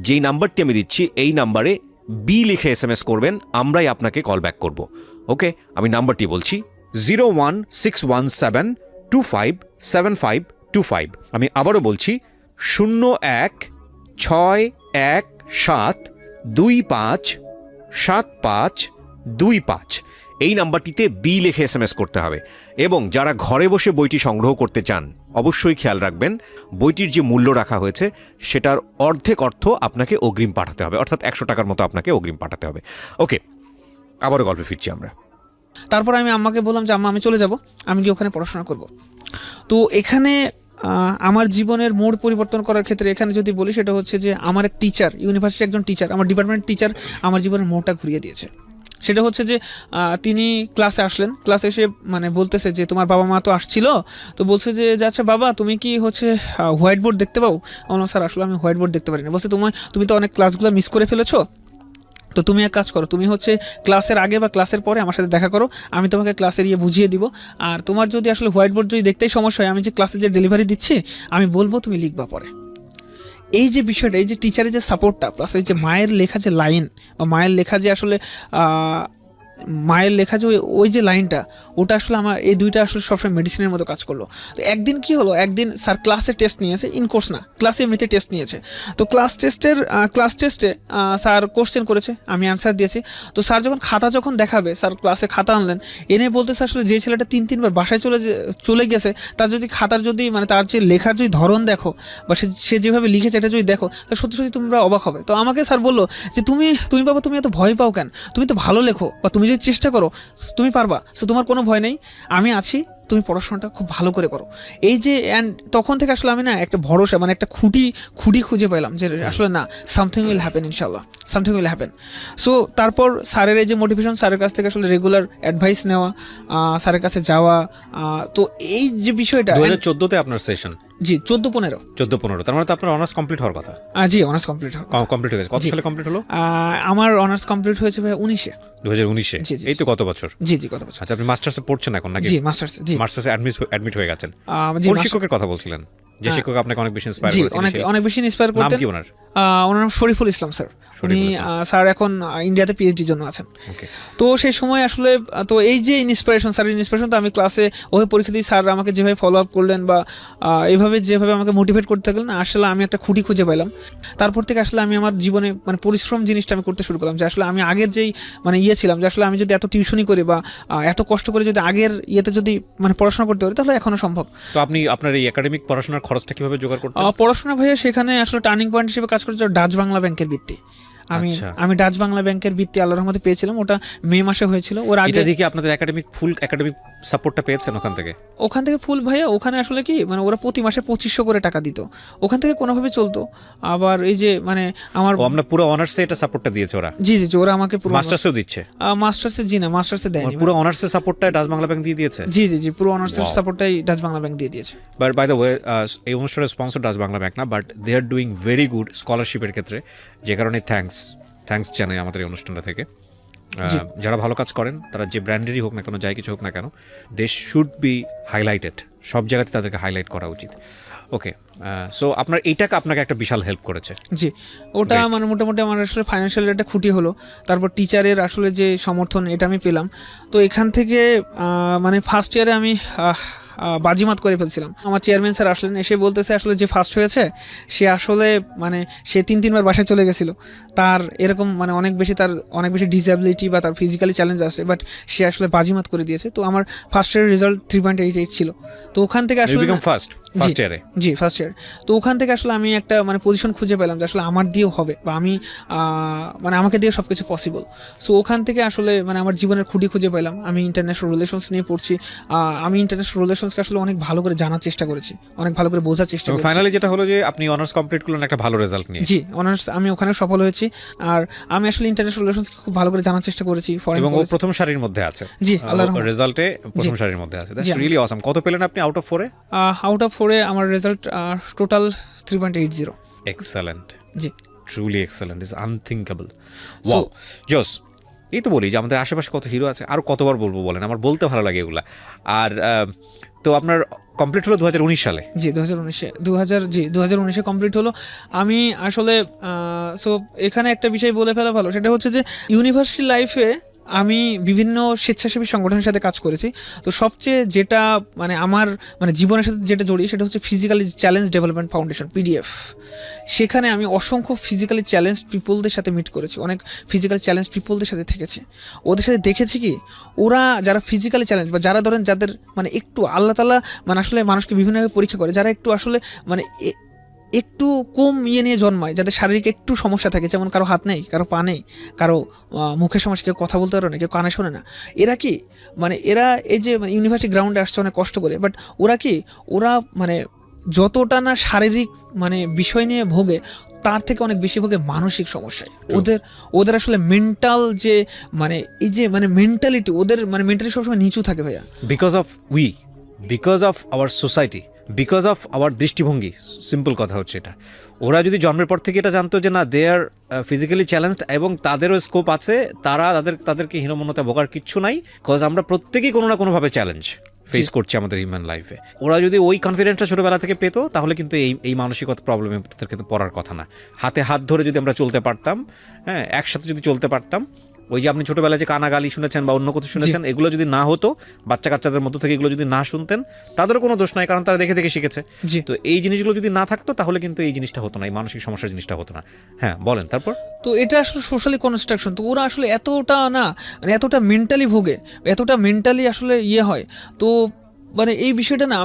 যেই নাম্বারটি আমি দিচ্ছি এই নাম্বারে বি লিখে SMS করবেন, আমরাই আপনাকে কল ব্যাক করব। ওকে, আমি নাম্বারটি বলছি 01617257525। আমি আবারও বলছি 016127525525। এই নাম্বারটিতে বি লিখে SMS করতে হবে। এবং যারা ঘরে বসে বইটি সংগ্রহ করতে চান, অবশ্যই খেয়াল রাখবেন বইটির যে মূল্য রাখা হয়েছে সেটার অর্ধেক অর্থ আপনাকে অগ্রিম পাঠাতে হবে, অর্থাৎ 100 টাকার মতো আপনাকে অগ্রিম পাঠাতে হবে। ওকে, আবারও গল্পে ফিরছি আমরা। তারপর আমি আম্মাকে বললাম যে আম্মা, আমি চলে যাব, আমি গিয়ে ওখানে পড়াশোনা করব। তো এখানে আমার জীবনের মোড় পরিবর্তন করার ক্ষেত্রে এখানে যদি বলি, সেটা হচ্ছে যে আমার এক টিচার, ইউনিভার্সিটির একজন টিচার, আমার ডিপার্টমেন্ট টিচার আমার জীবনের মোড়টা ঘুরিয়ে দিয়েছে। সেটা হচ্ছে যে তিনি ক্লাসে আসলেন, ক্লাসে এসে মানে বলতেছে যে তোমার বাবা মা তো আসছিল, তো বলছে যে আচ্ছা বাবা, তুমি কি হচ্ছে হোয়াইট বোর্ড দেখতে পাও? বললাম স্যার আসলে আমি হোয়াইট বোর্ড দেখতে পারি না। বলছে তুমি তো অনেক ক্লাসগুলো মিস করে ফেলেছো, তো তুমি এক কাজ করো, তুমি হচ্ছে ক্লাসের আগে বা ক্লাসের পরে আমার সাথে দেখা করো, আমি তোমাকে ক্লাসের বুঝিয়ে দিব। আর তোমার যদি আসলে হোয়াইট বোর্ড যদি দেখতেই সমস্যা হয়, আমি যে ক্লাসে যে ডেলিভারি দিচ্ছি আমি বলবো, তুমি লিখবা পরে। এই যে বিষয়টা, এই যে টিচারের যে সাপোর্টটা, প্লাস এই যে মায়ের লেখা যে লাইন, বা মায়ের লেখা যে আসলে ওই যে লাইনটা, ওটা আসলে আমার এই দুইটা আসলে সবসময় মেডিসিনের মতো কাজ করলো। তো একদিন কি হলো, একদিন স্যার ক্লাসে টেস্ট নিয়েছে, ইনকোর্স না, ক্লাসে এমনিতে টেস্ট নিয়েছে। তো ক্লাস টেস্টে স্যার কোশ্চেন করেছে, আমি অ্যান্সার দিয়েছি। তো স্যার খাতা যখন দেখাবে, স্যার ক্লাসে খাতা আনলেন, এনে বলতেছে আসলে যে ছেলেটা 3-3বার বাসায় চলে গেছে, তার যদি খাতার যদি মানে তার যে লেখার যদি ধরন দেখো, বা সে যেভাবে লিখেছে এটা যদি দেখো, তো সত্যি সত্যি তোমরা অবাক হবে। তো আমাকে স্যার বললো যে তুমি বাবা, তুমি এত ভয় পাও কেন? তুমি তো ভালো লেখো, বা তুমি যদি চেষ্টা করো তুমি পারবা, সো তোমার কোনো ভয় নেই, আমি আছি, তুমি পড়াশোনাটা খুব ভালো করে করো। এই যে তখন থেকে আসলে আমি না একটা ভরসা, মানে একটা খুঁটি খুঁজে পেলাম যে আসলে না, সামথিং উইল হ্যাপেন, ইনশাল্লাহ সামথিং উইল হ্যাপেন। সো তারপর স্যারের এই যে মোটিভেশন, স্যারের কাছ থেকে আসলে রেগুলার অ্যাডভাইস নেওয়া, স্যারের কাছে যাওয়া। তো এই যে বিষয়টা 2014-তে আপনার সেশন? জি 14-15। তার মানে তো আপনার অনার্স কমপ্লিট হওয়ার কথা? জি অনার্স কমপ্লিট হয়ে গেছে। কত সালে কমপ্লিট হলো? আমার অনার্স কমপ্লিট হয়েছে ভাই 19-এ। 2019-এ? এই তো গত বছর? জি গত বছর। আচ্ছা, আপনি মাস্টার্সে পড়ছেন এখন নাকি? জি মাস্টার্সে অ্যাডমিট হয়ে গেছেন। কোন শিক্ষকের কথা বলছিলেন, যে শিক্ষক আপনাকে অনেক বেশি ইন্সপায়ার করেছেন? অনেক বেশি ইন্সপায়ার করতেন। নাম কি ওনার? ওনার নাম শরীফুল ইসলাম স্যার। উনি স্যার এখন ইন্ডিয়াতে পিএইচডির জন্য আছেন। তো সেই সময় আসলে তো এই যে ইন্সপিরেশন, স্যারের ইন্সপিরেশন, তো আমি ক্লাসে ওই পরীক্ষা দিই, স্যার আমাকে যেভাবে ফলো আপ করলেন বা এইভাবে যেভাবে আমাকে মোটিভেট করতে থাকলেন, আসলে আমি একটা খুঁটি খুঁজে পেলাম। তারপর থেকে আসলে আমি আমার জীবনে মানে পরিশ্রম জিনিসটা আমি করতে শুরু করলাম, যে আসলে আমি আগের যেই মানে ছিলাম, যে আসলে আমি যদি এত টিউশনি করি বা এত কষ্ট করে যদি আগের যদি মানে পড়াশোনা করতে পারি, তাহলে এখনো সম্ভব। তো আপনি আপনার এই একাডেমিক পড়াশোনার খরচটা কিভাবে জোগাড় করতেন? পড়াশোনা ভাইয়া সেখানে আসলে টার্নিং পয়েন্ট হিসেবে কাজ করেছে ডাচ বাংলা ব্যাংকের বৃত্তি। আমি আচ্ছা। আমি ডাচ বাংলা ব্যাংকের বৃত্তি আল্লাহর রহমতে পেয়েছিলাম, ওটা মে মাসে হয়েছিল। ওর আগে এটা দিয়ে কি আপনাদের ফুল একাডেমিক সাপোর্টটা পেয়েছেন ওখান থেকে? ওখান থেকে ফুল ভাইয়া, ওখানে আসলে কি মানে ওরা প্রতি মাসে 2500 করে টাকা দিত, ওখান থেকে কোনোভাবে চলতো। আবার এই যে মানে আমার ও আপনার পুরো অনার্সে এটা সাপোর্টটা দিয়েছে ওরা? জি জি জি, ওরা আমাকে পুরো মাস্টার্সেও দিচ্ছে? মাস্টার্সে জি না, মাস্টার্সে দেয়নি পুরো অনার্সের সাপোর্টটা ডাচ বাংলা ব্যাংক দিয়ে দিয়েছে? জি জি জি, পুরো অনার্সের Wow. সাপোর্টটাই ডাচ বাংলা ব্যাংক দিয়ে দিয়েছে। বাট বাই দ্য ওয়ে এই অনুষ্ঠানের স্পন্সর ডাচ বাংলা ব্যাংক না, but they are doing very good স্কলারশিপের ক্ষেত্রে, যে কারণে থ্যাঙ্কস জানাই আমাদের এই অনুষ্ঠানটা থেকে। যারা ভালো কাজ করেন তারা যে ব্র্যান্ডেরই হোক না কেন, যাই কিছু হোক না কেন, দে শুড বি হাইলাইটেড, সব জায়গাতে তাদেরকে হাইলাইট করা উচিত। ওকে, সো আপনার এই টাকা আপনাকে একটা বিশাল হেল্প করেছে? জি, ওটা Great. মানে মোটামুটি আমার আসলে ফাইন্যান্সিয়াল একটা খুঁটি হলো। তারপর টিচারের আসলে যে সমর্থন, এটা আমি পেলাম। তো এখান থেকে মানে ফার্স্ট ইয়ারে আমি বাজিমাত করে ফেলছিলাম। আমার চেয়ারম্যান স্যার আসলেন, এসে বলতেছে আসলে যে ফার্স্ট হয়েছে সে আসলে মানে সে 3-3বার বাসায় চলে গেছিলো, তার এরকম মানে অনেক বেশি ডিসএবিলিটি বা তার ফিজিক্যালি চ্যালেঞ্জ আছে, বাট সে আসলে বাজিমাত করে দিয়েছে। তো আমার ফার্স্ট ইয়ারের রেজাল্ট 3.88 ছিল। তো ওখান থেকে আসলে ফার্স্ট ইয়ারে? জি, ফার্স্ট ইয়ার। তো ওখান থেকে আসলে আমি একটা মানে পজিশন খুঁজে পেলাম যে আসলে আমার দিয়েও হবে, বা আমি মানে আমাকে দিয়ে সব কিছু পসিবল। সো ওখান থেকে আসলে মানে আমার জীবনের খুঁটি খুঁজে পেলাম। আমি ইন্টারন্যাশনাল রিলেশনস নিয়ে পড়ছি। আমি ইন্টারন্যাশনাল রিলেশনসকে আসলে অনেক ভালো করে জানার চেষ্টা করেছি, অনেক ভালো করে বোঝার চেষ্টা করেছি। ফাইনালি যেটা হলো যে আপনি অনার্স কমপ্লিট করলেন একটা ভালো রেজাল্ট নিয়ে। জি, অনার্স আমি ওখানে সফল হয়েছি। আর আমি আসলে ইন্টারন্যাশনাল রিলেশনসকে খুব ভালো করে জানার চেষ্টা করেছি। এবং ও প্রথম সারির মধ্যে আছে? জি, আল্লাহর রহমতে রেজাল্টে প্রথম সারির মধ্যে আছে। That's really awesome. কত পেলেন আপনি আউট অফ 4-এ? আউট অফ 4-এ আমার result total 3.80। Excellent, G, truly excellent, is unthinkable. Wow, জোস। এই তো বলি যে আমাদের আশেপাশে কত হিরো আছে, আর কতবার বলবো বলেন, আমার বলতে ভালো লাগে এগুলা। আর তো আপনার কমপ্লিট হলো 2019 সালে? জি, 2019-এ কমপ্লিট হলো। আমি আসলে সো এখানে একটা বিষয় বলে ফেলা ভালো, সেটা হচ্ছে যে ইউনিভার্সিটি লাইফে আমি বিভিন্ন স্বেচ্ছাসেবী সংগঠনের সাথে কাজ করেছি। তো সবচেয়ে যেটা মানে আমার মানে জীবনের সাথে যেটা জড়িয়ে, সেটা হচ্ছে physically challenge development foundation, PDF. সেখানে আমি অসংখ্য ফিজিক্যালি চ্যালেঞ্জ পিপলদের সাথে মিট করেছি, অনেক ফিজিক্যালি চ্যালেঞ্জ পিপলদের সাথে থেকেছি। ওদের সাথে দেখেছি কি, ওরা যারা ফিজিক্যালি চ্যালেঞ্জ বা যারা ধরেন যাদের মানে একটু আল্লাহ তাআলা মানে আসলে মানুষকে বিভিন্নভাবে পরীক্ষা করে, যারা একটু আসলে মানে একটু কম নিয়ে জন্মায়, যাদের শারীরিক একটু সমস্যা থাকে, যেমন কারো হাত নেই, কারো পা নেই, কারো মুখের সমস্যা, কেউ কথা বলতে পারে না, কেউ কানে শোনে না। এরা কি মানে এরা এই যে মানে ইউনিভার্সিটি গ্রাউন্ডে আসছে অনেক কষ্ট করে, বাট ওরা মানে যতটা না শারীরিক মানে বিষয় নিয়ে ভোগে, তার থেকে অনেক বেশি ভোগে মানসিক সমস্যায়। ওদের আসলে মেন্টাল যে মানে এই যে মানে মেন্টালিটি, ওদের মানে মেন্টালি সবসময় নিচু থাকে ভাইয়া। Because of our society, because of our দৃষ্টিভঙ্গি। সিম্পল কথা হচ্ছে এটা। ওরা যদি জন্মের পর থেকে এটা জানতো যে না, দে আর ফিজিক্যালি চ্যালেঞ্জড এবং তাদেরও স্কোপ আছে, তাদেরকে হীনমন্যতা ভোগার কিচ্ছু নাই, বিকজ আমরা প্রত্যেকেই কোনো না কোনোভাবে চ্যালেঞ্জ ফেস করছি আমাদের হিউম্যান লাইফে। ওরা যদি ওই কনফিডেন্সটা ছোটোবেলা থেকে পেতো, তাহলে কিন্তু এই মানসিকতা প্রবলেমে তাদের কিন্তু পড়ার কথা না। হাতে হাত ধরে যদি আমরা চলতে পারতাম, হ্যাঁ, একসাথে যদি চলতে পারতাম, ওই যে আপনি ছোটোবেলায় যে কানাগালি শুনেছেন বা অন্য কিছু শুনেছেন, এগুলো যদি না হতো, বাচ্চা কাচ্চাদের মধ্য থেকে এগুলো যদি না শুনতেন, তাদেরও কোনো দোষ নাই, কারণ তারা দেখে দেখে শিখেছে। তো এই জিনিসগুলো যদি না থাকতো, তাহলে কিন্তু এই জিনিসটা হতো না, এই মানসিক সমস্যার জিনিসটা হতো না। হ্যাঁ, বলেন তারপর। তো এটা আসলে সোশ্যালি কনস্ট্রাকশন। তো ওরা আসলে এতটা না মানে এতটা মেন্টালি ভোগে, এতটা মেন্টালি আসলে হয়। তো মানে এই বিষয়টা না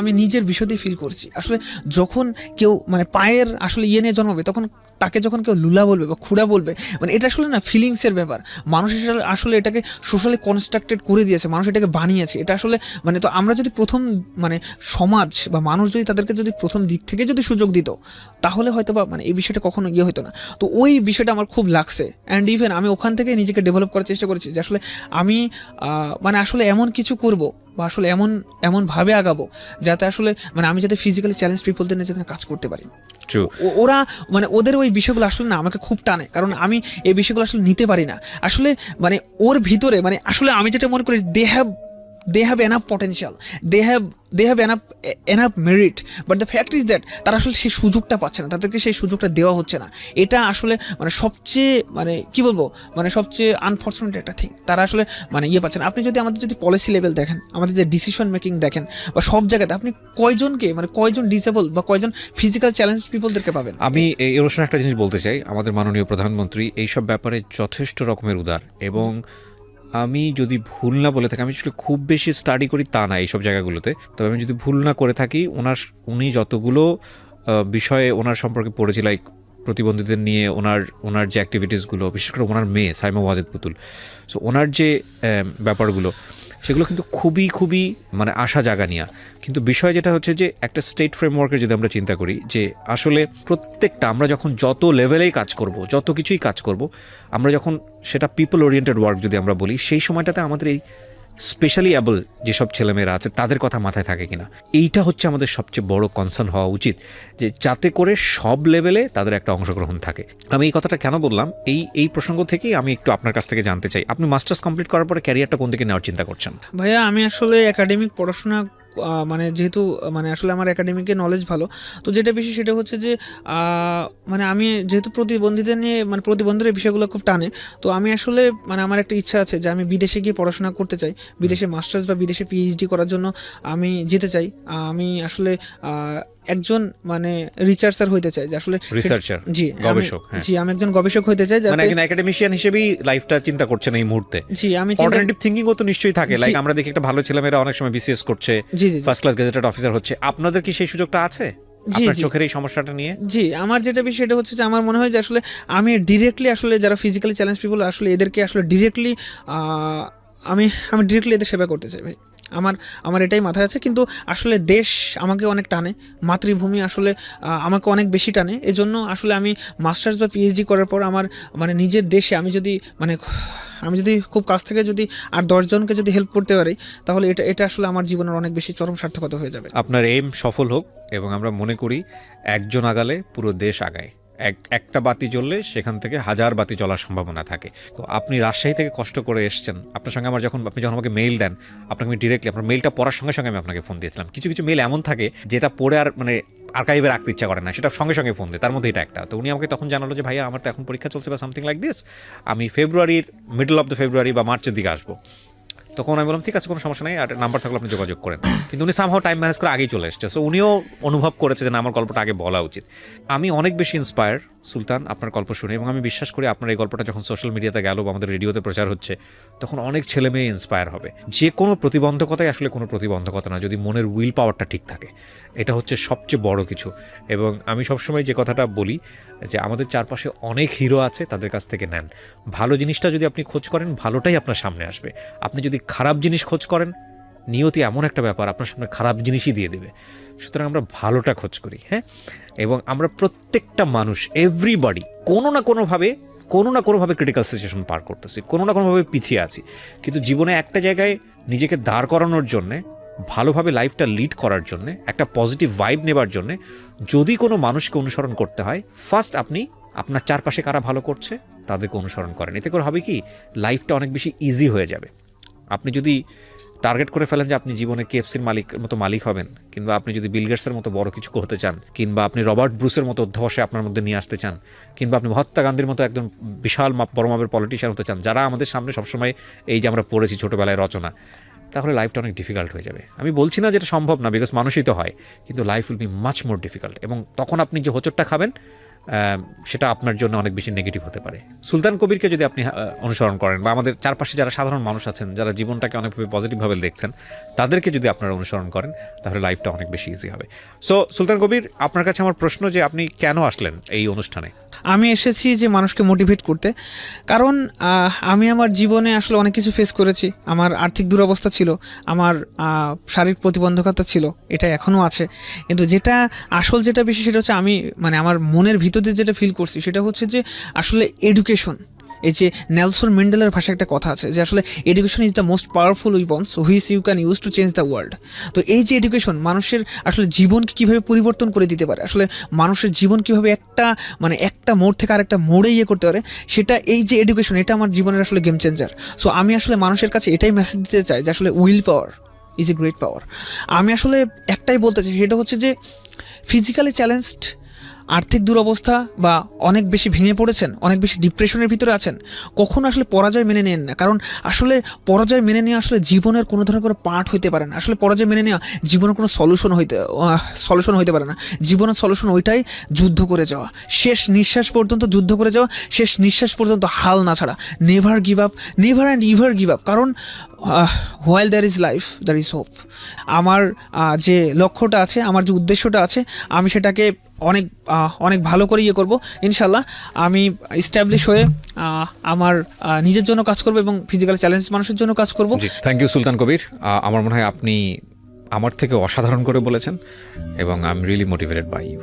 আমি নিজের বিষয়তেই ফিল করছি। আসলে যখন কেউ মানে পায়ের আসলে নিয়ে জন্মাবে, তখন তাকে যখন কেউ লুলা বলবে বা খুড়া বলবে, মানে এটা আসলে না ফিলিংসের ব্যাপার। মানুষ আসলে এটাকে সোশ্যালি কনস্ট্রাক্টেড করে দিয়েছে, মানুষ এটাকে বানিয়েছে। এটা আসলে মানে তো আমরা যদি প্রথম মানে সমাজ বা মানুষ যদি তাদেরকে যদি প্রথম দিক থেকে যদি সুযোগ দিত, তাহলে হয়তো বা মানে এই বিষয়টা কখনো হতো না। তো ওই বিষয়টা আমার খুব লাগছে। অ্যান্ড ইভেন আমি ওখান থেকে নিজেকে ডেভেলপ করার চেষ্টা করেছি যে আসলে আমি মানে আসলে এমন কিছু করব বা আসলে এমনভাবে আগাবো যাতে আসলে মানে আমি যাতে ফিজিক্যালি চ্যালেঞ্জ পিপলদের নিয়ে যাতে কাজ করতে পারি। ওরা মানে ওদের ওই বিষয়গুলো আসলে না আমাকে খুব টানে, কারণ আমি এই বিষয়গুলো আসলে নিতে পারি না। আসলে মানে ওর ভিতরে মানে আসলে আমি যেটা মনে করি, they have enough potential, they have enough merit, but the fact is that তারা আসলে সেই সুযোগটা পাচ্ছে না, তাদেরকে সেই সুযোগটা দেওয়া হচ্ছে না। এটা আসলে মানে সবচেয়ে মানে কি বলবো মানে সবচেয়ে আনফর্চুনেট একটা থিং। তারা আসলে মানে পাচ্ছে না। আপনি যদি আমাদের যদি পলিসি লেভেল দেখেন, আমাদের যে ডিসিশন মেকিং দেখেন, বা সব জায়গাতে আপনি কয়জন ডিসেবল বা কয়জন ফিজিক্যাল চ্যালেঞ্জ পিপলদেরকে পাবেন। আমি এই অনুষ্ঠানে একটা জিনিস বলতে চাই, আমাদের মাননীয় প্রধানমন্ত্রী এইসব ব্যাপারে যথেষ্ট রকমের উদার, এবং আমি যদি ভুল না বলে থাকি, আমি আসলে খুব বেশি স্টাডি করি তা না এইসব জায়গাগুলোতে, তবে আমি যদি ভুল না করে থাকি, উনি যতগুলো বিষয়ে ওনার সম্পর্কে পড়েছি, লাইক প্রতিবন্ধীদের নিয়ে ওনার যে অ্যাক্টিভিটিসগুলো, বিশেষ করে ওনার মেয়ে সাইমা ওয়াজেদ পুতুল, সো ওনার যে ব্যাপারগুলো সেগুলো কিন্তু খুবই খুবই মানে আশা জাগানিয়া। কিন্তু বিষয় যেটা হচ্ছে যে একটা স্টেট ফ্রেমওয়ার্কের যদি আমরা চিন্তা করি যে আসলে প্রত্যেকটা আমরা যখন যত লেভেলেই কাজ করব, যত কিছুই কাজ করব, আমরা যখন সেটা পিপল ওরিয়েন্টেড ওয়ার্ক যদি আমরা বলি, সেই সময়টাতে আমাদের এই স্পেশালি অ্যাবল যেসব ছেলেমেয়েরা আছে তাদের কথা মাথায় থাকে কিনা, এইটা হচ্ছে আমাদের সবচেয়ে বড় কনসার্ন হওয়া উচিত, যে যাতে করে সব লেভেলে তাদের একটা অংশগ্রহণ থাকে। আমি এই কথাটা কেন বললাম, এই প্রসঙ্গ থেকেই আমি একটু আপনার কাছ থেকে জানতে চাই, আপনি মাস্টার্স কমপ্লিট করার পরে ক্যারিয়ারটা কোন দিকে নেওয়ার চিন্তা করছেন? ভাইয়া আমি আসলে একাডেমিক পড়াশোনা মানে যেহেতু মানে আসলে আমার একাডেমিকে নলেজ ভালো, তো যেটা বেশি সেটা হচ্ছে যে মানে আমি যেহেতু প্রতিবন্ধীদের নিয়ে মানে প্রতিবন্ধীদের বিষয়গুলো খুব টানে, তো আমি আসলে মানে আমার একটা ইচ্ছা আছে যে আমি বিদেশে গিয়ে পড়াশোনা করতে চাই, বিদেশে মাস্টার্স বা বিদেশে পিএইচডি করার জন্য আমি যেতে চাই। আমি আসলে একজন মানে রিসার্চার হইতে চাই, যে আসলে রিসার্চার, জি গবেষক। জি আমি একজন গবেষক হইতে চাই, মানে একজন একাডেমিশিয়ান হিসেবেই লাইফটা চিন্তা করছেন এই মুহূর্তে। জি আমি অল্টারনেটিভ থিংকিংও তো নিশ্চয়ই থাকে, লাইক আমরা দেখি একটা ভালো ছেলেমেয়েরা অনেক সময় বিসিএস করছে, জি জি ফার্স্ট ক্লাস গেজেটেড অফিসার হচ্ছে, আপনাদের কি সেই সুযোগটা আছে আপনার চোখের এই সমস্যাটা নিয়ে? জি আমার যেটা বিষয় সেটা হচ্ছে যে আমার মনে হয় যে আসলে আমি ডিরেক্টলি আসলে যারা ফিজিক্যালি চ্যালেঞ্জ পিপল আসলে এদেরকে আসলে ডিরেক্টলি আমি ডিরেক্টলি এদের সেবা করতে চাই ভাই। আমার এটাই মাথায় আছে, কিন্তু আসলে দেশ আমাকে অনেক টানে, মাতৃভূমি আসলে আমাকে অনেক বেশি টানে। এজন্য আসলে আমি মাস্টার্স বা পিএইচডি করার পর আমার মানে নিজের দেশে আমি যদি খুব কাছ থেকে যদি আর 10 জনকে যদি হেল্প করতে পারি, তাহলে এটা আসলে আমার জীবনের অনেক বেশি চরম সার্থকতা হয়ে যাবে। আপনার এইম সফল হোক, এবং আমরা মনে করি একজন আগালে পুরো দেশ আগায়, একটা বাতি জ্বললে সেখান থেকে 1000 বাতি জ্বলার সম্ভাবনা থাকে। তো আপনি রাজশাহী থেকে কষ্ট করে এসছেন, আপনার সঙ্গে আপনি যখন আমাকে মেইল দেন, আপনাকে আমি ডিরেক্টলি আপনার মেইলটা পড়ার সঙ্গে সঙ্গে আমি আপনাকে ফোন দিয়েছিলাম। কিছু কিছু মেইল এমন থাকে যেটা পড়ে আর মানে আর্কাইভে রাখতে ইচ্ছা করে না, সেটা সঙ্গে সঙ্গে ফোন দেয়, তার মধ্যে এটা একটা। তো উনি আমাকে তখন জানালো যে ভাইয়া আমার তো এখন পরীক্ষা চলছে বা সামথিং লাইক দিস, আমি ফেব্রুয়ারির মিডল অফ দ্য ফেব্রুয়ারি বা মার্চের দিকে আসবো। তখন আমি বললাম ঠিক আছে, কোনো সমস্যা নেই, আর নাম্বার থাকলে আপনি যোগাযোগ করেন। কিন্তু উনি সামহাও টাইম ম্যানেজ করে আগেই চলে এসছে, সো উনিও অনুভব করেছে যে না, আমার গল্পটা আগে বলা উচিত। আমি অনেক বেশি ইন্সপায়ার সুলতান আপনার গল্প শুনে, এবং আমি বিশ্বাস করি আপনার এই গল্পটা যখন সোশ্যাল মিডিয়াতে গেল বা আমাদের রেডিওতে প্রচার হচ্ছে, তখন অনেক ছেলে মেয়ে ইন্সপায়ার হবে। যে কোনো প্রতিবন্ধকতাই আসলে কোনো প্রতিবন্ধকতা না, যদি মনের উইল পাওয়ারটা ঠিক থাকে, এটা হচ্ছে সবচেয়ে বড় কিছু। এবং আমি সবসময় যে কথাটা বলি যে আমাদের চারপাশে অনেক হিরো আছে, তাদের কাছ থেকে নেন। ভালো জিনিসটা যদি আপনি খোঁজ করেন, ভালোটাই আপনার সামনে আসবে। আপনি যদি খারাপ জিনিস খোঁজ করেন, নিয়তি এমন একটা ব্যাপার, আপনার সামনে খারাপ জিনিসই দিয়ে দেবে। সুতরাং আমরা ভালোটা খোঁজ করি, হ্যাঁ। এবং আমরা প্রত্যেকটা মানুষ, এভরিবডি কোনো না কোনোভাবে ক্রিটিক্যাল সিচুয়েশন পার করতেছি, কোনো না কোনোভাবে পিছিয়ে আছি। কিন্তু জীবনে একটা জায়গায় নিজেকে দাঁড় করানোর জন্যে, ভালোভাবে লাইফটা লিড করার জন্যে, একটা পজিটিভ ভাইব নেবার জন্যে যদি কোনো মানুষকে অনুসরণ করতে হয়, ফার্স্ট আপনি আপনার চারপাশে কারা ভালো করছে তাদেরকে অনুসরণ করেন। এতে করে হবে কি, লাইফটা অনেক বেশি ইজি হয়ে যাবে। আপনি যদি টার্গেট করে ফেলেন যে আপনি জীবনে কেএফসির মালিক হবেন, কিংবা আপনি যদি বিল গেটসের মতো বড় কিছু হতে চান, কিংবা আপনি রবার্ট ব্রুসের মতো অধ্যবসায় আপনার মধ্যে নিয়ে আসতে চান, কিংবা আপনি মহাত্মা গান্ধীর মতো একজন বিশাল বড় মাপের পলিটিশিয়ান হতে চান, যারা আমাদের সামনে সবসময় এই যে আমরা পড়েছি ছোটোবেলায় রচনা, তাহলে লাইফটা অনেক ডিফিকাল্ট হয়ে যাবে। আমি বলছি না যেটা সম্ভব না, বিকজ মানুষই তো হয়, কিন্তু life will be much more difficult. এবং তখন আপনি যে হোঁচটটা খাবেন, সেটা আপনার জন্য অনেক বেশি নেগেটিভ হতে পারে। সুলতান কবিরকে যদি আপনি অনুসরণ করেন, বা আমাদের চারপাশে যারা সাধারণ মানুষ আছেন, যারা জীবনটাকে অনেকভাবে পজিটিভভাবে দেখছেন, তাদেরকে যদি আপনারা অনুসরণ করেন, তাহলে লাইফটা অনেক বেশি ইজি হবে। সো সুলতান কবির, আপনার কাছে আমার প্রশ্ন যে আপনি কেন আসলেন এই অনুষ্ঠানে? আমি এসেছি যে মানুষকে মোটিভেট করতে, কারণ আমি আমার জীবনে আসলে অনেক কিছু ফেস করেছি। আমার আর্থিক দুরবস্থা ছিল, আমার শারীরিক প্রতিবন্ধকতা ছিল, এটা এখনও আছে। কিন্তু যেটা বিষয় সেটা হচ্ছে আমি মানে আমার মনের ভিতর দিয়ে যেটা ফিল করছি সেটা হচ্ছে যে আসলে এডুকেশন, এই যে নেলসন ম্যান্ডেলার ভাষায় একটা কথা আছে যে আসলে education is the most powerful weapons which you can use to change the world. তো এই যে এডুকেশন মানুষের আসলে জীবনকে কীভাবে পরিবর্তন করে দিতে পারে, আসলে মানুষের জীবন কীভাবে একটা মোড় থেকে আরেকটা মোড়ে করতে পারে, সেটা এই যে এডুকেশন, এটা আমার জীবনের আসলে গেম চেঞ্জার। সো আমি আসলে মানুষের কাছে এটাই মেসেজ দিতে চাই যে আসলে will power is a great power. আমি আসলে একটাই বলতে চাই, সেটা হচ্ছে যে ফিজিক্যালি চ্যালেঞ্জড, আর্থিক দুরবস্থা বা অনেক বেশি ভেঙে পড়েছেন, অনেক বেশি ডিপ্রেশনের ভিতরে আছেন, কখনো আসলে পরাজয় মেনে নেন না। কারণ আসলে পরাজয় মেনে নেওয়া আসলে জীবনের কোনো ধরনের কোনো পার্ট হইতে পারে না। আসলে পরাজয় মেনে নেওয়া জীবনের কোনো সলিউশন হইতে পারে না। জীবনের সলিউশন ওইটাই যুদ্ধ করে যাওয়া, শেষ নিঃশ্বাস পর্যন্ত যুদ্ধ করে যাওয়া, শেষ নিঃশ্বাস পর্যন্ত হাল না ছাড়া, never give up, never and ever give up. কারণ while there is life there is hope. আমার যে লক্ষ্যটা আছে, আমার যে উদ্দেশ্যটা আছে, আমি সেটাকে অনেক ভালো করে ইয়ে করব ইনশাল্লাহ। আমি এস্টাবলিশ হয়ে আমার নিজের জন্য কাজ করব এবং ফিজিক্যাল চ্যালেঞ্জ মানুষের জন্য কাজ করব। জি, থ্যাংক ইউ সুলতান কবির। আমার মনে হয় আপনি আমার থেকে অসাধারণ করে বলেছেন এবং I am really motivated by you.